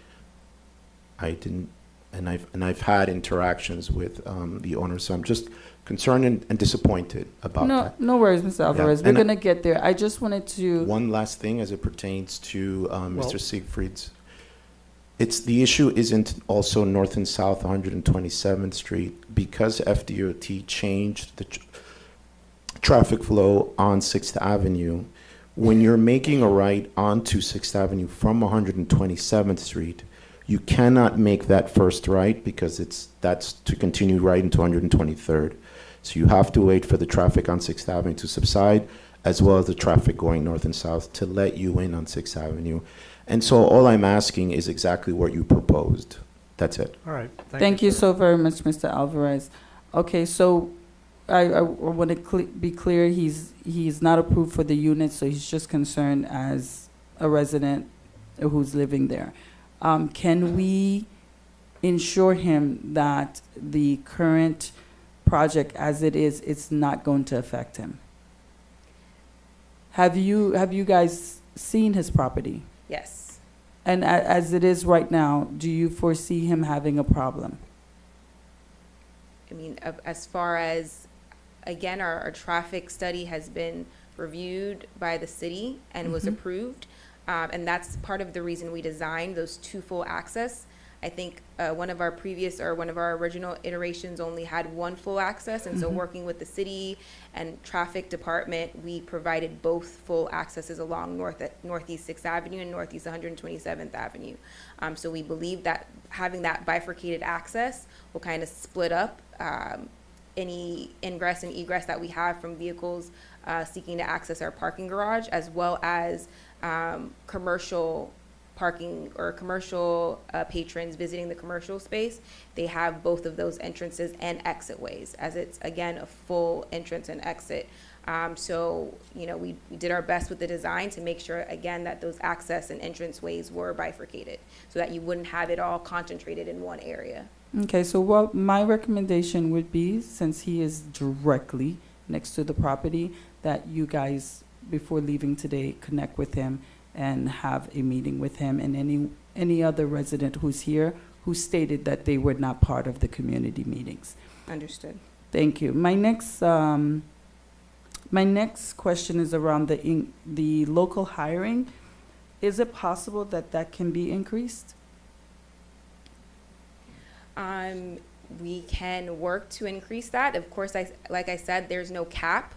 I've had interactions with the owner, so I'm just concerned and disappointed about that. No worries, Mr. Alvarez. Yeah, We're and going to get there. I just wanted to... One last thing as it pertains to Mr. Siegfried's. The issue isn't also north and south 127th Street. Because FDOT changed the traffic flow on 6th Avenue, when you're making a right onto 6th Avenue from 127th Street, you cannot make that first right because that's to continue right into 123rd. So you have to wait for the traffic on 6th Avenue to subside, as well as the traffic going north and south to let you in on 6th Avenue. And so all I'm asking is exactly what you proposed. That's it. All right. Thank you so very much, Mr. Alvarez. Okay, so I want to be clear, he's not approved for the unit, so he's just concerned as a resident who's living there. Can we ensure him that the current project as it is, it's not going to affect him? Have you guys seen his property? Yes. And as it is right now, do you foresee him having a problem? I mean, as far as, again, our traffic study has been reviewed by the city and was approved. And that's part of the reason we designed those two full access. I think one of our original iterations only had one full access. And so working with the city and traffic department, we provided both full accesses along Northeast 6th Avenue and Northeast 127th Avenue. So we believe that having that bifurcated access will kind of split up any ingress and egress that we have from vehicles seeking to access our parking garage, as well as commercial parking or commercial patrons visiting the commercial space. They have both of those entrances and exit ways, as it's, again, a full entrance and exit. So, you know, we did our best with the design to make sure, again, that those access and entrance ways were bifurcated so that you wouldn't have it all concentrated in one area. Okay, so what my recommendation would be, since he is directly next to the property, that you guys, before leaving today, connect with him and have a meeting with him and any other resident who's here who stated that they were not part of the community meetings. Understood. Thank you. My next question is around the local hiring. Is it possible that that can be increased? We can work to increase that. Of course, like I said, there's no cap.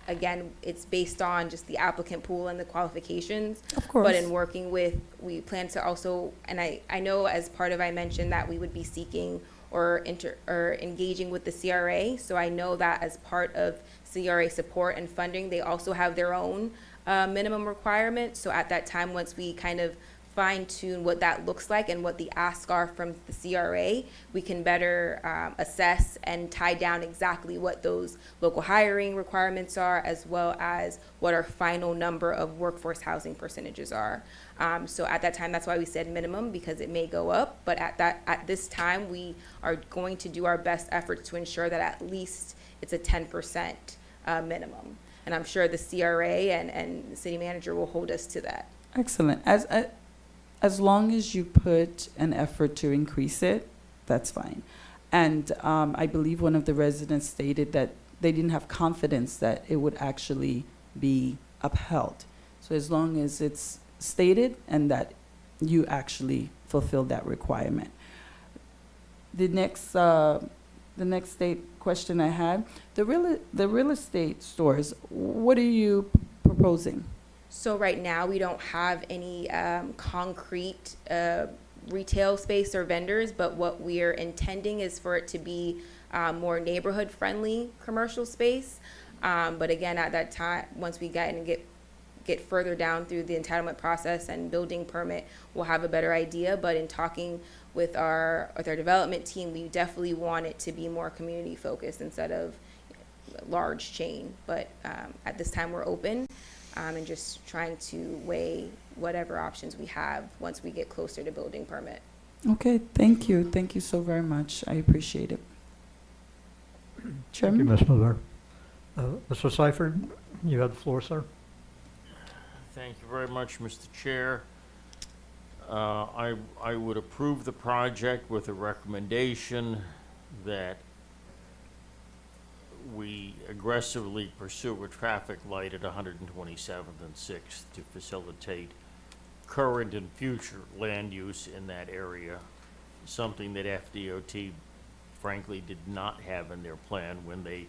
Again, it's based on just the applicant pool and the qualifications. Of course. But in working with, we plan to also, and I know as part of, I mentioned that we would be seeking or engaging with the CRA. So I know that as part of CRA support and funding, they also have their own minimum requirements. So at that time, once we kind of fine tune what that looks like and what the asks are from the CRA, we can better assess and tie down exactly what those local hiring requirements are, as well as what our final number of workforce housing percentages are. So at that time, that's why we said minimum, because it may go up, but at this time, we are going to do our best efforts to ensure that at least it's a 10% minimum. And I'm sure the CRA and the city manager will hold us to that. Excellent. As long as you put an effort to increase it, that's fine. And I believe one of the residents stated that they didn't have confidence that it would actually be upheld. So as long as it's stated and that you actually fulfill that requirement. The next question I had, the real estate stores, what are you proposing? So right now, we don't have any concrete retail space or vendors, but what we're intending is for it to be more neighborhood-friendly commercial space. But again, at that time, once we get further down through the entitlement process and building permit, we'll have a better idea. But in talking with our development team, we definitely want it to be more community-focused instead of large chain. But at this time, we're open. And just trying to weigh whatever options we have once we get closer to building permit. Okay, thank you. Thank you so very much. I appreciate it. Chairman? Thank you, Ms. Miller. Mr. Seifert, you have the floor, sir. Thank you very much, Mr. Chair. I would approve the project with a recommendation that we aggressively pursue a traffic light at 127th and 6th to facilitate current and future land use in that area, something that FDOT frankly did not have in their plan when they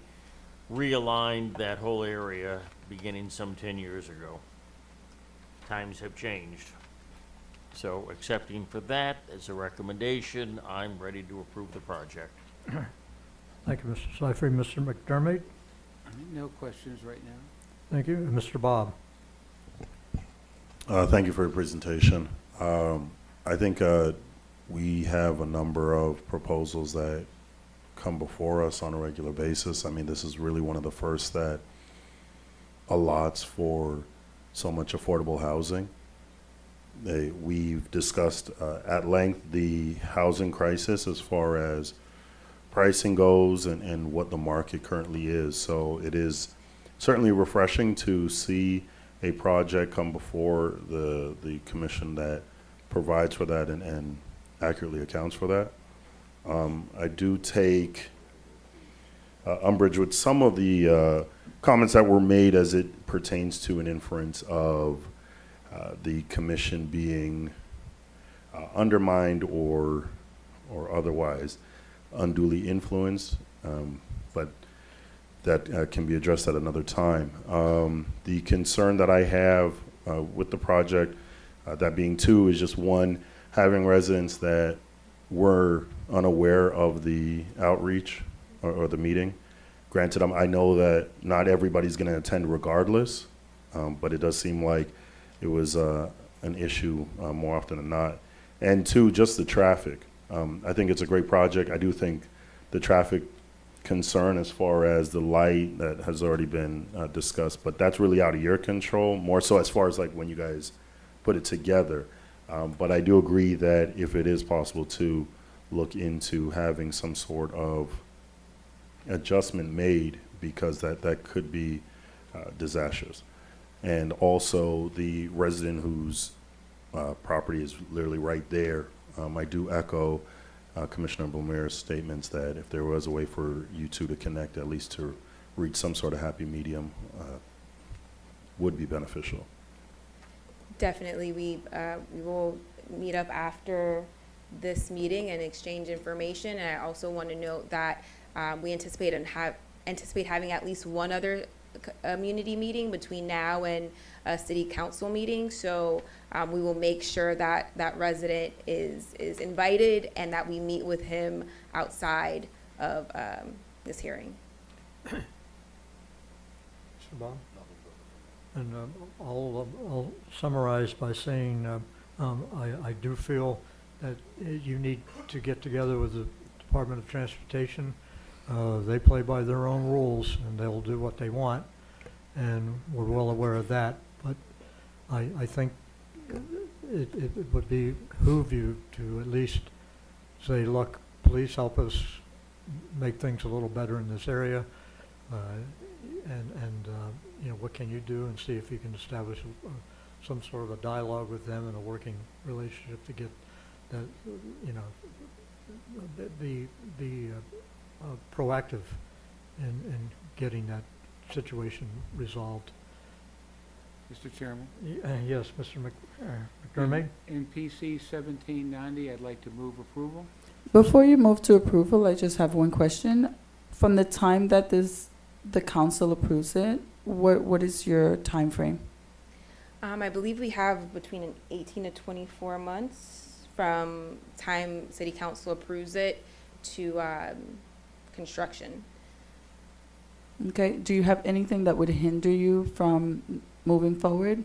realigned that whole area beginning some 10 years ago. Times have changed. So accepting for that as a recommendation, I'm ready to approve the project. Thank you, Mr. Seifert. Mr. McDermott? No questions right now. Thank you. And Mr. Bob? Thank you for your presentation. I think we have a number of proposals that come before us on a regular basis. I mean, this is really one of the first that allots for so much affordable housing. We've discussed at length the housing crisis as far as pricing goes and what the market currently is. So it is certainly refreshing to see a project come before the commission that provides for that and accurately accounts for that. I do take umbrage with some of the comments that were made as it pertains to an inference of the commission being undermined or otherwise unduly influenced, but that can be addressed at another time. The concern that I have with the project, that being two, is just one, having residents that were unaware of the outreach or the meeting. Granted, I know that not everybody's going to attend regardless, but it does seem like it was an issue more often than not. And two, just the traffic. I think it's a great project. I do think the traffic concern as far as the light that has already been discussed, but that's really out of your control, more so as far as like when you guys put it together. But I do agree that if it is possible to look into having some sort of adjustment made, because that could be disastrous. And also the resident whose property is literally right there, I do echo Commissioner Blumer's statements that if there was a way for you two to connect, at least to reach some sort of happy medium, would be beneficial. Definitely, we will meet up after this meeting and exchange information. And I also want to note that we anticipate having at least one other community meeting between now and a city council meeting. So we will make sure that that resident is invited and that we meet with him outside of this hearing. Mr. Bob? And I'll summarize by saying I do feel that you need to get together with the Department of Transportation. They play by their own rules and they'll do what they want, and we're well aware of that. But I think it would behoove you to at least say, look, please help us make things a little better in this area, and you know, what can you do, and see if you can establish some sort of a dialogue with them and a working relationship to get that, you know, be proactive in getting that situation resolved. Mr. Chairman? Yes, Mr. McDermott? In PC 1790, I'd like to move approval. Before you move to approval, I just have one question. From the time that the council approves it, what is your time frame? I believe we have between 18 to 24 months from time city council approves it to construction. Okay, do you have anything that would hinder you from moving forward?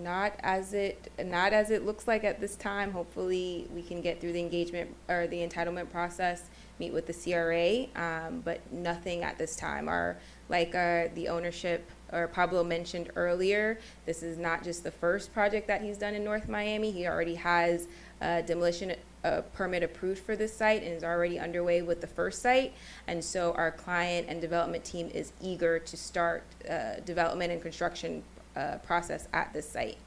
Not as it looks like at this time. Hopefully we can get through the engagement or the entitlement process, meet with the CRA, but nothing at this time. The ownership, or Pablo mentioned earlier, this is not just the first project that he's done in North Miami. He already has a demolition permit approved for this site and is already underway with the first site. And so our client and development team is eager to start development and construction process at this site.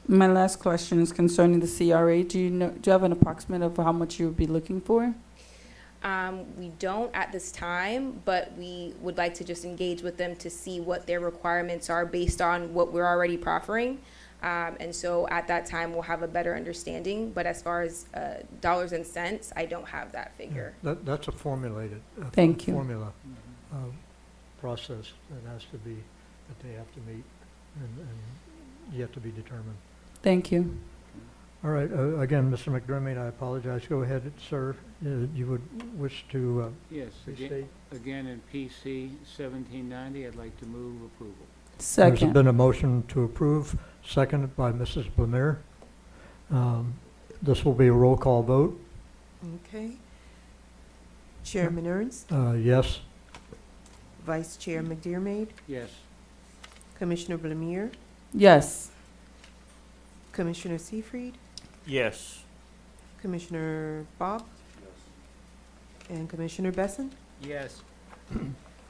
My last question is concerning the CRA. Do you have an approximate of how much you would be looking for? We don't at this time, but we would like to just engage with them to see what their requirements are based on what we're already proffering. And so at that time, we'll have a better understanding. But as far as dollars and cents, I don't have that figure. That's a formulated Thank you. formula process that has to be, that they have to meet and yet to be determined. Thank you. All right, again, Mr. McDermott, I apologize. Go ahead, sir. You would wish to Yes, restate? again in PC 1790, I'd like to move approval. There's Second. been a motion to approve, seconded by Mrs. Blumer. This will be a roll call vote. Okay. Chairman Ernst, Yes. Vice Chair McDermott, Yes. Commissioner Blumer, Yes. Commissioner Seyfried, Yes. Commissioner Bob, and Commissioner Besson. Yes.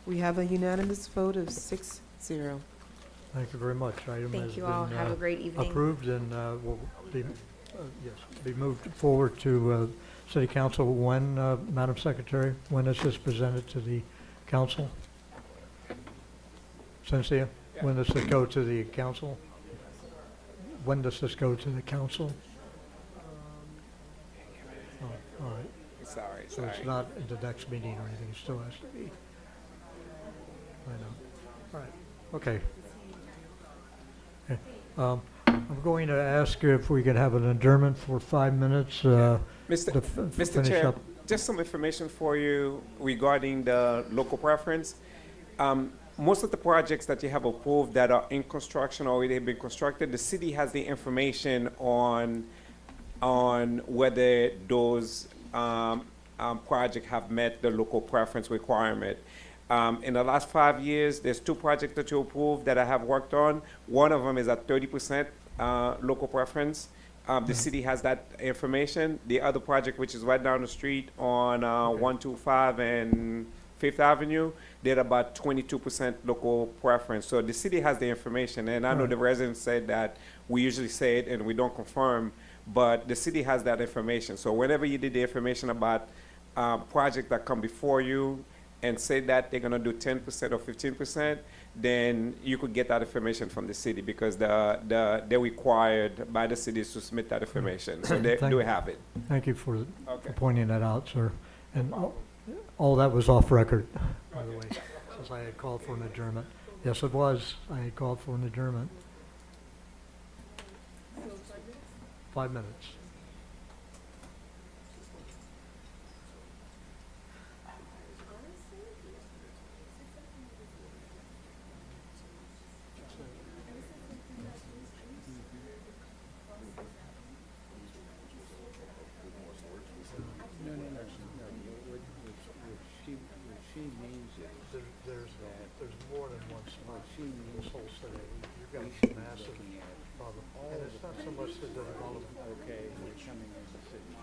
We have a unanimous vote of 6-0. Thank you very much. Item has Thank you all. been, Have a great evening. approved and will be, yes, be moved forward to City Council. When, Madam Secretary, when is this presented to the council? Cynthia, when does this go to the council? When does this go to the council? Oh, all right. Sorry, So it's not in the next meeting or anything, it still has to be. I know. All right, okay. Okay, I'm going to ask if we could have an adjournment for 5 minutes, to Mr. finish Chair, up. just some information for you regarding the local preference. Most of the projects that you have approved that are in construction or already have been constructed, the city has the information on whether those projects have met the local preference requirement. In the last 5 years, there's 2 projects that you approved that I have worked on. One of them is at 30% local preference. The city has that information. The other project, which is right down the street on 125 and Fifth Avenue, they're about 22% local preference. So the city has the information, and I know the residents said that we usually say it and we don't confirm, but the city has that information. So whenever you did the information about projects that come before you and say that they're gonna do 10% or 15%, then you could get that information from the city because they're required by the cities to submit that information. So they do have it. Thank you for Okay. pointing that out, sir. And all that was off record, by the way, since I had called for an adjournment. Yes, it was. I had called for an adjournment. 5 minutes. There's more than one spot in this whole city. You've got a massive problem. And it's not so much the development. Okay, coming in the city.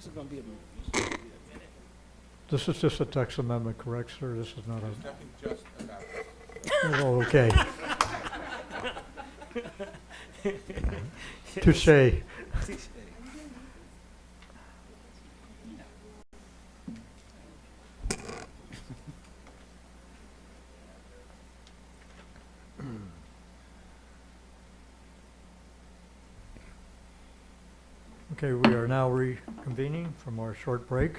This is gonna be a minute. This is just a text amendment, correct, sir? This is not a, nothing just about oh, okay. Touche. Okay, we are now reconvening from our short break.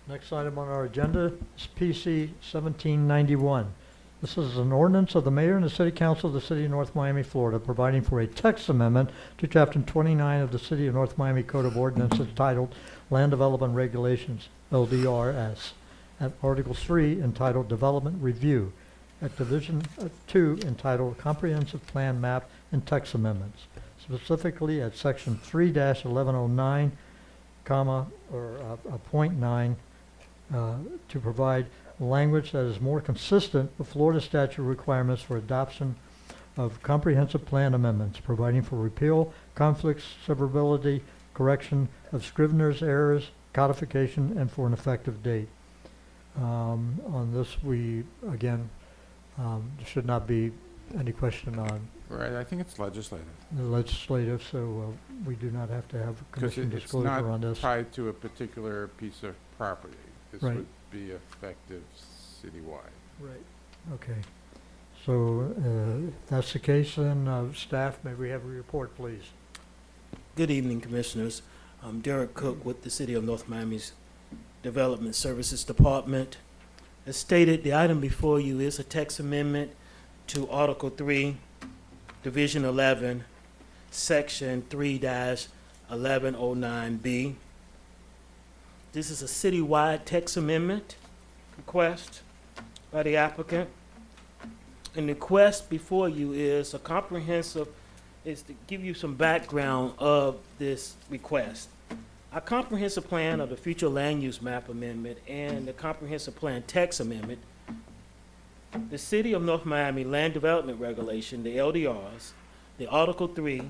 Next item on our agenda is PC 1791. This is an ordinance of the mayor and the city council of the city of North Miami, Florida, providing for a text amendment to chapter 29 of the city of North Miami Code of Ordinances titled Land Development Regulations, LDRS, at Article 3 entitled Development Review, at Division 2 entitled Comprehensive Plan Map and Text Amendments, specifically at Section 3-1109, point 9, to provide language that is more consistent with Florida statute requirements for adoption of comprehensive plan amendments, providing for repeal, conflicts, severability, correction of Scrivener's errors, codification, and for an effective date. On this, we, again, there should not be any question on Right, I think it's legislative. the legislative, so we do not have to have a Because commission it's disclosure on not this. tied to a particular piece of property. This Right. would be effective citywide. Right. Okay. So, if that's the case, then, staff, may we have a report, please? Good evening, Commissioners. I'm Derek Cook with the City of North Miami's Development Services Department. As stated, the item before you is a text amendment to Article 3, Division 11, Section 3-1109B. This is a citywide text amendment request by the applicant. And the request before you is a comprehensive, is to give you some background of this request. Our comprehensive plan of the future land use map amendment and the comprehensive plan text amendment, the City of North Miami Land Development Regulation, the LDRs, the Article 3,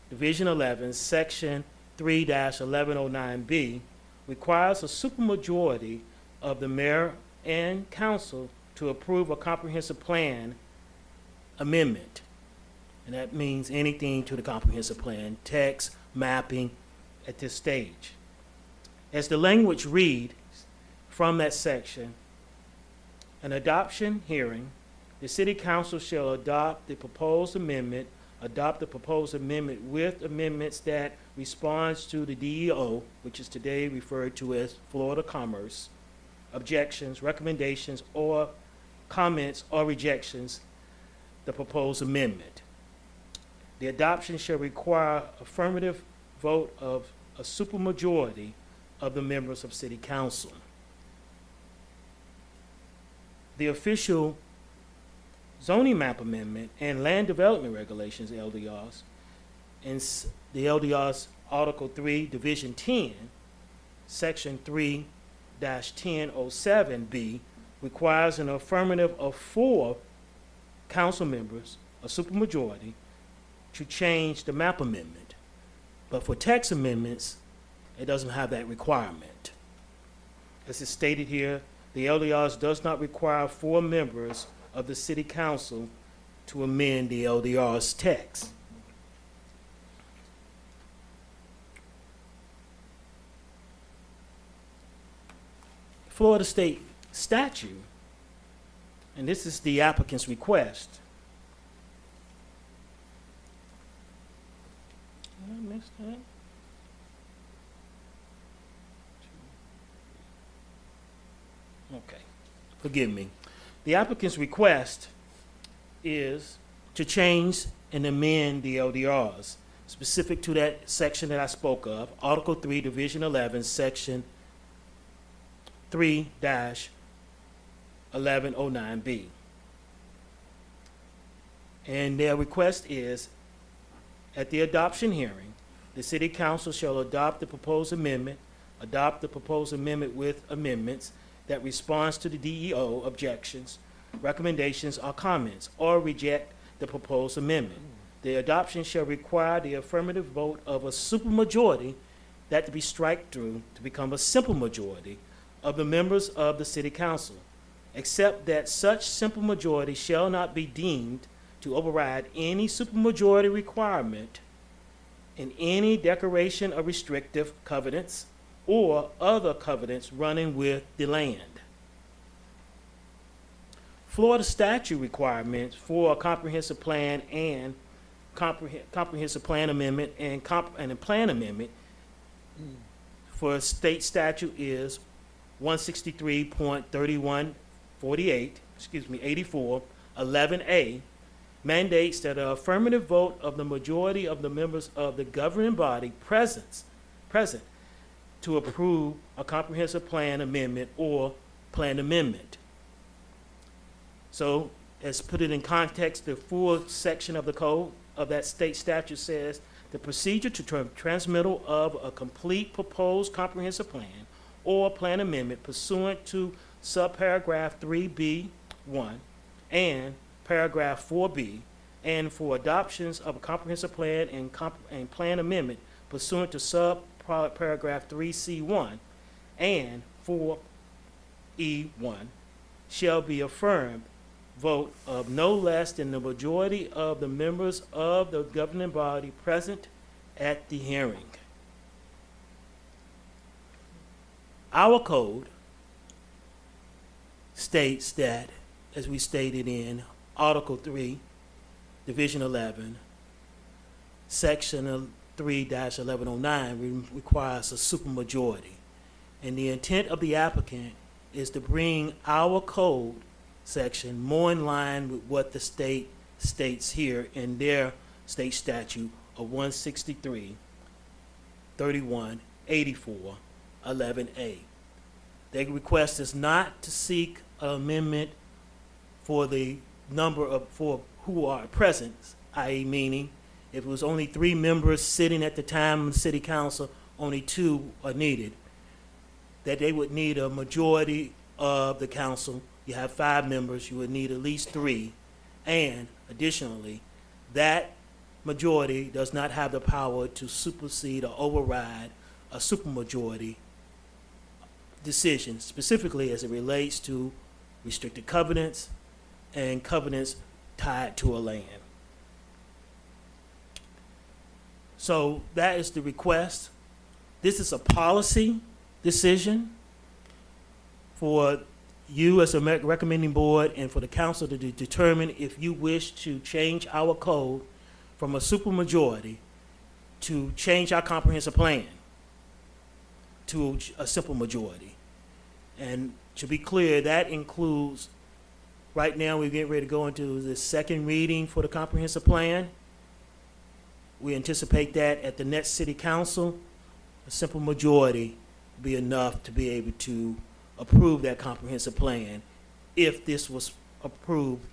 Division 11, Section 3-1109B, requires a supermajority of the mayor and council to approve a comprehensive plan amendment. And that means anything to the comprehensive plan, text, mapping, at this stage. As the language reads from that section, an adoption hearing, the city council shall adopt the proposed amendment with amendments that responds to the DEO, which is today referred to as Florida Commerce, objections, recommendations, or comments or rejections, the proposed amendment. The adoption shall require affirmative vote of a supermajority of the members of City Council. The official zoning map amendment and land development regulations, LDRs, and the LDRs Article 3, Division 10, Section 3-1007B, requires an affirmative of 4 council members, a supermajority, to change the map amendment. But for text amendments, it doesn't have that requirement. As is stated here, the LDRs does not require 4 members of the city council to amend the LDR's text. Florida state statute, and this is the applicant's request. Did I miss that? Okay, forgive me. The applicant's request is to change and amend the LDRs, specific to that section that I spoke of, Article 3, Division 11, Section 3-1109B. And their request is, at the adoption hearing, the City Council shall adopt the proposed amendment with amendments that responds to the DEO objections, recommendations, or comments, or reject the proposed amendment. The adoption shall require the affirmative vote of a supermajority that to be strike through to become a simple majority of the members of the city council, except that such simple majority shall not be deemed to override any supermajority requirement in any declaration of restrictive covenants or other covenants running with the land. Florida statute requirements for a comprehensive plan and comprehensive plan amendment and a plan amendment for state statute is 163.84, 11A, mandates that an affirmative vote of the majority of the members of the governing body present to approve a comprehensive plan amendment or plan amendment. So, as put it in context, the full section of the code of that state statute says the procedure to transmittal of a complete proposed comprehensive plan or plan amendment pursuant to subparagraph 3B1 and paragraph 4B, and for adoptions of a comprehensive plan and plan amendment pursuant to subparagraph 3C1 and 4E1 shall be affirmed vote of no less than the majority of the members of the governing body present at the hearing. Our code states that, as we stated in Article 3, Division 11, Section 3-1109 requires a supermajority. And the intent of the applicant is to bring our code section more in line with what the state states here in their state statute of 163.31.84, 11A. Their request is not to seek an amendment for the number of, for who are present, i.e. meaning if it was only 3 members sitting at the time of the city council, only 2 are needed, that they would need a majority of the council. You have 5 members, you would need at least 3, and additionally, that majority does not have the power to supersede or override a supermajority decision, specifically as it relates to restricted covenants and covenants tied to a land. So that is the request. This is a policy decision for you as a recommending board and for the council to determine if you wish to change our code from a supermajority to change our comprehensive plan to a simple majority. And to be clear, that includes, right now we're getting ready to go into the second reading for the comprehensive plan. We anticipate that at the next city council, a simple majority will be enough to be able to approve that comprehensive plan. If this was approved,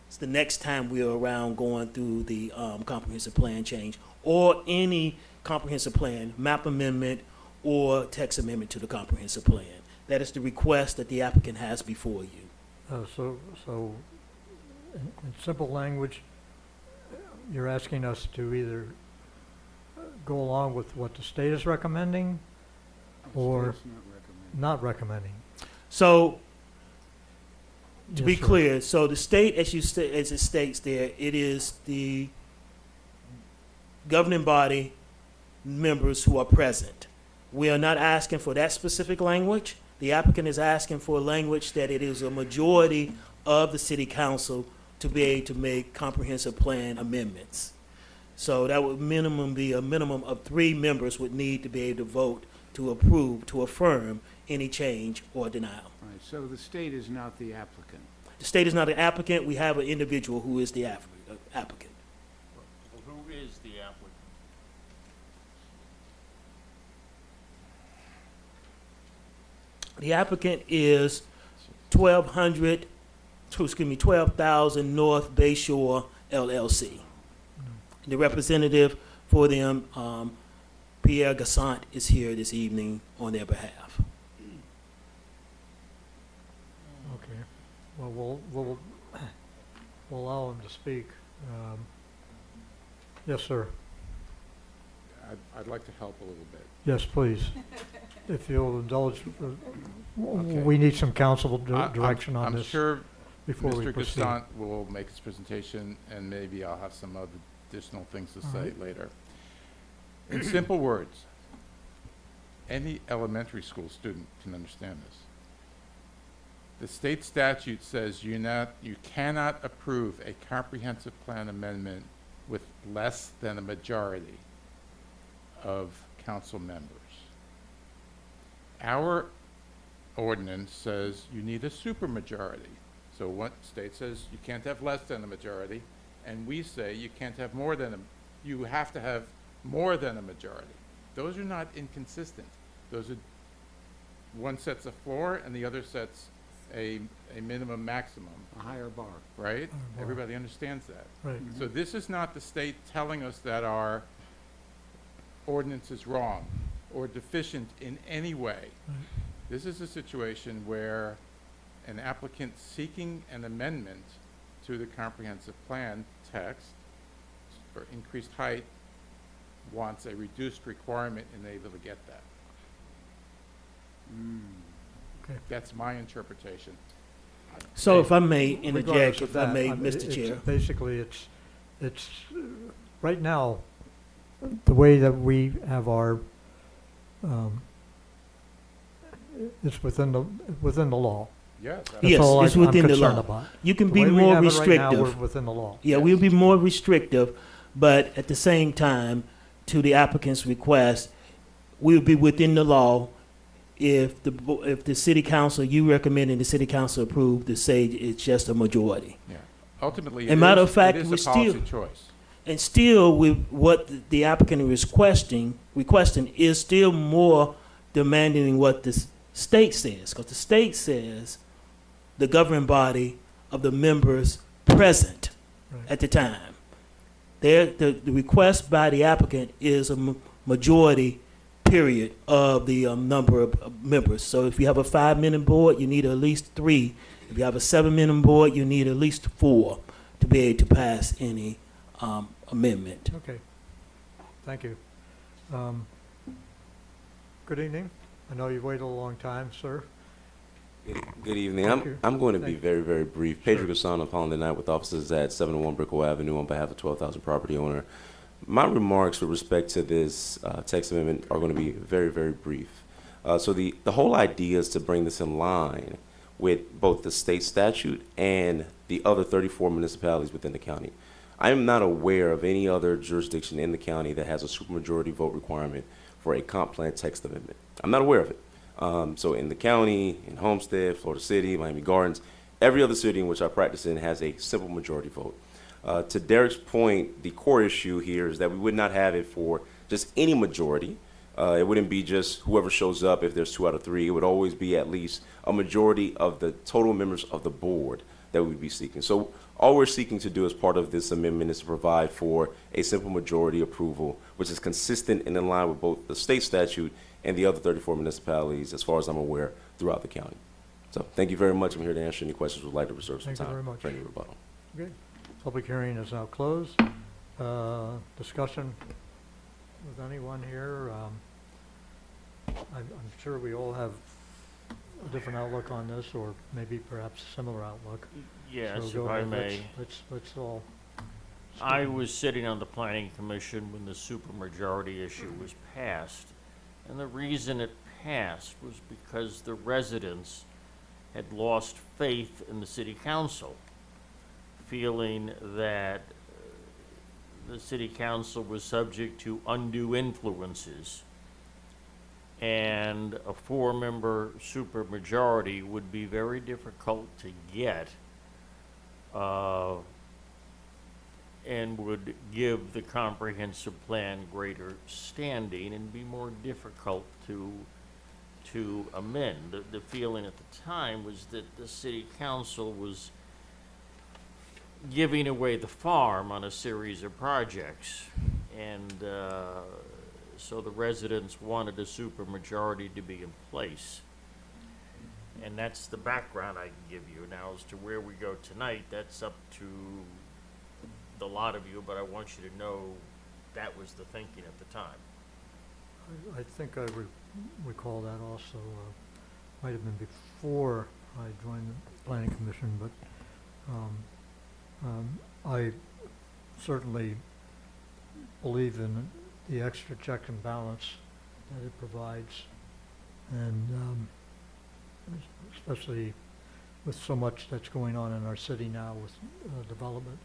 it's the next time we're around going through the comprehensive plan change or any comprehensive plan, map amendment, or text amendment to the comprehensive plan. That is the request that the applicant has before you. So in simple language, you're asking us to either go along with what the state is recommending or not recommending. So, to Yes, be sir. clear, so the state, as it states there, it is the governing body members who are present. We are not asking for that specific language. The applicant is asking for a language that it is a majority of the city council to be able to make comprehensive plan amendments. So that would be a minimum of 3 members would need to be able to vote to approve, to affirm any change or denial. Right, so the state is not the applicant. The state is not an applicant. We have an individual who is the applicant. Who is the applicant? The applicant is 12,000 North Bayshore LLC. The representative for them, Pierre Gassant, is here this evening on their behalf. Okay. Well, we'll allow him to speak. Yes, sir. I'd like to help a little bit. Yes, please. If you'll indulge, Okay. we need some council I'm- direction on I'm this sure before we Mr. proceed. Gasant will make his presentation, and maybe I'll have some other additional things to All say right. later. In simple words, any elementary school student can understand this. The state statute says you cannot approve a comprehensive plan amendment with less than a majority of council members. Our ordinance says you need a supermajority. So one state says you can't have less than a majority, and we say you can't have more than you have to have more than a majority. Those are not inconsistent. Those are, one sets a floor and the other sets a minimum maximum, A higher bar. right? bar. Everybody understands that. Right. So this is not the state telling us that our ordinance is wrong or deficient in any way. Right. This is a situation where an applicant seeking an amendment to the comprehensive plan text for increased height wants a reduced requirement and they're able to get that. Okay. That's my interpretation. So if I may interject, Regardless if of I may, that, Mr. Chair. Basically, it's, right now, the way that we have our, it's within the law. Yes. That's Yes, all it's I'm within the concerned law. about. You can The be way we more have it right now, restrictive. we're within the law. Yeah, we'll be more restrictive, but at the same time, to the applicant's request, we'll be within the law if the city council, you recommend and the city council approve, to say it's just a majority. Yeah. Ultimately, As a matter of it fact, is we a policy still- choice. And still, with what the applicant is requesting is still more demanding than what the state says, because the state says the governing body of the members present Right. at the time. The request by the applicant is a majority, period, of the number of members. So if you have a 5-member board, you need at least 3. If you have a 7-member board, you need at least 4 to be able to pass any amendment. Okay. Thank you. Good evening. I know you've waited a long time, sir. Good evening. Thank you. I'm going to be Thank you. very, very brief. Sure. Pedro Gasano, calling tonight with offices at 701 Brickell Avenue on behalf of 12,000 property owner. My remarks with respect to this text amendment are going to be very, very brief. So the whole idea is to bring this in line with both the state statute and the other 34 municipalities within the county. I am not aware of any other jurisdiction in the county that has a supermajority vote requirement for a comp plan text amendment. I'm not aware of it. So in the county, in Homestead, Florida City, Miami Gardens, every other city in which I practice in has a simple majority vote. To Derek's point, the core issue here is that we would not have it for just any majority. It wouldn't be just whoever shows up if there's 2 out of 3. It would always be at least a majority of the total members of the board that we'd be seeking. So all we're seeking to do as part of this amendment is to provide for a simple majority approval, which is consistent and in line with both the state statute and the other 34 municipalities, as far as I'm aware, throughout the county. So thank you very much. I'm here to answer any questions. Would like to reserve some Thank you very time much. for any rebuttal. Okay. Public hearing is now closed. Discussion with anyone here? I'm sure we all have a different outlook on this, or maybe perhaps a similar outlook. Yes, So go if I ahead. may. Let's all. I was sitting on the planning commission when the supermajority issue was passed, and the reason it passed was because the residents had lost faith in the city council, feeling that the city council was subject to undue influences, and a 4-member supermajority would be very difficult to get, and would give the comprehensive plan greater standing and be more difficult to amend. The feeling at the time was that the city council was giving away the farm on a series of projects, and so the residents wanted a supermajority to be in place. And that's the background I can give you. Now, as to where we go tonight, that's up to the lot of you, but I want you to know that was the thinking at the time. I think I recall that also, might have been before I joined the planning commission, but I certainly believe in the extra check and balance that it provides, and especially with so much that's going on in our city now with development,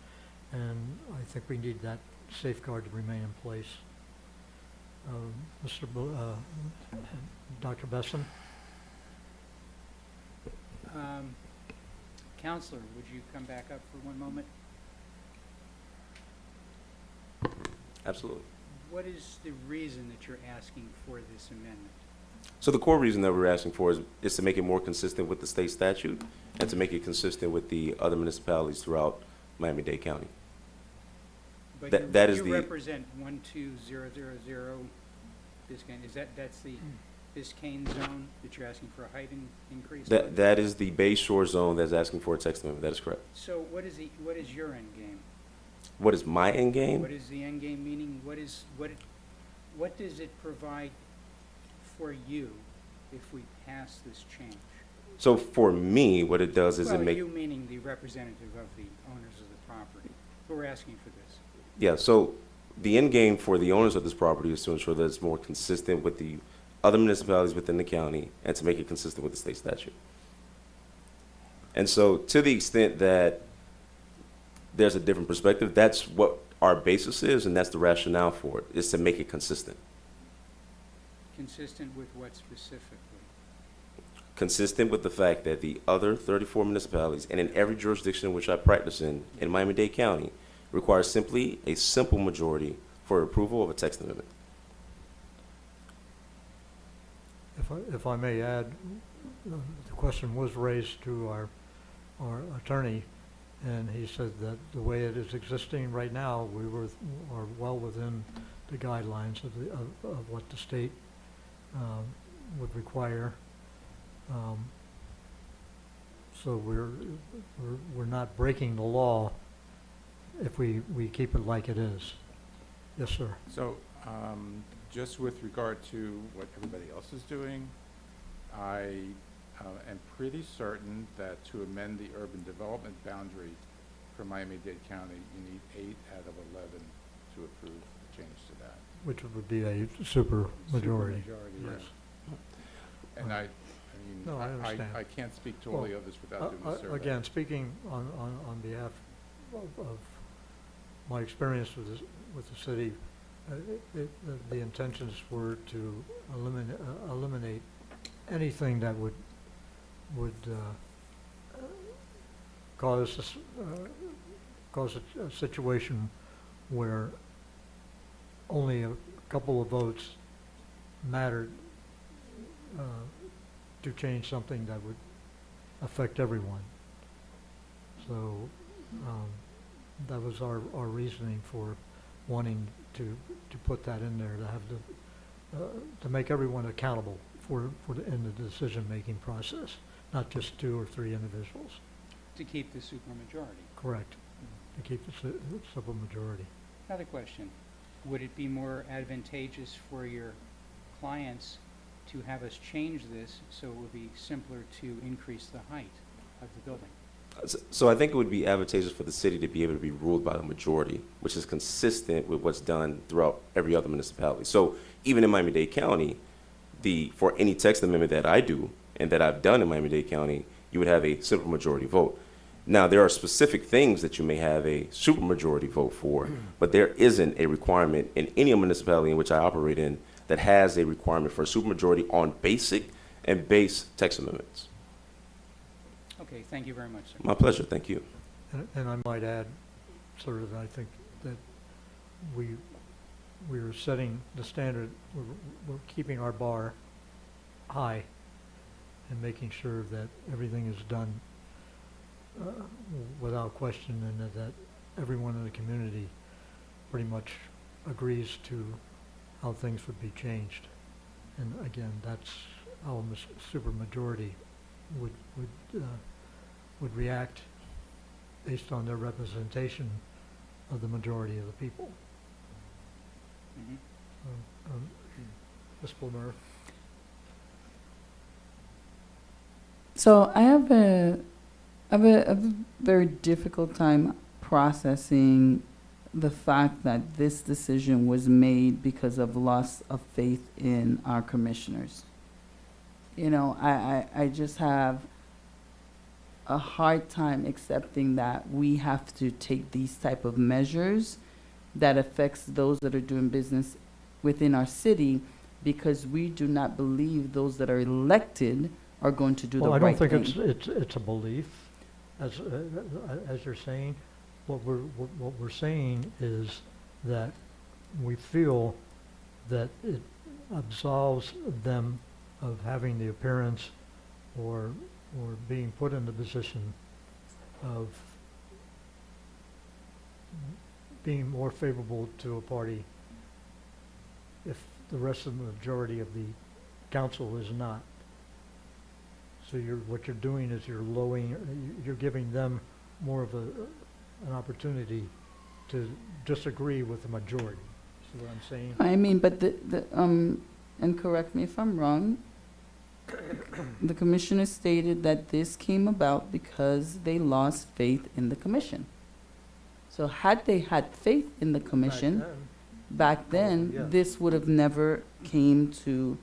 and I think we need that safeguard to remain in place. Dr. Besson? Counselor, would you come back up for one moment? Absolutely. What is the reason that you're asking for this amendment? So the core reason that we're asking for is to make it more consistent with the state statute and to make it consistent with the other municipalities throughout Miami-Dade County. But That is you the, represent 12000 Biscayne, that's the Biscayne zone that you're asking for a height increase? that is the Bay Shore zone that's asking for a text amendment. That is correct. So what is your end game? What is my end game? What is the end game meaning? What does it provide for you if we pass this change? So for me, what it does is Well, it make, you meaning the representative of the owners of the property who are asking for this. yeah, so the end game for the owners of this property is to ensure that it's more consistent with the other municipalities within the county and to make it consistent with the state statute. And so to the extent that there's a different perspective, that's what our basis is, and that's the rationale for it, is to make it consistent. Consistent with what specifically? Consistent with the fact that the other 34 municipalities, and in every jurisdiction in which I practice in Miami-Dade County, requires simply a simple majority for approval of a text amendment. If I may add, the question was raised to our attorney, and he said that the way it is existing right now, are well within the guidelines of what the state would require. So we're not breaking the law if we keep it like it is. Yes, sir. So, just with regard to what everybody else is doing, I am pretty certain that to amend the urban development boundary for Miami-Dade County, you need 8 out of 11 to approve the change to that. Which would be a super majority. Supermajority, Yes. yeah. And I mean, No, I understand. I can't speak to all the others without doing the survey. Again, speaking on behalf of my experience with the city, the intentions were to eliminate anything that would cause a situation where only a couple of votes mattered to change something that would affect everyone. So that was our reasoning for wanting to put that in there, to have to make everyone accountable in the decision-making process, not just 2 or 3 individuals. To keep the supermajority. Correct. To keep the simple majority. Another question. Would it be more advantageous for your clients to have us change this so it would be simpler to increase the height of the building? So I think it would be advantageous for the city to be able to be ruled by the majority, which is consistent with what's done throughout every other municipality. So even in Miami-Dade County, for any text amendment that I do and that I've done in Miami-Dade County, you would have a simple majority vote. Now, there are specific things that you may have a supermajority vote for, but there isn't a requirement in any municipality in which I operate in that has a requirement for a supermajority on basic and base text amendments. Okay, thank you very much, sir. My pleasure, thank you. And I might add, sort of, I think that we're setting the standard, we're keeping our bar high and making sure that everything is done without question, and that everyone in the community pretty much agrees to how things would be changed. And again, that's how a supermajority would react based on their representation of the majority of the people. Mhm. Ms. Bloomer? So I have a very difficult time processing the fact that this decision was made because of loss of faith in our commissioners. You know, I just have a hard time accepting that we have to take these type of measures that affects those that are doing business within our city because we do not believe those that are elected are going to do the Well, right I don't thing. think it's a belief, as you're saying. What we're saying is that we feel that it absolves them of having the appearance or being put in the position of being more favorable to a party if the rest of the majority of the council is not. So what you're doing is you're giving them more of an opportunity to disagree with the majority. See what I'm saying? I mean, but and correct me if I'm wrong, the commissioner stated that this came about because they lost faith in the commission. So had they had faith in the commission, back then, yes. this would have never came to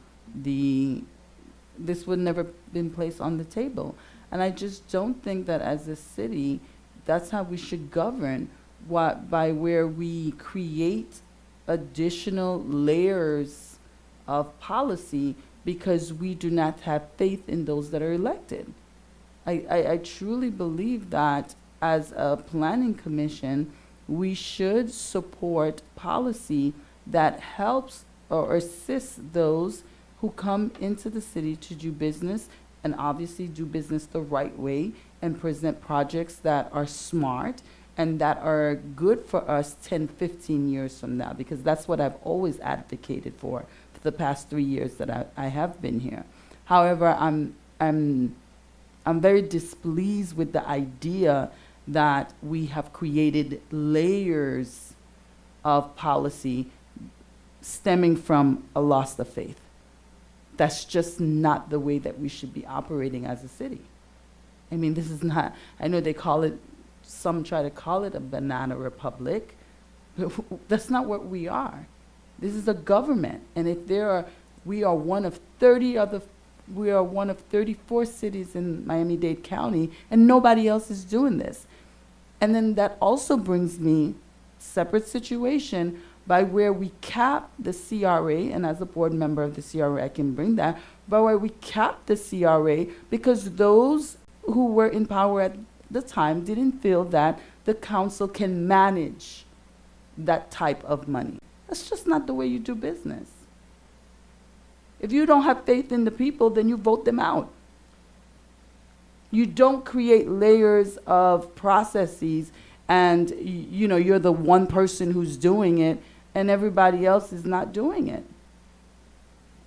this would never been placed on the table. And I just don't think that as a city, that's how we should govern, by where we create additional layers of policy because we do not have faith in those that are elected. I truly believe that as a planning commission, we should support policy that helps or assists those who come into the city to do business and obviously do business the right way and present projects that are smart and that are good for us 10, 15 years from now, because that's what I've always advocated for the past 3 years that I have been here. However, I'm very displeased with the idea that we have created layers of policy stemming from a loss of faith. That's just not the way that we should be operating as a city. I mean, this is not, I know they call it, some try to call it a banana republic, but that's not what we are. This is a government, and if we are one of 34 cities in Miami-Dade County, and nobody else is doing this. And then that also brings me separate situation by where we cap the CRA, and as a board member of the CRA, I can bring that, by where we cap the CRA because those who were in power at the time didn't feel that the council can manage that type of money. That's just not the way you do business. If you don't have faith in the people, then you vote them out. You don't create layers of processes and you're the one person who's doing it and everybody else is not doing it.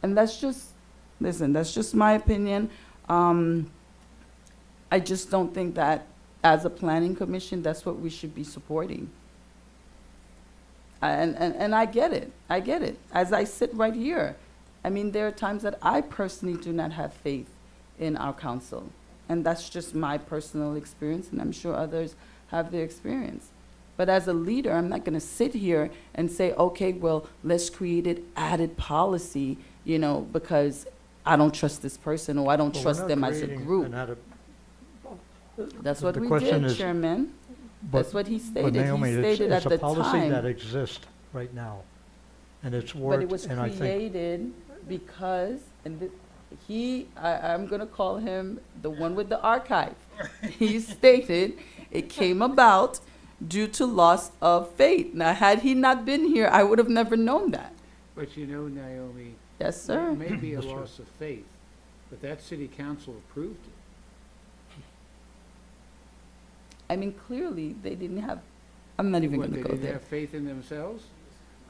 And that's just my opinion. I just don't think that as a planning commission, that's what we should be supporting. And I get it. As I sit right here, I mean, there are times that I personally do not have faith in our council. And that's just my personal experience, and I'm sure others have their experience. But as a leader, I'm not going to sit here and say, okay, well, let's create an added policy, because I don't trust this person or I don't trust them as a group. That's what we did, Chairman. That's what he stated. But Naomi, he stated it's at a the policy time. that exists right now, and it's But worked, it was and I think. created because, I'm going to call him the one with the archive. He stated it came about due to loss of faith. Now, had he not been here, I would have never known that. But Naomi. Yes, sir. It may be a That's true. loss of faith, but that city council approved it. I mean, clearly, they didn't have, I'm not even What, going to they go didn't there. have faith in themselves?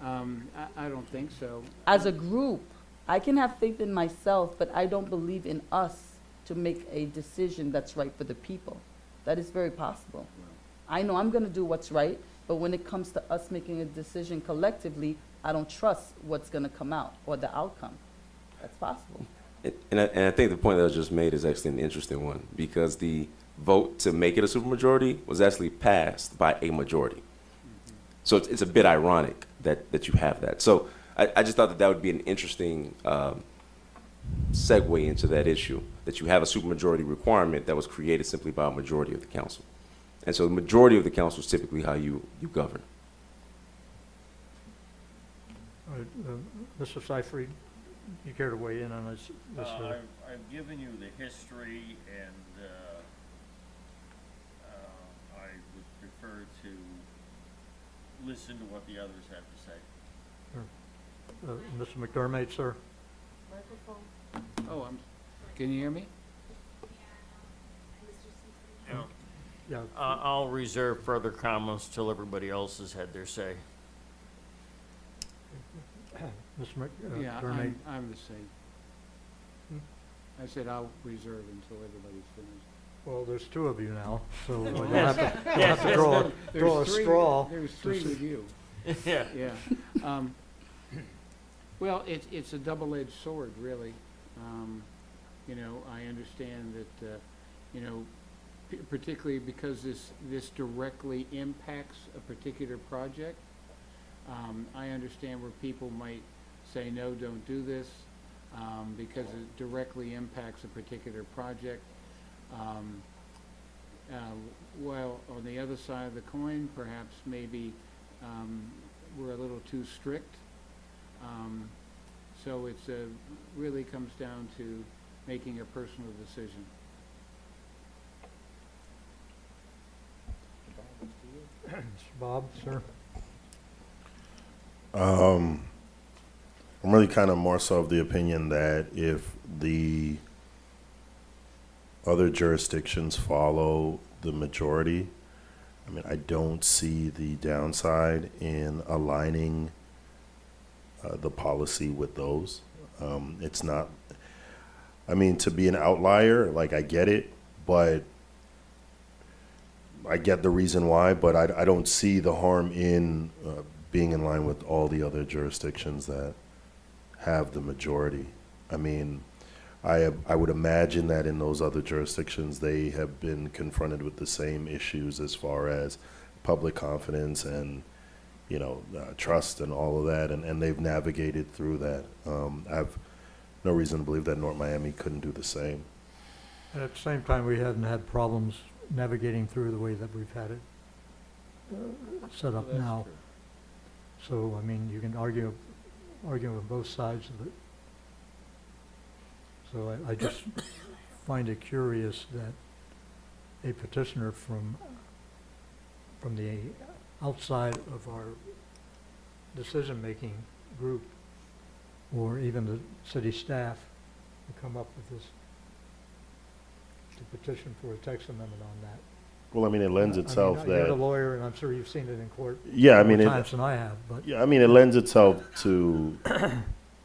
I don't think so. As a group, I can have faith in myself, but I don't believe in us to make a decision that's right for the people. That is very possible. I know I'm going to do what's right, but when it comes to us making a decision collectively, I don't trust what's gonna come out or the outcome. That's possible. And I think the point that was just made is actually an interesting one, because the vote to make it a supermajority was actually passed by a majority. So it's a bit ironic that you have that. So I just thought that would be an interesting segue into that issue, that you have a supermajority requirement that was created simply by a majority of the council. And so the majority of the council is typically how you govern. All right, Mr. Seifried, you care to weigh in on this? I've given you the history, and I would prefer to listen to what the others have to say. Mr. McDermott, sir? Oh, can you hear me? Yeah. I'll reserve further comments till everybody else has had their say. Mr. Yeah, McDermott? I'm the same. I said I'll reserve until everybody's finished. Well, there's two of you now, so you'll have to draw a straw. There's to three see- with you. Yeah. Yeah. Well, it's a double-edged sword, really. You know, I understand that, you know, particularly because this directly impacts a particular project. I understand where people might say, no, don't do this, because it directly impacts a particular project. While on the other side of the coin, perhaps maybe we're a little too strict. So it's really comes down to making a personal decision. Mr. Bob, sir? I'm really kind of more so of the opinion that if the other jurisdictions follow the majority, I mean, I don't see the downside in aligning the policy with those. It's not, I mean, to be an outlier, like, I get it, but I get the reason why, but I don't see the harm in being in line with all the other jurisdictions that have the majority. I mean, I would imagine that in those other jurisdictions, they have been confronted with the same issues as far as public confidence and, you know, trust and all of that, and they've navigated through that. I've no reason to believe that North Miami couldn't do the same. And at the same time, we haven't had problems navigating through the way that we've had it set up That's now. true. So, I mean, you can argue on both sides of it. So I just find it curious that a petitioner from the outside of our decision-making group, or even the city staff, would come up with this, to petition for a text amendment on that. Well, I mean, it lends itself I mean, you're the that, lawyer, and I'm sure you've seen it in court yeah, I mean, more it, times than I have, but. yeah, I mean, it lends itself to,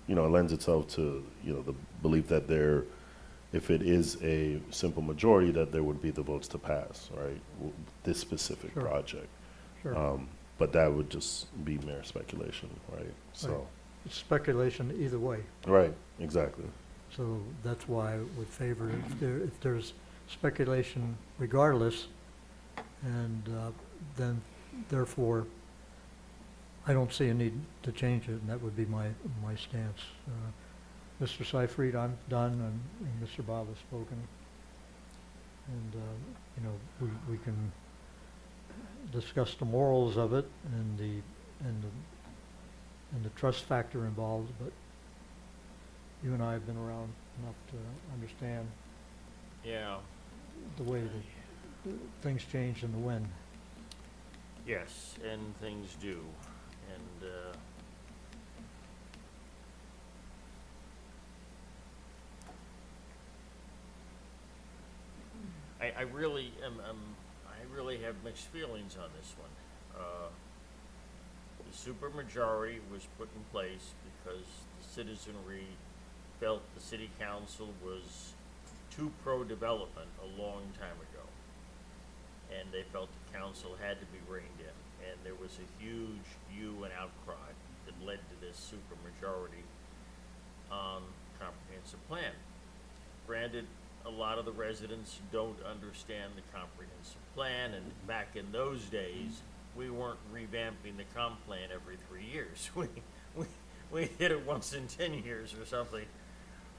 you know, it lends itself to, you know, the belief that there, if it is a simple majority, that there would be the votes to pass, right? This specific Sure. project. Sure. But that would just be mere speculation, right? So, It's speculation either way. right, exactly. So that's why I would favor, if there's speculation regardless, and then therefore, I don't see a need to change it, and that would be my stance. Mr. Seifried, I'm done, and Mr. Bob has spoken. And, you know, we can discuss the morals of it and the trust factor involved, but you and I have been around enough to understand Yeah. the way that things change in the wind. Yes, and things do. And I really I really have mixed feelings on this one. The supermajority was put in place because the citizenry felt the city council was too pro-development a long time ago. And they felt the council had to be reined in. And there was a huge hue and outcry that led to this supermajority on comprehensive plan. Granted, a lot of the residents don't understand the comprehensive plan, and back in those days, we weren't revamping the comp plan every 3 years. We did it once in 10 years or something,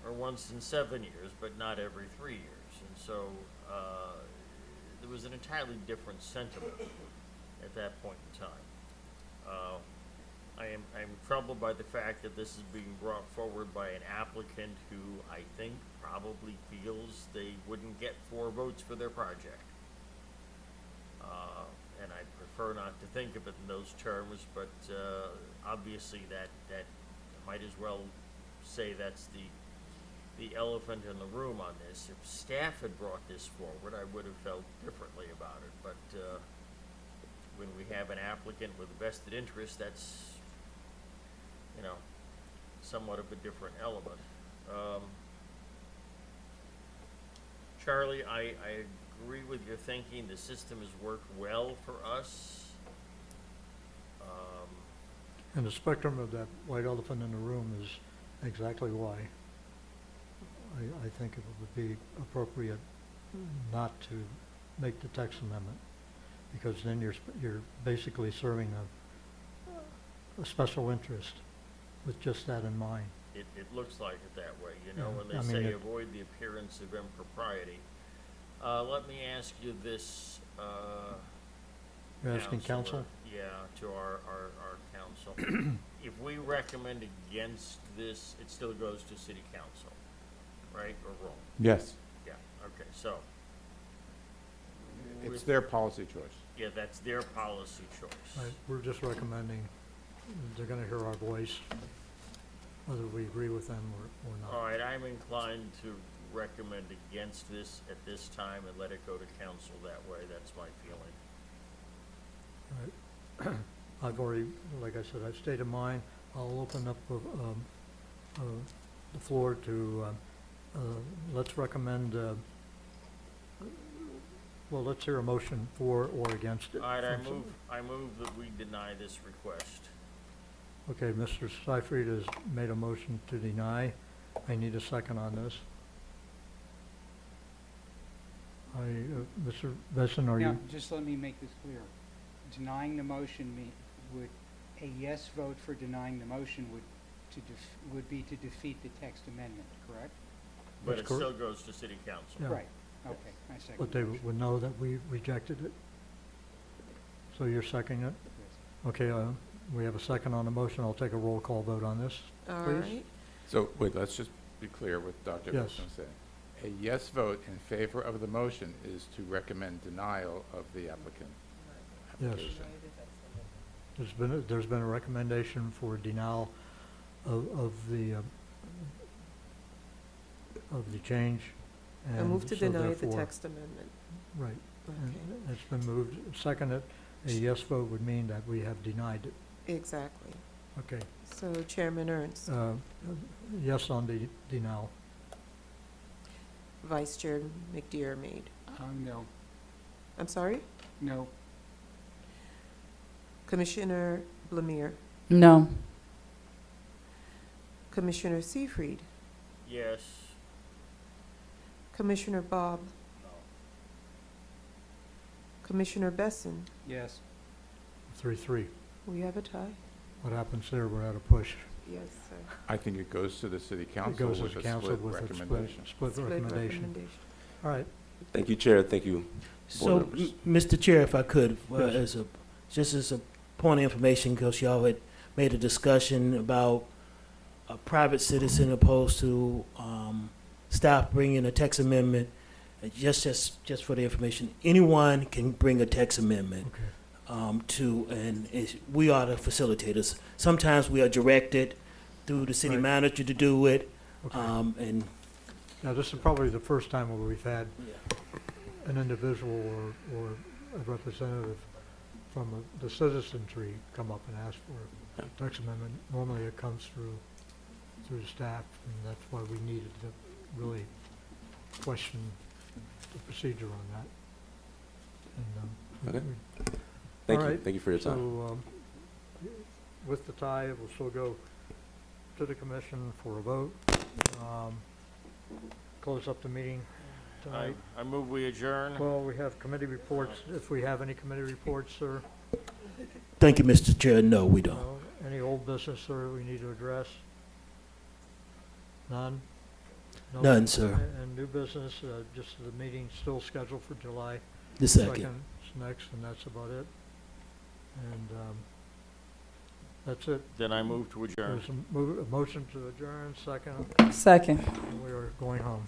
or once in 7 years, but not every 3 years. And so, there was an entirely different sentiment at that point in time. I'm troubled by the fact that this is being brought forward by an applicant who I think probably feels they wouldn't get 4 votes for their project. And I prefer not to think of it in those terms, but obviously that might as well say that's the elephant in the room on this. If staff had brought this forward, I would have felt differently about it, but when we have an applicant with a vested interest, that's, you know, somewhat of a different element. Charlie, I agree with your thinking. The system has worked well for us. And the spectrum of that white elephant in the room is exactly why I think it would be appropriate not to make the text amendment, because then you're basically serving a special interest with just that in mind. It looks like it that way, you know, Yeah, when they I mean, say it- avoid the appearance of impropriety. Let me ask you this, You're asking Counselor. council? Yeah, to our council. If we recommend against this, it still goes to city council, right, or wrong? Yes, Yeah, okay, so. it's with- their policy choice. Yeah, that's their policy choice. Right, we're just recommending, they're gonna hear our voice, whether we agree with them or not. All right, I'm inclined to recommend against this at this time and let it go to council that way. That's my feeling. Right. I've already, like I said, I've stated mine. I'll open up the floor to, let's recommend, well, let's hear a motion for or against it. All right, from I move that we deny this request. Okay, Mr. Seifried has made a motion to deny. I need a second on this. Mr. Besson, are Now, you? just let me make this clear. Denying the motion would, a yes vote for denying the motion would be to defeat the text amendment, correct? But That's it correct. still goes to city council. Yeah. Right, okay, I second. But they the motion. would know that we rejected it? So you're seconding it? Yes. Okay, we have a second on the motion. I'll take a roll call vote on this, All please. right. So, wait, let's just be clear what Dr. Yes. Wilson said. A yes vote in favor of the motion is to recommend denial of the Yes. application. There's been a recommendation for denial of the change. I move to so deny the therefore- text amendment. Right. And Okay, it's been moved, seconded. A yes vote would mean that we have denied it. exactly. Okay. So Chairman Ernst, Yes on the denial. Vice Chair McDear made. No, I'm sorry? no, Commissioner Blamire, No. Commissioner Seifried, Yes. Commissioner Bob, Commissioner Besson. Yes. 3-3. We have a tie? What happens there? We're at a push. Yes, sir. I think it goes to the city It council goes with to a council split with a recommendation. split Split recommendation. recommendation. All right. Thank you, Chair. Thank you. So, Board members. Mr. Chair, if I could, Yes. just as a point of information, because y'all had made a discussion about a private citizen opposed to staff bringing a text amendment. Just for the information, anyone can bring a text amendment Okay. we are the facilitators. Sometimes we are directed through the city Right. manager to do it, Okay. and Now, this is probably the first time where we've had an individual or a representative from the citizenry come up and ask for a text amendment. Normally, it comes through staff, and that's why we needed to really question the procedure on that. And, Okay. we- Thank all you. right, Thank you for your time. So, with the tie, it will still go to the commission for a vote. Close up the meeting tonight. I move we adjourn. Well, we have committee reports, if we have any committee reports, sir. Thank you, Mr. Chair. No, we don't. No. Any old business, sir, we need to address? None? No? None, sir. And new business, just the meeting still scheduled for July The second. 2nd is next, and that's about it. And that's it. Then I move to adjourn. There's a motion to adjourn, second, Second. and we are going home.